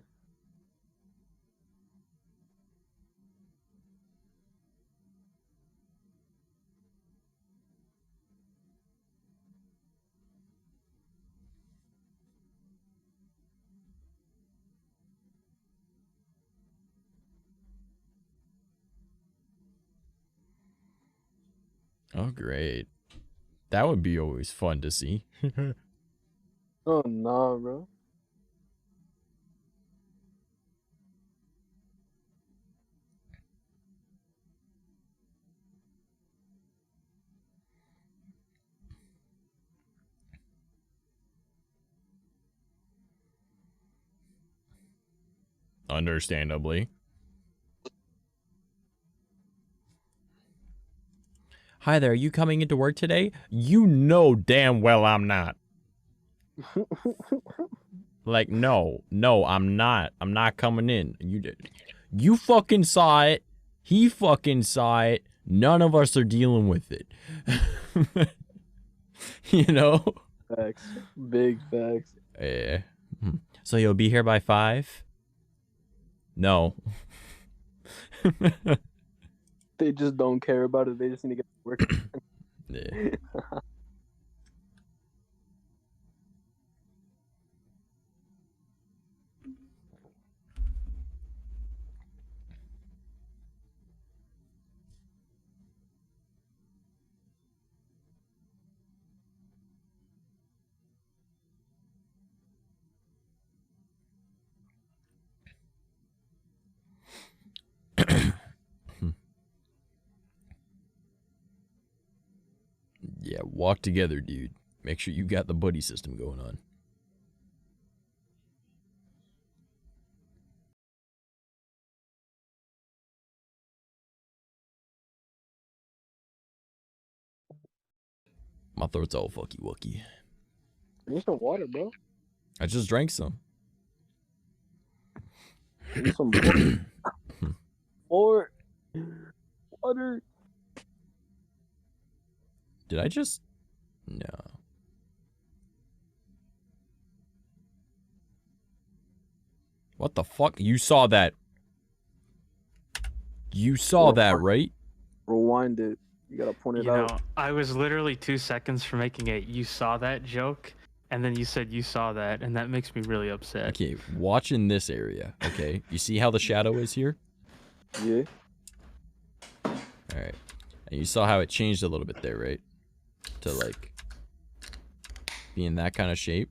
S2: Oh, great. That would be always fun to see.
S3: Oh, nah, bro.
S2: Understandably. Hi there, are you coming into work today? You know damn well I'm not. Like, no, I'm not. I'm not coming in. You fucking saw it. He fucking saw it. None of us are dealing with it. You know?
S3: Facts. Big facts.
S2: Yeah. So you'll be here by 5? No.
S3: They just don't care about it. They just need to get to work.
S2: Yeah. Yeah, walk together, dude. Make sure you got the buddy system going on. My throat's all fucky wucky.
S3: Need some water, bro.
S2: I just drank some.
S3: Need some water. Or water.
S2: Did I just... No. What the fuck? You saw that. You saw that, right?
S3: Rewind it. You gotta point it out.
S5: You know, I was literally 2 seconds from making a "you saw that" joke, and then you said you saw that, and that makes me really upset.
S2: Okay, watch in this area, okay? You see how the shadow is here?
S3: Yeah.
S2: Alright. And you saw how it changed a little bit there, right? To, like, be in that kind of shape.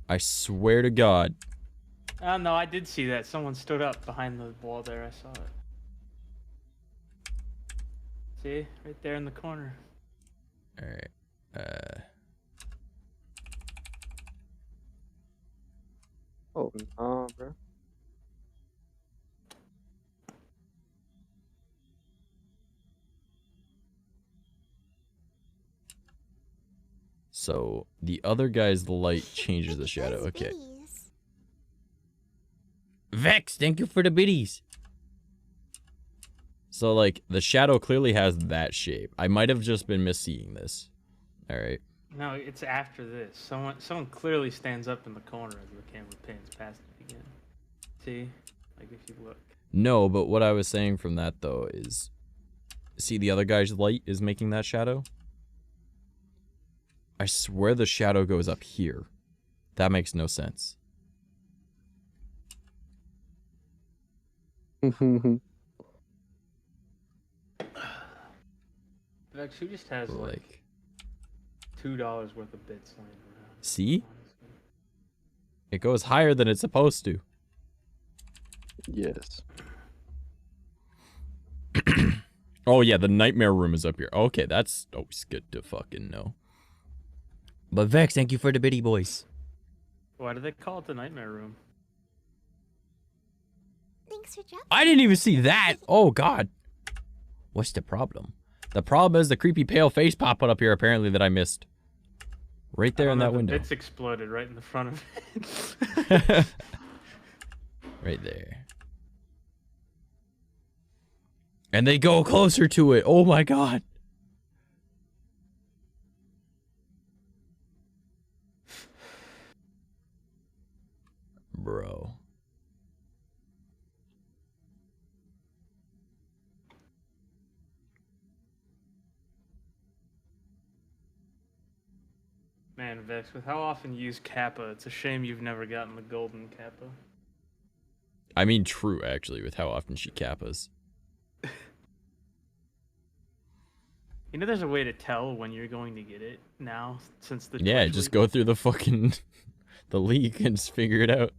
S2: I swear to God.
S5: Oh, no, I did see that. Someone stood up behind the wall there. I saw it. See? Right there in the corner.
S2: Alright.
S3: Oh, nah, bro.
S2: So, the other guy's light changes the shadow. Okay. Vex, thank you for the biddies. So, like, the shadow clearly has that shape. I might have just been misseeing this. Alright.
S5: No, it's after this. Someone clearly stands up in the corner as the camera pans past it again. See? Like, if you look.
S2: No, but what I was saying from that, though, is... See, the other guy's light is making that shadow? I swear the shadow goes up here. That makes no sense.
S5: Vex, who just has like $2 worth of bits laying around?
S2: See? It goes higher than it's supposed to.
S6: Yes.
S2: Oh yeah, the nightmare room is up here. Okay, that's always good to fucking know. But Vex, thank you for the bitty boys.
S5: Why do they call it the nightmare room?
S7: Thanks for dropping.
S2: I didn't even see that. Oh god. What's the problem? The problem is the creepy pale face popping up here apparently that I missed. Right there in that window.
S5: Bits exploded right in the front of it.
S2: Right there. And they go closer to it. Oh my god. Bro.
S5: Man, Vex, with how often you use Kappa, it's a shame you've never gotten the golden Kappa.
S2: I mean, true, actually, with how often she kappas.
S5: You know there's a way to tell when you're going to get it now, since the
S2: Yeah,
S5: Twitch
S2: just
S5: leak?
S2: go through the fucking the leak and just figure it out.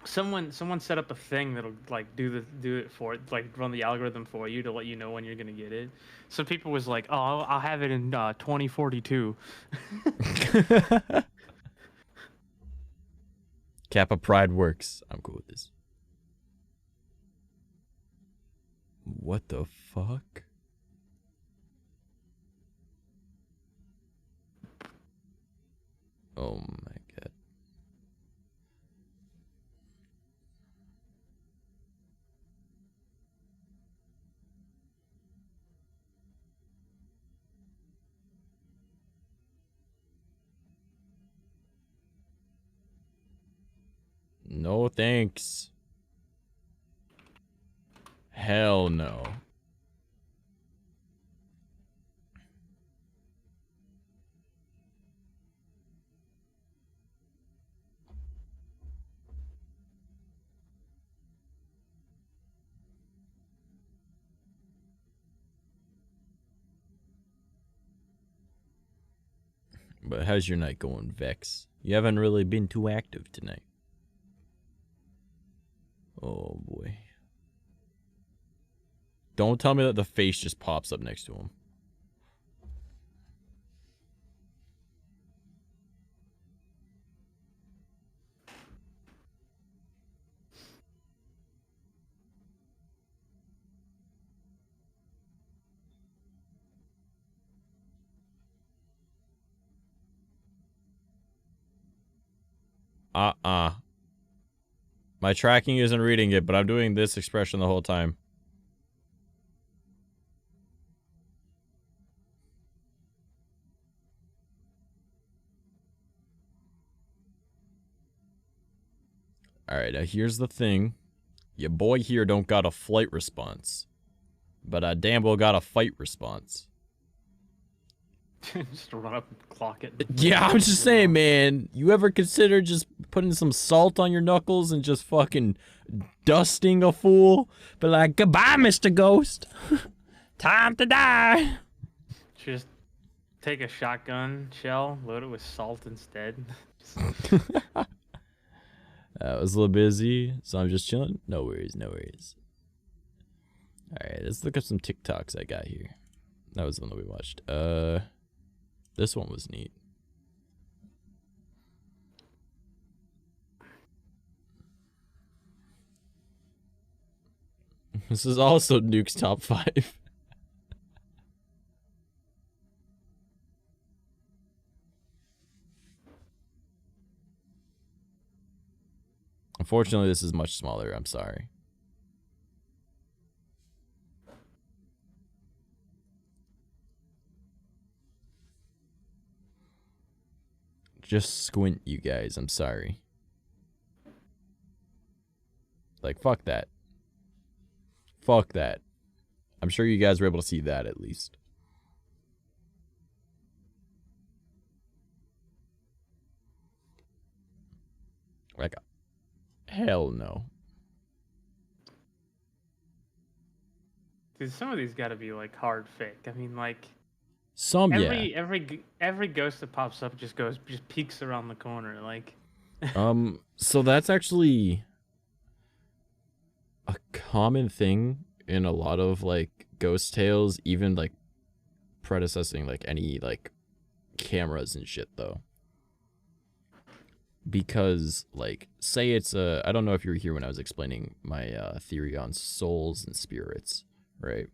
S5: Someone set up a thing that'll like do it for it, like run the algorithm for you to let you know when you're gonna get it. Some people was like, "Oh, I'll have it in 2042."
S2: Kappa Pride works. I'm cool with this. What the fuck? Oh my god. No thanks. Hell no. But how's your night going, Vex? You haven't really been too active tonight. Oh boy. Don't tell me that the face just pops up next to him. My tracking isn't reading it, but I'm doing this expression the whole time. Alright, now here's the thing. Your boy here don't got a flight response. But I damn well got a fight response.
S5: Just run up and clock it.
S2: Yeah, I'm just saying, man. You ever consider just putting some salt on your knuckles and just fucking dusting a fool? But like, goodbye, Mr. Ghost. Time to die.
S5: Just take a shotgun shell, load it with salt instead.
S2: I was a little busy, so I'm just chilling. No worries, no worries. Alright, let's look up some TikToks I got here. That was the one that we watched. This one was neat. This is also Nuke's top 5. Unfortunately, this is much smaller. I'm sorry. Just squint, you guys. I'm sorry. Like, fuck that. Fuck that. I'm sure you guys were able to see that at least. Like, hell no.
S5: Dude, some of these got to be like hard fake. I mean, like
S2: Some, yeah.
S5: every ghost that pops up just peeks around the corner. Like,
S2: So that's actually a common thing in a lot of like ghost tales, even like predecessing like any like cameras and shit though. Because like say it's I don't know if you were here when I was explaining my theory on souls and spirits, right?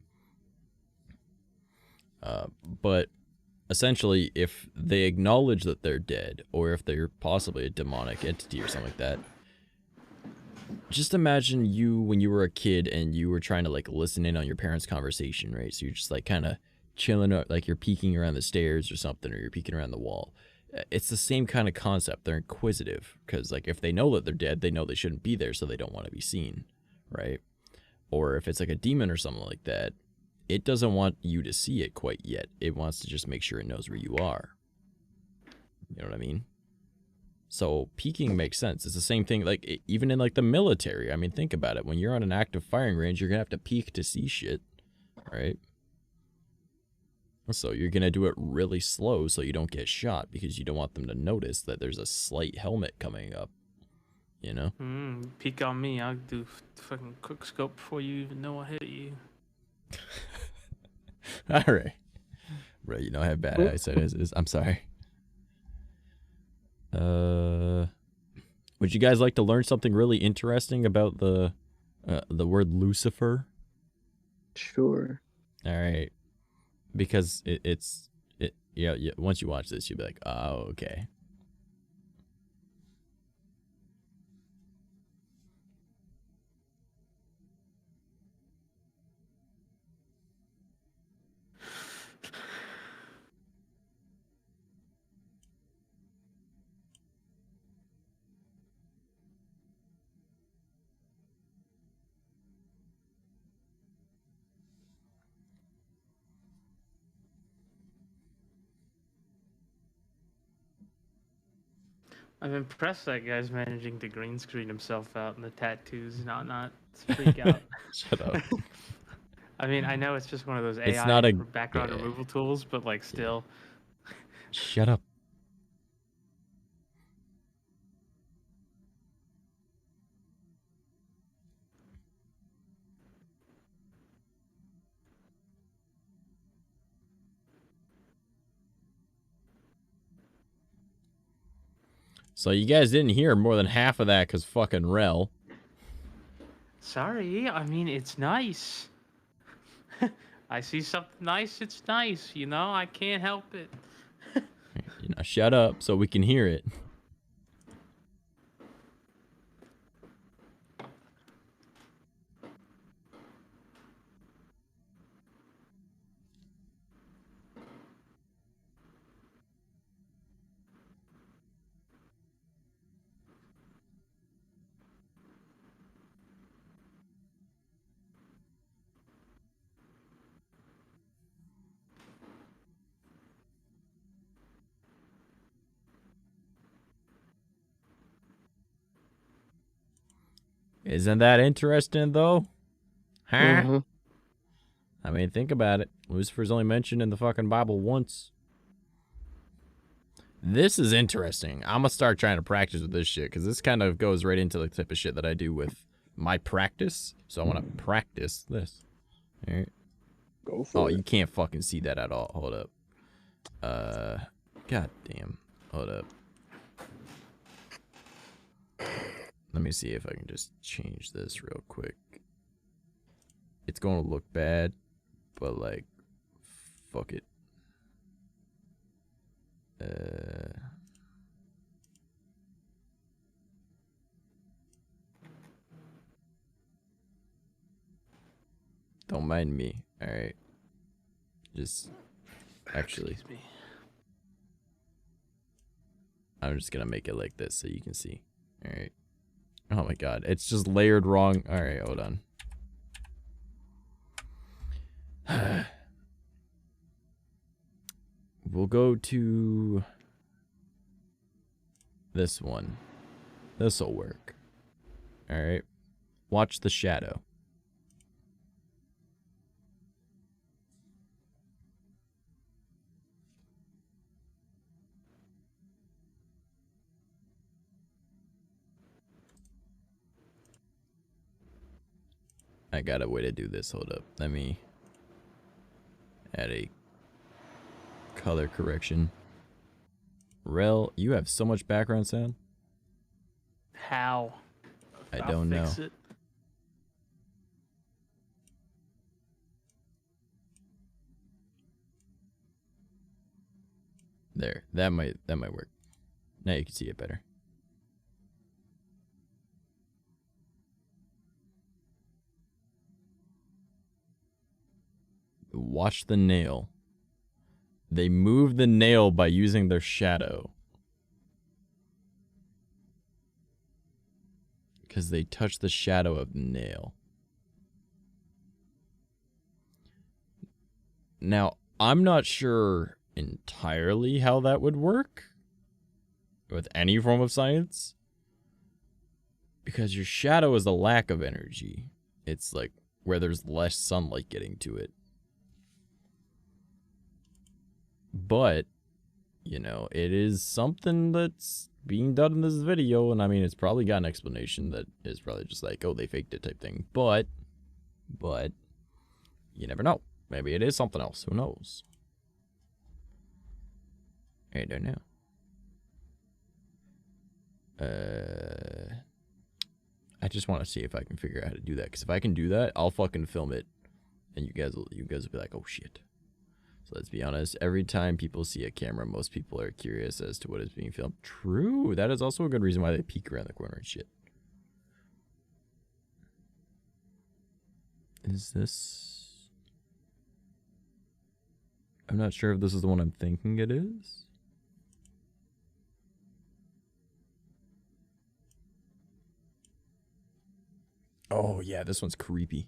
S2: But essentially if they acknowledge that they're dead, or if they're possibly a demonic entity or something like that, just imagine you when you were a kid and you were trying to like listen in on your parents' conversation, right? So you're just like kind of chilling out, like you're peeking around the stairs or something, or you're peeking around the wall. It's the same kind of concept. They're inquisitive because like if they know that they're dead, they know they shouldn't be there, so they don't want to be seen, right? Or if it's like a demon or something like that, it doesn't want you to see it quite yet. It wants to just make sure it knows where you are. You know what I mean? So peeking makes sense. It's the same thing, like even in like the military. I mean, think about it. When you're on an active firing range, you're gonna have to peek to see shit, right? So you're gonna do it really slow so you don't get shot, because you don't want them to notice that there's a slight helmet coming up. You know?
S5: Peek on me. I'll do fucking quick scope before you even know I hit you.
S2: All right, bro. You know I have bad eyesight. I'm sorry. Would you guys like to learn something really interesting about the word Lucifer?
S3: Sure.
S2: All right, because it's yeah. Once you watch this, you'll be like, oh, okay.
S5: I'm impressed that guy's managing to green screen himself out and the tattoos not freak out.
S2: Shut up.
S5: I mean, I know it's just one of those AI
S2: It's not a
S5: background removal tools, but like still.
S2: Shut up. So you guys didn't hear more than half of that because fucking Rel.
S5: Sorry, I mean, it's nice. I see something nice, it's nice, you know? I can't help it.
S2: You know, shut up so we can hear it. Isn't that interesting, though? Huh?
S3: Mm-hmm.
S2: I mean, think about it. Lucifer's only mentioned in the fucking Bible once. This is interesting. I'm gonna start trying to practice with this shit, because this kind of goes right into the type of shit that I do with my practice. So I want to practice this. All right.
S3: Go for it.
S2: You can't fucking see that at all. Hold up. God damn. Hold up. Let me see if I can just change this real quick. It's going to look bad, but like, fuck it. Don't mind me. All right. Just actually, I'm just gonna make it like this so you can see. All right. Oh my god, it's just layered wrong. All right, hold on. We'll go to this one. This'll work. All right. Watch the shadow. I got a way to do this. Hold up. Let me add a color correction. Rel, you have so much background sound.
S5: How?
S2: I
S5: I'll
S2: don't know.
S5: fix it.
S2: There. That might work. Now you can see it better. Watch the nail. They move the nail by using their shadow. Because they touch the shadow of the nail. Now, I'm not sure entirely how that would work with any form of science. Because your shadow is a lack of energy. It's like where there's less sunlight getting to it. But, you know, it is something that's being done in this video, and I mean, it's probably got an explanation that is probably just like, oh, they faked it type thing. But, you never know. Maybe it is something else. Who knows? I don't know. I just want to see if I can figure out how to do that. Because if I can do that, I'll fucking film it, and you guys will be like, oh shit. So let's be honest. Every time people see a camera, most people are curious as to what is being filmed. True. That is also a good reason why they peek around the corner and shit. Is this? I'm not sure if this is the one I'm thinking it is. Oh, yeah, this one's creepy.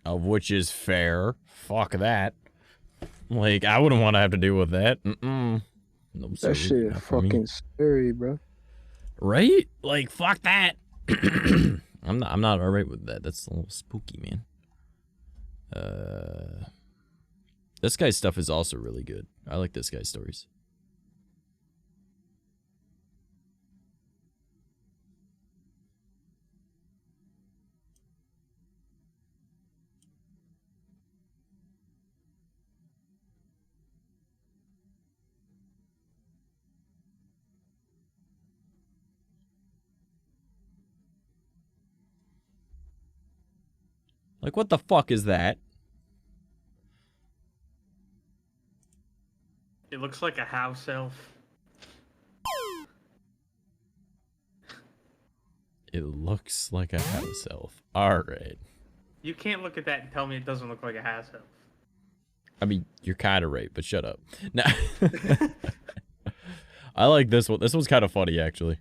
S2: Of which is fair. Fuck that. Like, I wouldn't want to have to deal with that. No,
S3: That
S2: sorry,
S3: shit
S2: not for me.
S3: fucking scary, bro.
S2: Right? Like, fuck that. I'm not alright with that. That's a little spooky, man. This guy's stuff is also really good. I like this guy's stories. Like, what the fuck is that?
S5: It looks like a house elf.
S2: It looks like a house elf. Alright.
S5: You can't look at that and tell me it doesn't look like a house elf.
S2: I mean, you're kind of right, but shut up. Nah. I like this one. This one's kind of funny, actually.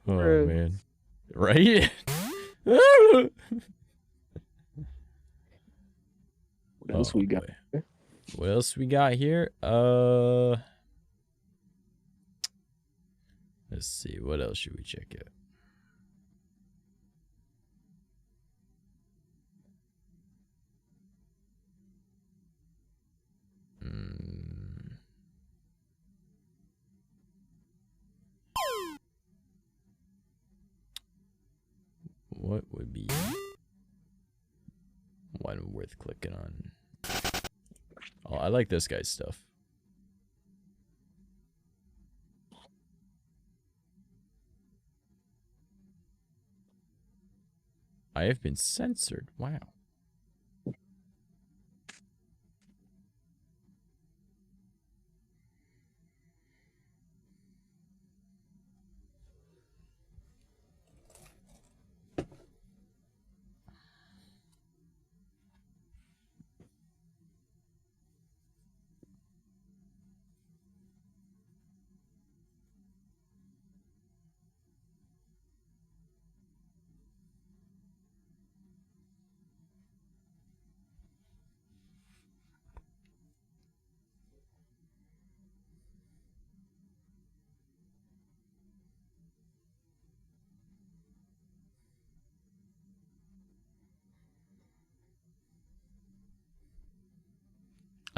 S2: Oh, man. Right?
S3: What else we got?
S2: Boy. What else we got here? Let's see. What else should we check out? What would be one worth clicking on? Oh, I like this guy's stuff. I have been censored. Wow.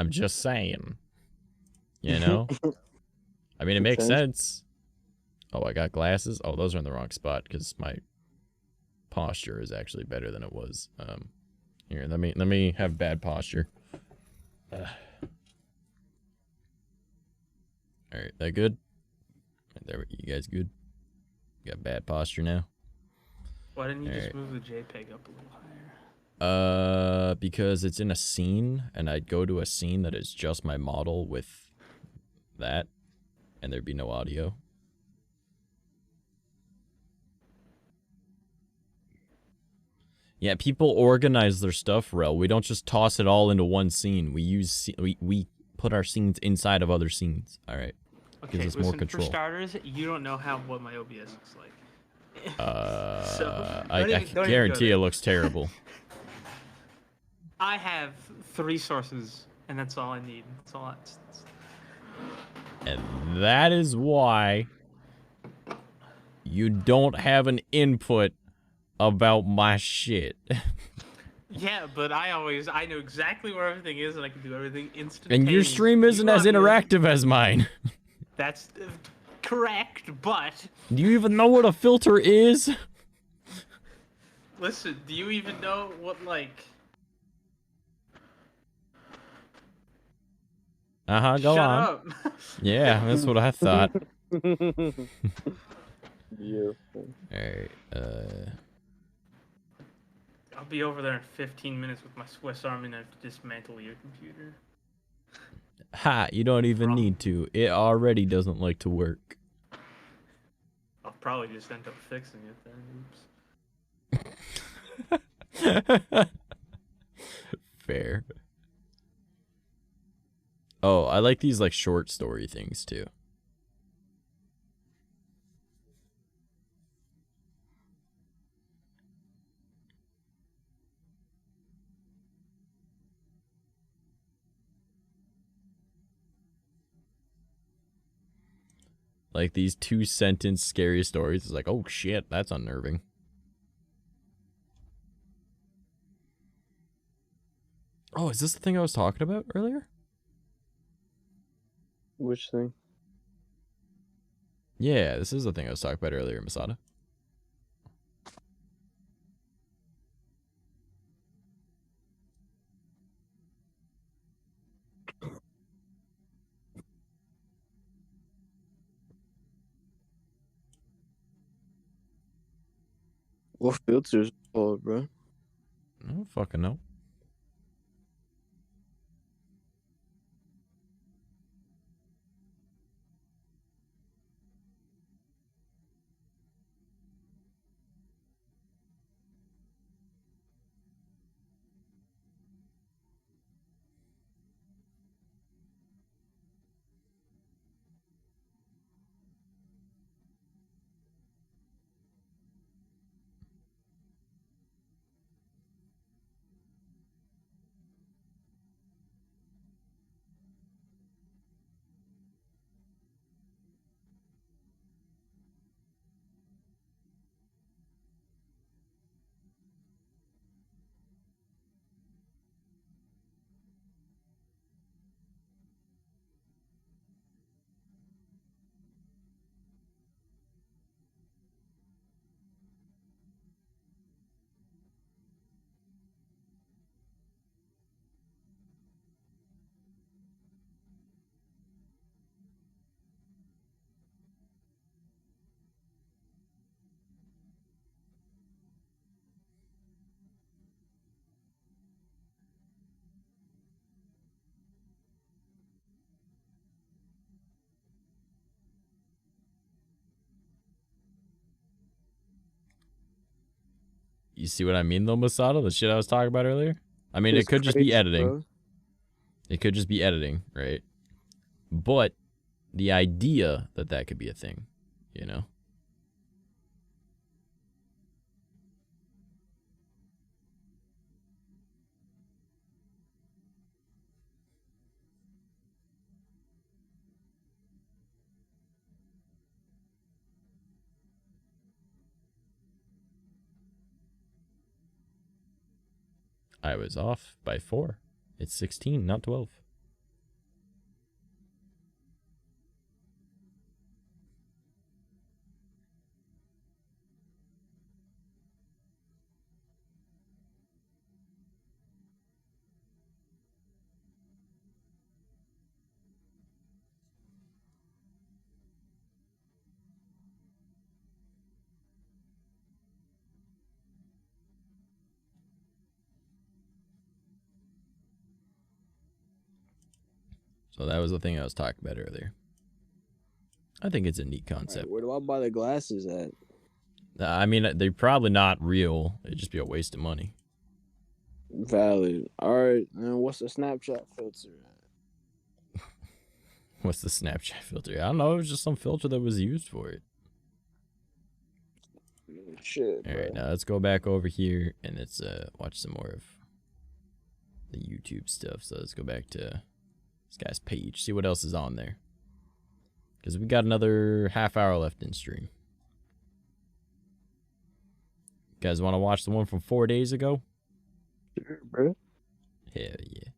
S2: I'm just saying. You know? I mean, it makes sense. Oh, I got glasses? Oh, those are in the wrong spot because my posture is actually better than it was. Here, let me have bad posture. Alright, that good? There, you guys good? Got bad posture now?
S5: Why didn't you just move the JPEG up a little higher?
S2: Because it's in a scene, and I'd go to a scene that is just my model with that, and there'd be no audio. Yeah, people organize their stuff, Rel. We don't just toss it all into one scene. We use we put our scenes inside of other scenes. All right,
S5: okay,
S2: gives us more control.
S5: For starters, you don't know what my OBS looks like.
S2: So I guarantee it looks terrible.
S5: I have 3 sources, and that's all I need. That's all.
S2: And that is why you don't have an input about my shit.
S5: Yeah, but I know exactly where everything is, and I can do everything instantly.
S2: And your stream isn't as interactive as mine.
S5: That's correct, but...
S2: Do you even know what a filter is?
S5: Listen, do you even know what, like...
S2: Go
S5: Shut
S2: on.
S5: up.
S2: Yeah, that's what I thought.
S3: Yeah.
S2: Alright,
S5: I'll be over there in 15 minutes with my Swiss Army knife to dismantle your computer.
S2: Ha, you don't even need to. It already doesn't like to work.
S5: I'll probably just end up fixing it then. Oops.
S2: Fair. Oh, I like these like short story things too. Like these 2-sentence scary stories. It's like, oh shit, that's unnerving. Oh, is this the thing I was talking about earlier?
S3: Which thing?
S2: Yeah, this is the thing I was talking about earlier, Masada.
S3: What filters called, bro?
S2: I don't fucking know. You see what I mean, though, Masato? The shit I was talking about earlier? I mean, it could just be editing.
S3: Bro.
S2: It could just be editing, right? But the idea that that could be a thing, you know? I was off by 4. It's 16, not 12. So that was the thing I was talking about earlier. I think it's a neat concept.
S3: Right, where do I buy the glasses at?
S2: I mean, they're probably not real. It'd just be a waste of money.
S3: Valid. All right, and what's the Snapchat filter at?
S2: What's the Snapchat filter? I don't know. It was just some filter that was used for it.
S3: Shit,
S2: All
S3: bro.
S2: right, now let's go back over here and let's watch some more of the YouTube stuff. So let's go back to this guy's page, see what else is on there. Because we got another half hour left in stream. You guys want to watch the one from 4 days ago?
S3: Sure, bro.
S2: Hell yeah.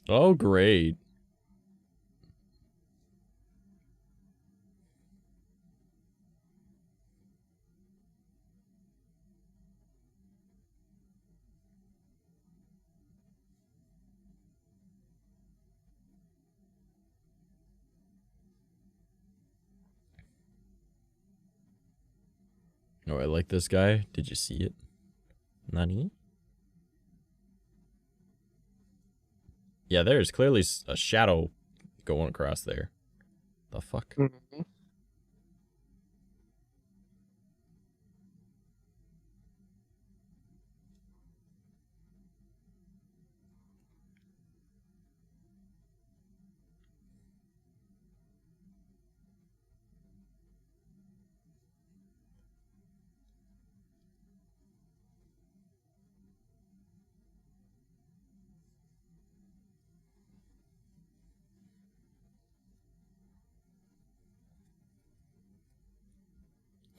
S2: Oh, great. Oh, I like this guy. Did you see it? Nani? Yeah, there's clearly a shadow going across there. The fuck?
S3: Mm-hmm.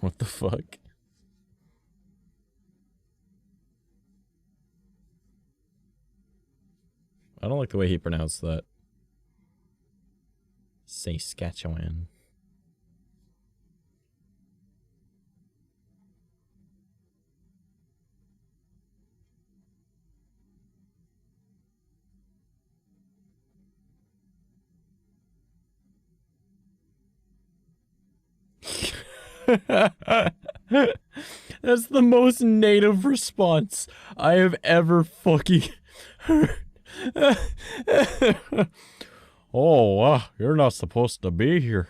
S2: What the fuck? I don't like the way he pronounced that. Saskatchewan. That's the most native response I have ever fucking heard. Oh, you're not supposed to be here.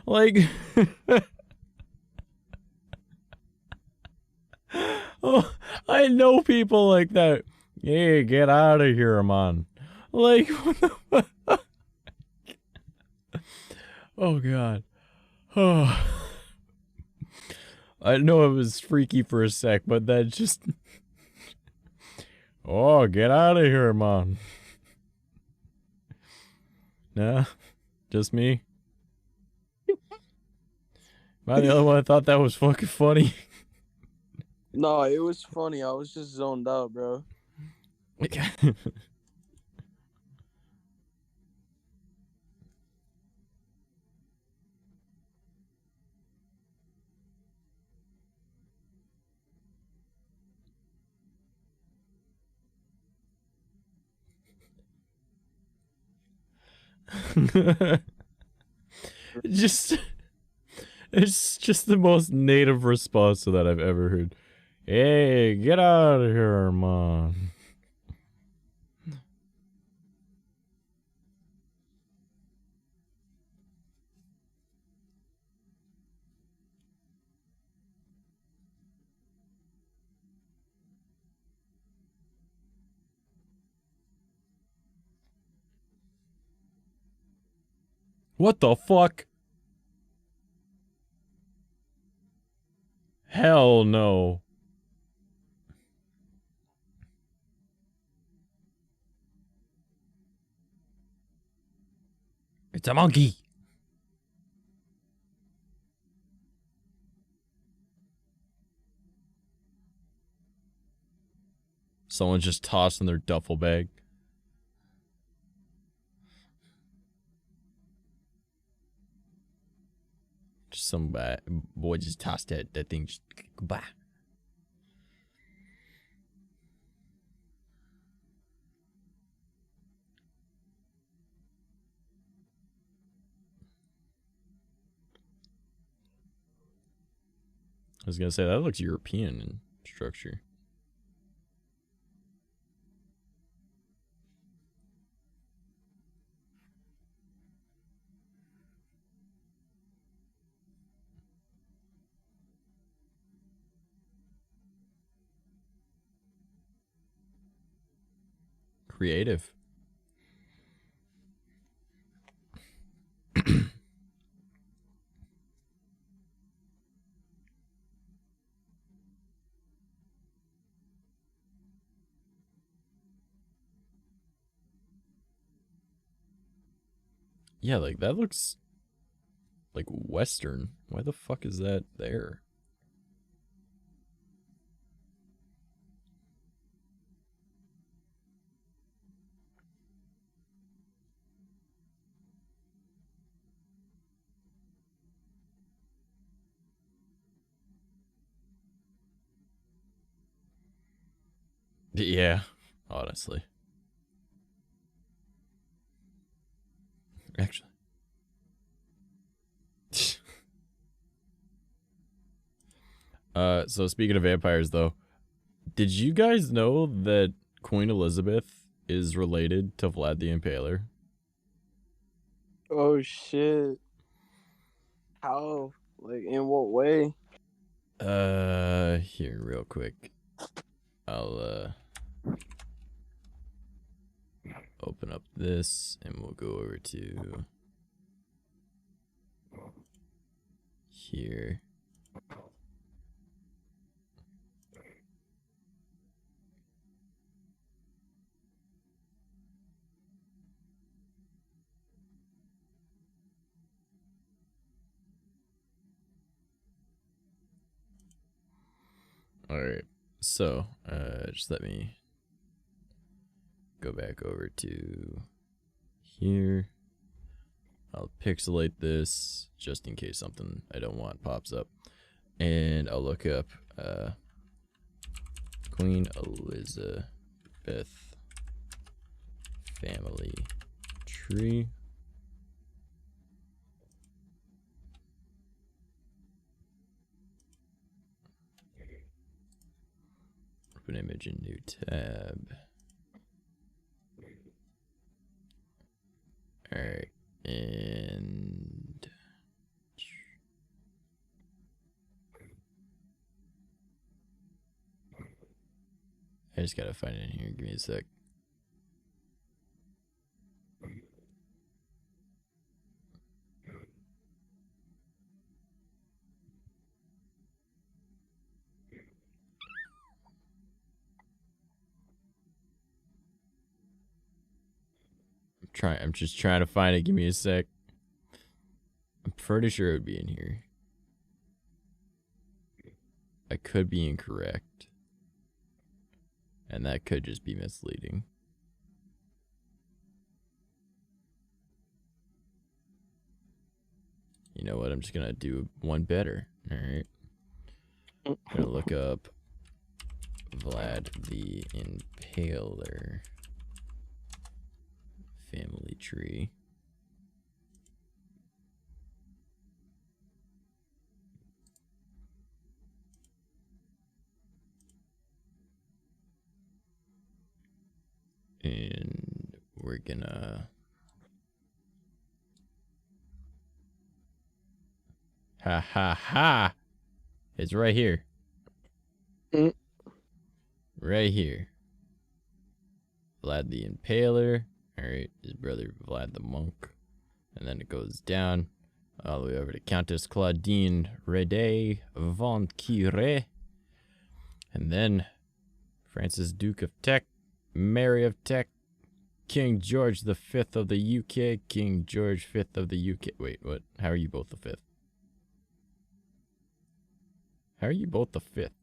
S2: Like, oh, I know people like that. Hey, get out of here, man. Like, what the fuck? Oh, God. Oh. I know it was freaky for a sec, but that just... Oh, get out of here, man. Nah, just me. Am I the other one that thought that was fucking funny?
S3: No, it was funny. I was just zoned out, bro.
S2: Just... It's just the most native response to that I've ever heard. Hey, get out of here, man. What the fuck? Hell no. It's a monkey. Someone just tossed in their duffel bag. Just some boy just tossed that thing. Just, goodbye. I was gonna say that looks European in structure. Creative. Yeah, like that looks like Western. Why the fuck is that there? Yeah, honestly. Actually. So speaking of vampires though, did you guys know that Queen Elizabeth is related to Vlad the Impaler?
S3: Oh shit. How? Like, in what way?
S2: Here real quick. I'll open up this and we'll go over to here. Alright. So, just let me go back over to here. I'll pixelate this just in case something I don't want pops up. And I'll look up Queen Elizabeth family tree. Open image in new tab. Alright, and I just gotta find it in here. Give me a sec. I'm just trying to find it. Give me a sec. I'm pretty sure it would be in here. I could be incorrect. And that could just be misleading. You know what? I'm just gonna do one better. Alright. I'm gonna look up Vlad the Impaler family tree. And we're gonna ha ha ha. It's right here. Right here. Vlad the Impaler. Alright, his brother Vlad the Monk. And then it goes down all the way over to Countess Claudine Rede von Kire. And then Francis Duke of Teck, Mary of Teck, King George the Fifth of the UK, King George Fifth of the UK. Wait, what? How are you both the fifth? How are you both the fifth?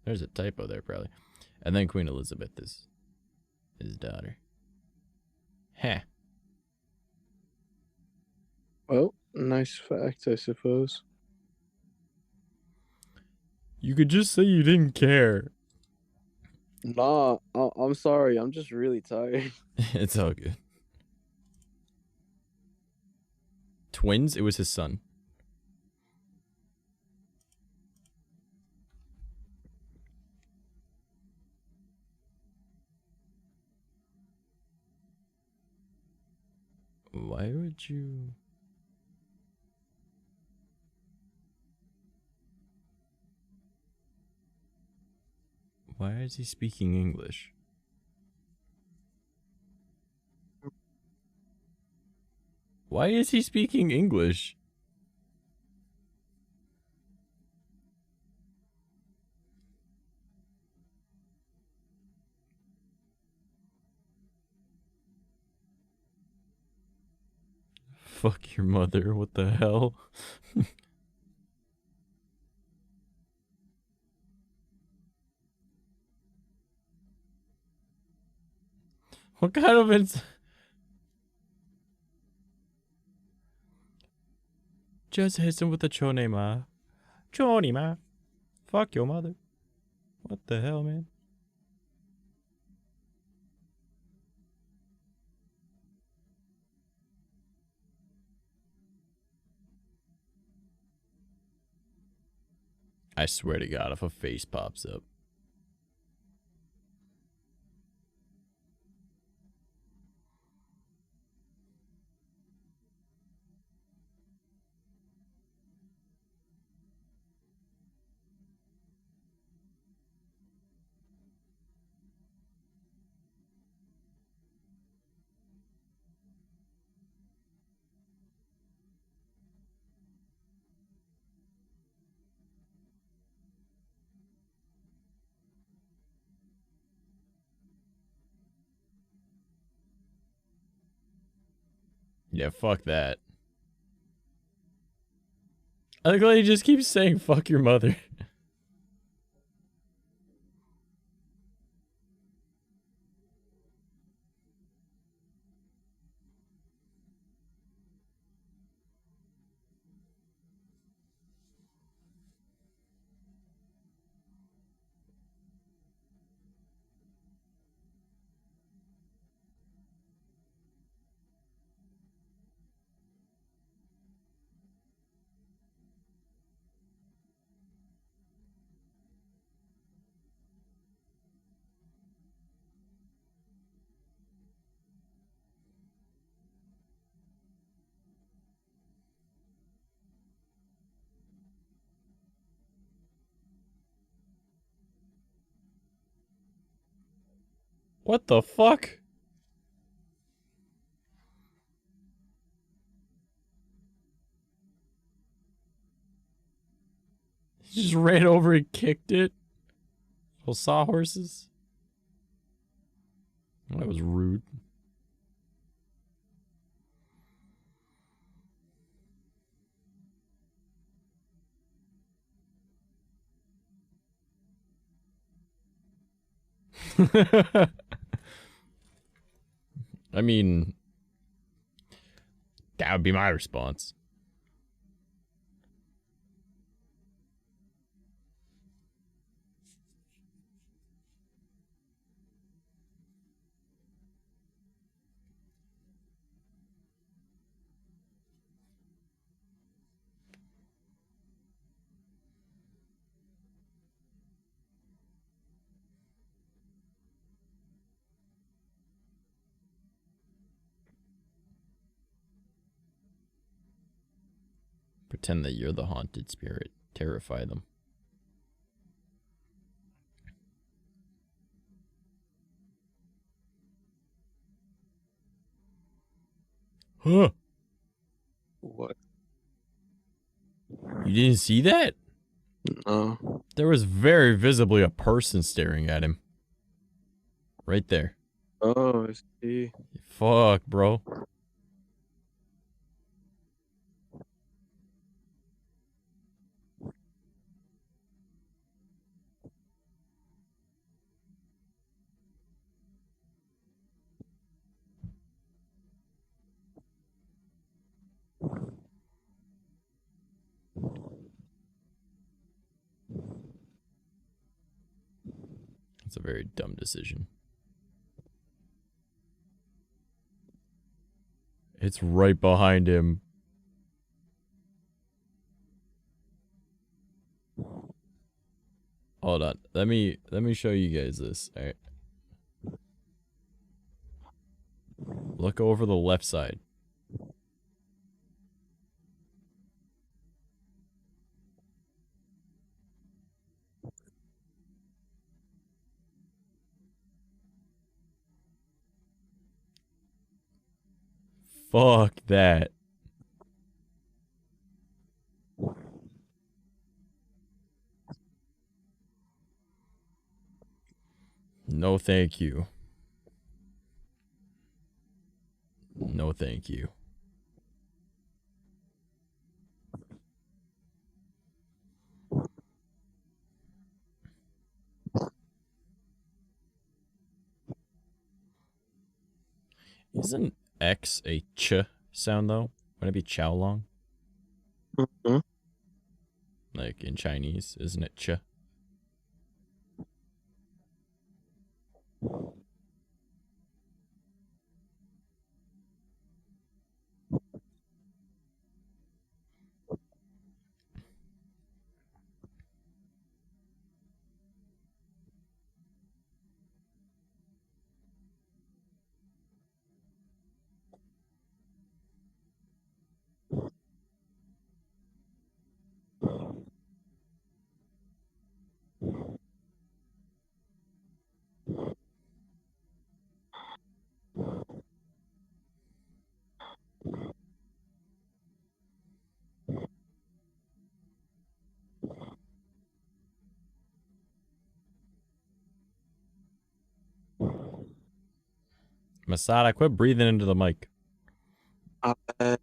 S2: There's a typo there, probably. And then Queen Elizabeth is his daughter. Heh.
S3: Well, nice fact, I suppose.
S2: You could just say you didn't care.
S3: Nah, I'm sorry. I'm just really tired.
S2: It's all good. Twins? It was his son. Why would you... Why is he speaking English? Why is he speaking English? Fuck your mother, what the hell? What kind of Just hit him with the 𝐂𝐴𝐚. 𝐂𝐴𝐚. Fuck your mother. What the hell, man? I swear to God, if a face pops up. Yeah, fuck that. I like how he just keeps saying fuck your mother. What the fuck? He just ran over and kicked it. Little sawhorses. That was rude. I mean, that would be my response. Pretend that you're the haunted spirit. Terrify them. Huh?
S6: What?
S2: You didn't see that?
S6: No.
S2: There was very visibly a person staring at him. Right there.
S6: Oh, I see.
S2: Fuck, bro. It's a very dumb decision. It's right behind him. Hold on. Let me show you guys this. All right. Look over the left side. Fuck that. No, thank you. No, thank you. Isn't X a ch sound though? Wouldn't it be chow long?
S6: Mm-hmm.
S2: Like in Chinese, isn't it ch? Masada, quit breathing into the mic.
S6: I
S2: I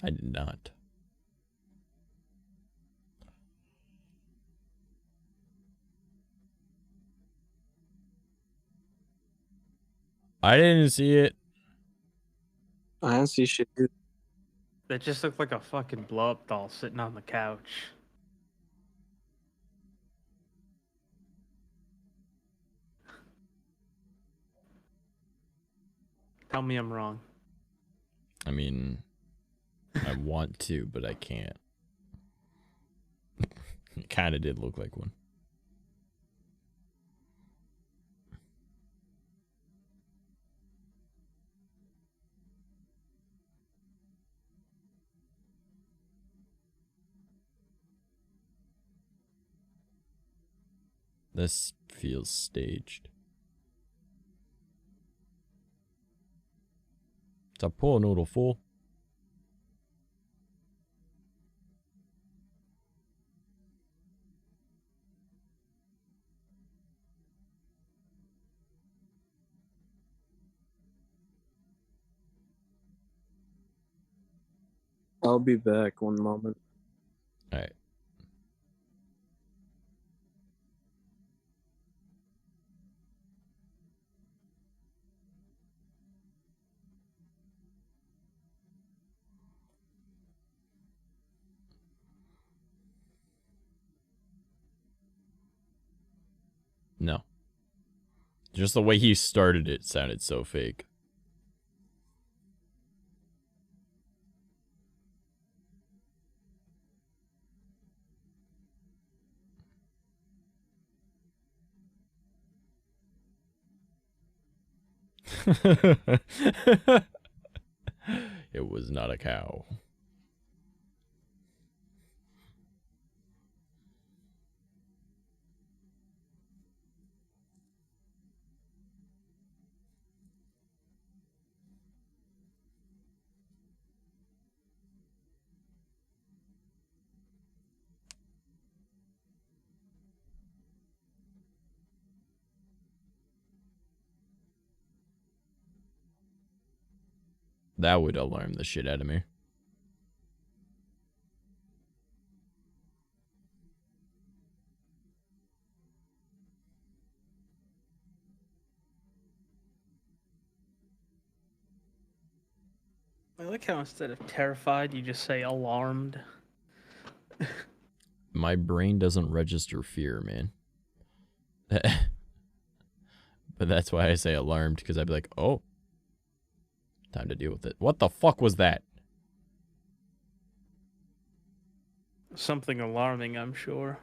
S2: did not. I didn't see it.
S6: didn't see shit.
S5: That just looked like a fucking blow up doll sitting on the couch. Tell me I'm wrong.
S2: I mean, I want to, but I can't. It kind of did look like one. This feels staged. It's a poor noodle fool.
S6: I'll be back one moment.
S2: Alright. No. Just the way he started it sounded so fake. It was not a cow. That would alarm the shit out of me.
S5: I like how instead of terrified, you just say alarmed.
S2: My brain doesn't register fear, man. But that's why I say alarmed, because I'd be like, oh, time to deal with it. What the fuck was that?
S5: Something alarming, I'm sure.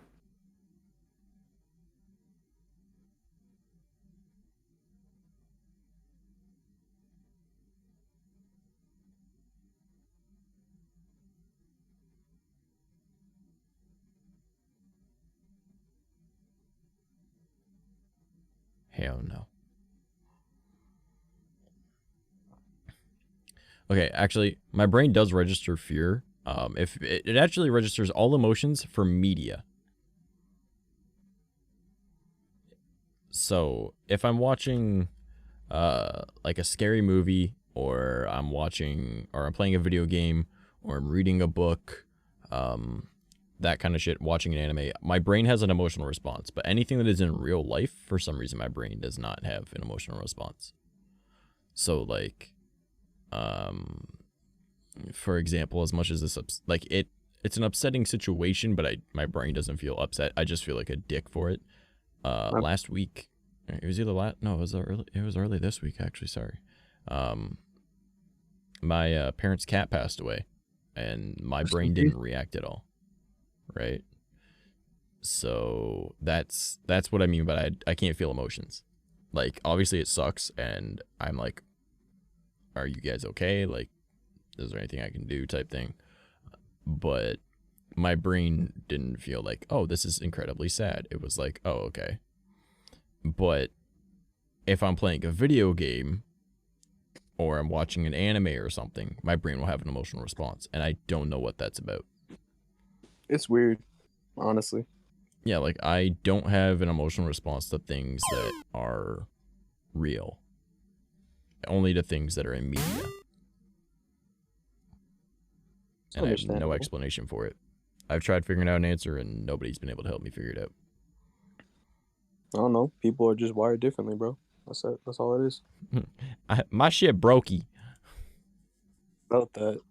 S2: Hell no. Okay, actually, my brain does register fear. If it actually registers all emotions for media. So if I'm watching like a scary movie, or I'm playing a video game, or I'm reading a book, that kind of shit, watching an anime, my brain has an emotional response. But anything that is in real life, for some reason, my brain does not have an emotional response. So like, for example, as much as this, it's an upsetting situation, but my brain doesn't feel upset. I just feel like a dick for it. Last week, it was early this week, actually, sorry. My parents' cat passed away, and my brain didn't react at all, right? So that's what I mean by I can't feel emotions. Like, obviously it sucks, and I'm like, are you guys okay? Like, is there anything I can do, type thing? But my brain didn't feel like, oh, this is incredibly sad. It was like, oh, okay. But if I'm playing a video game, or I'm watching an anime or something, my brain will have an emotional response, and I don't know what that's about.
S6: It's weird, honestly.
S2: Yeah, like, I don't have an emotional response to things that are real. Only to things that are in media. And I have no explanation for it. I've tried figuring out an answer, and nobody's been able to help me figure it out.
S6: I don't know. People are just wired differently, bro. That's it. That's all it is.
S2: My shit brokey.
S6: About that.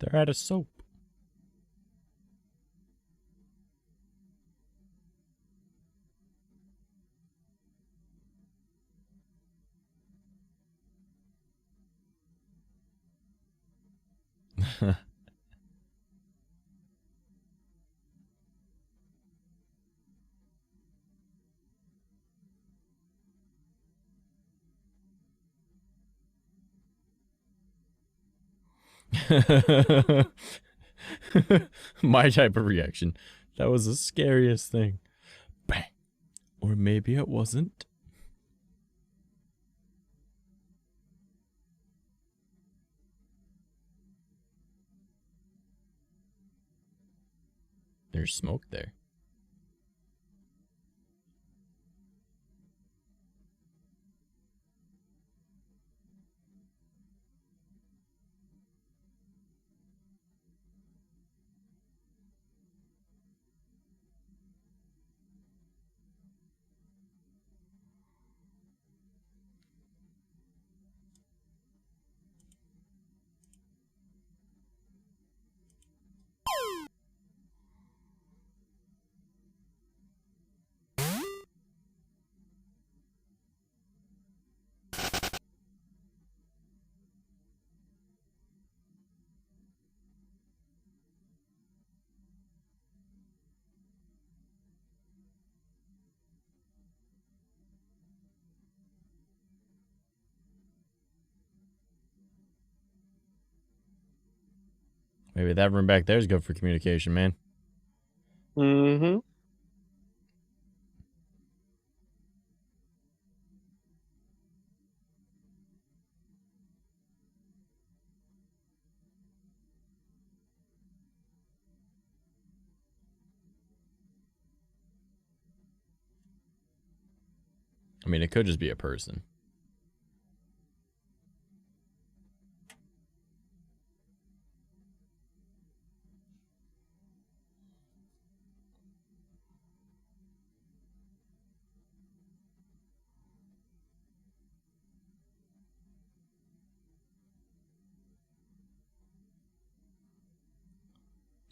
S2: They're out of soap. My type of reaction. That was the scariest thing. Bang. Or maybe it wasn't. There's smoke there. Maybe that room back there is good for communication, man.
S6: Mm-hmm.
S2: I mean, it could just be a person.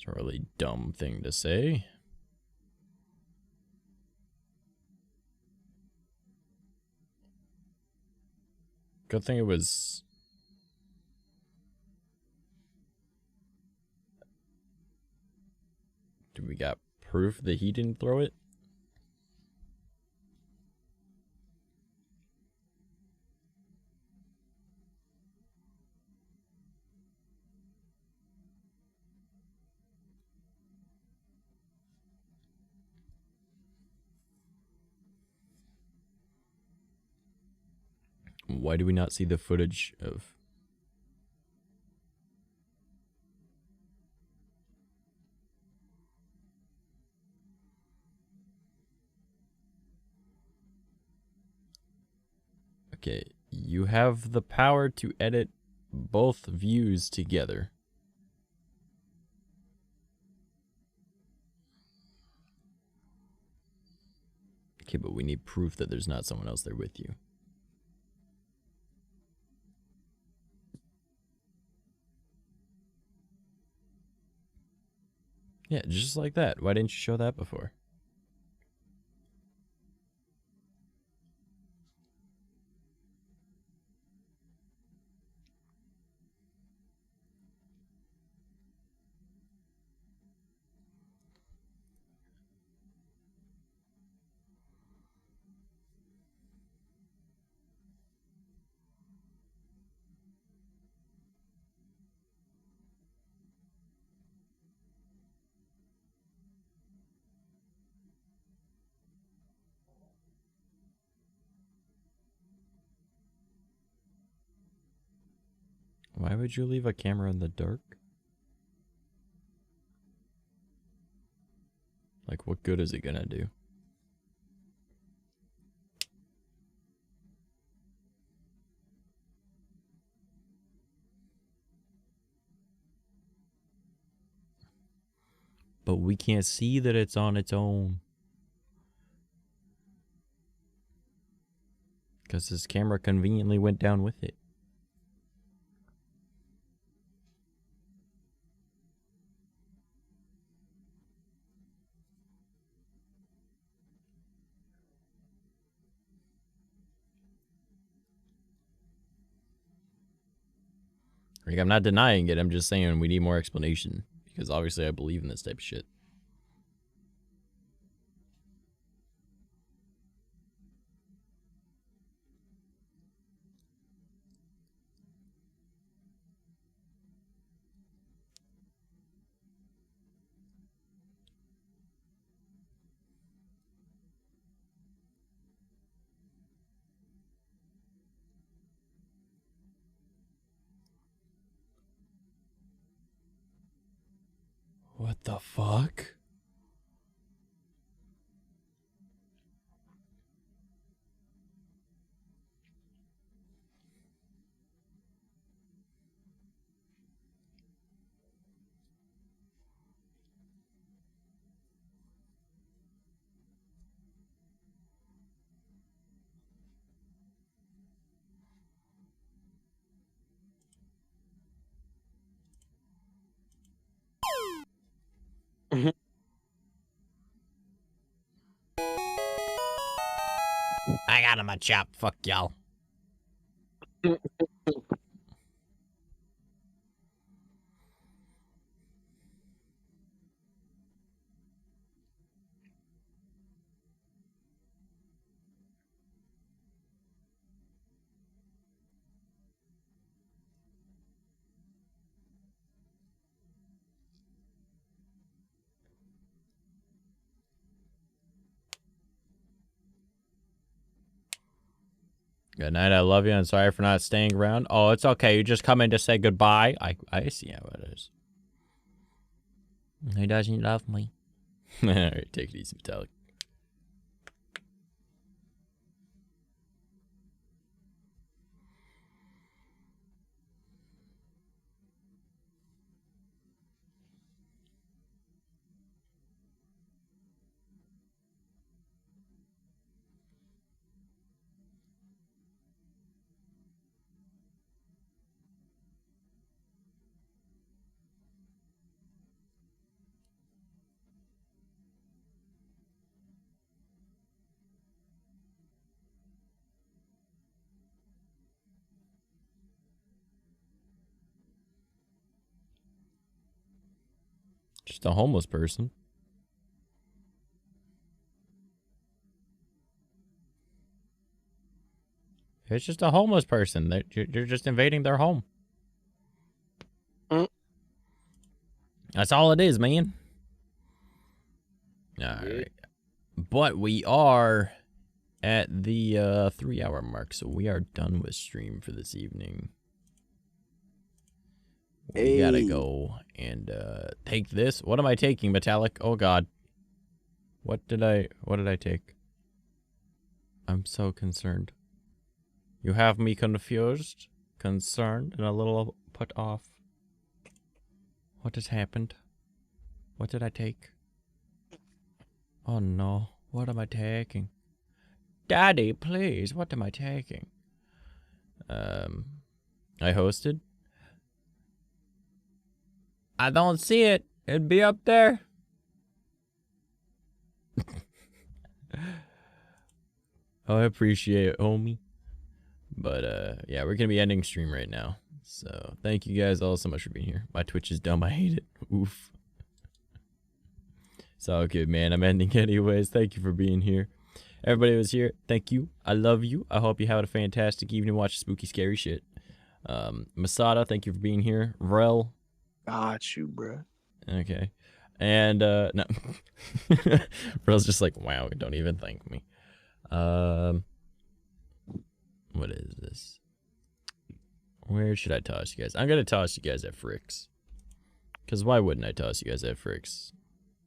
S2: It's a really dumb thing to say. Good thing it was... Do we got proof that he didn't throw it? Why do we not see the footage of... Okay, you have the power to edit both views together. Okay, but we need proof that there's not someone else there with you. Yeah, just like that. Why didn't you show that before? Why would you leave a camera in the dark? Like, what good is it gonna do? But we can't see that it's on its own. Because his camera conveniently went down with it. Like, I'm not denying it. I'm just saying we need more explanation. Because obviously I believe in this type of shit. What the fuck? I got him a chop. Fuck y'all. Good night. I love you and sorry for not staying around. Oh, it's okay. You just come in to say goodbye. I see how it is. He doesn't love me. Alright, take it easy, Metallic. Just a homeless person. It's just a homeless person. You're just invading their home. That's all it is, man. Alright. But we are at the 3-hour mark, so we are done with stream for this evening. We gotta go and take this. What am I taking, Metallic? Oh god. What did I take? I'm so concerned. You have me confused, concerned, and a little put off. What has happened? What did I take? Oh no. What am I taking? Daddy, please, what am I taking? I hosted? I don't see it. It'd be up there. Oh, I appreciate it, homie. But, yeah, we're gonna be ending stream right now. So, thank you guys all so much for being here. My Twitch is dumb. I hate it. Oof. It's all good, man. I'm ending anyways. Thank you for being here. Everybody who was here, thank you. I love you. I hope you have a fantastic evening. Watch spooky, scary shit. Masada, thank you for being here. Rel.
S6: Got you, bro.
S2: Okay. And, no. Rel's just like, wow, don't even thank me. What is this? Where should I toss you guys? I'm gonna toss you guys at Fricks. Because why wouldn't I toss you guys at Fricks?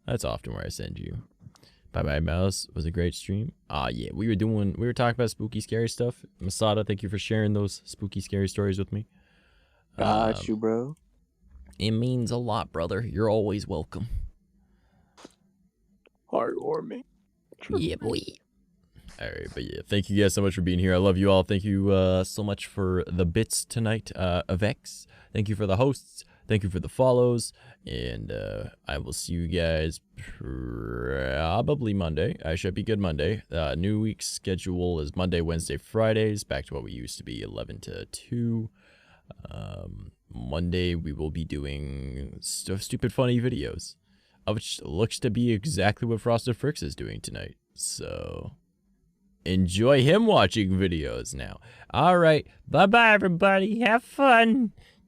S2: That's often where I send you. Bye Bye Mouse was a great stream. Yeah, we were talking about spooky, scary stuff. Masada, thank you for sharing those spooky, scary stories with me.
S6: Got you, bro.
S2: It means a lot, brother. You're always welcome.
S6: Heartwarming.
S2: Yeah, boy. Alright, but yeah, thank you guys so much for being here. I love you all. Thank you so much for the bits tonight, Avex. Thank you for the hosts. Thank you for the follows. And I will see you guys probably Monday. I should be good Monday. New week's schedule is Monday, Wednesday, Fridays. Back to what we used to be, 11 to 2. Monday we will be doing stupid funny videos, which looks to be exactly what Frosted Fricks is doing tonight. So enjoy him watching videos now. All right, bye bye everybody. Have fun.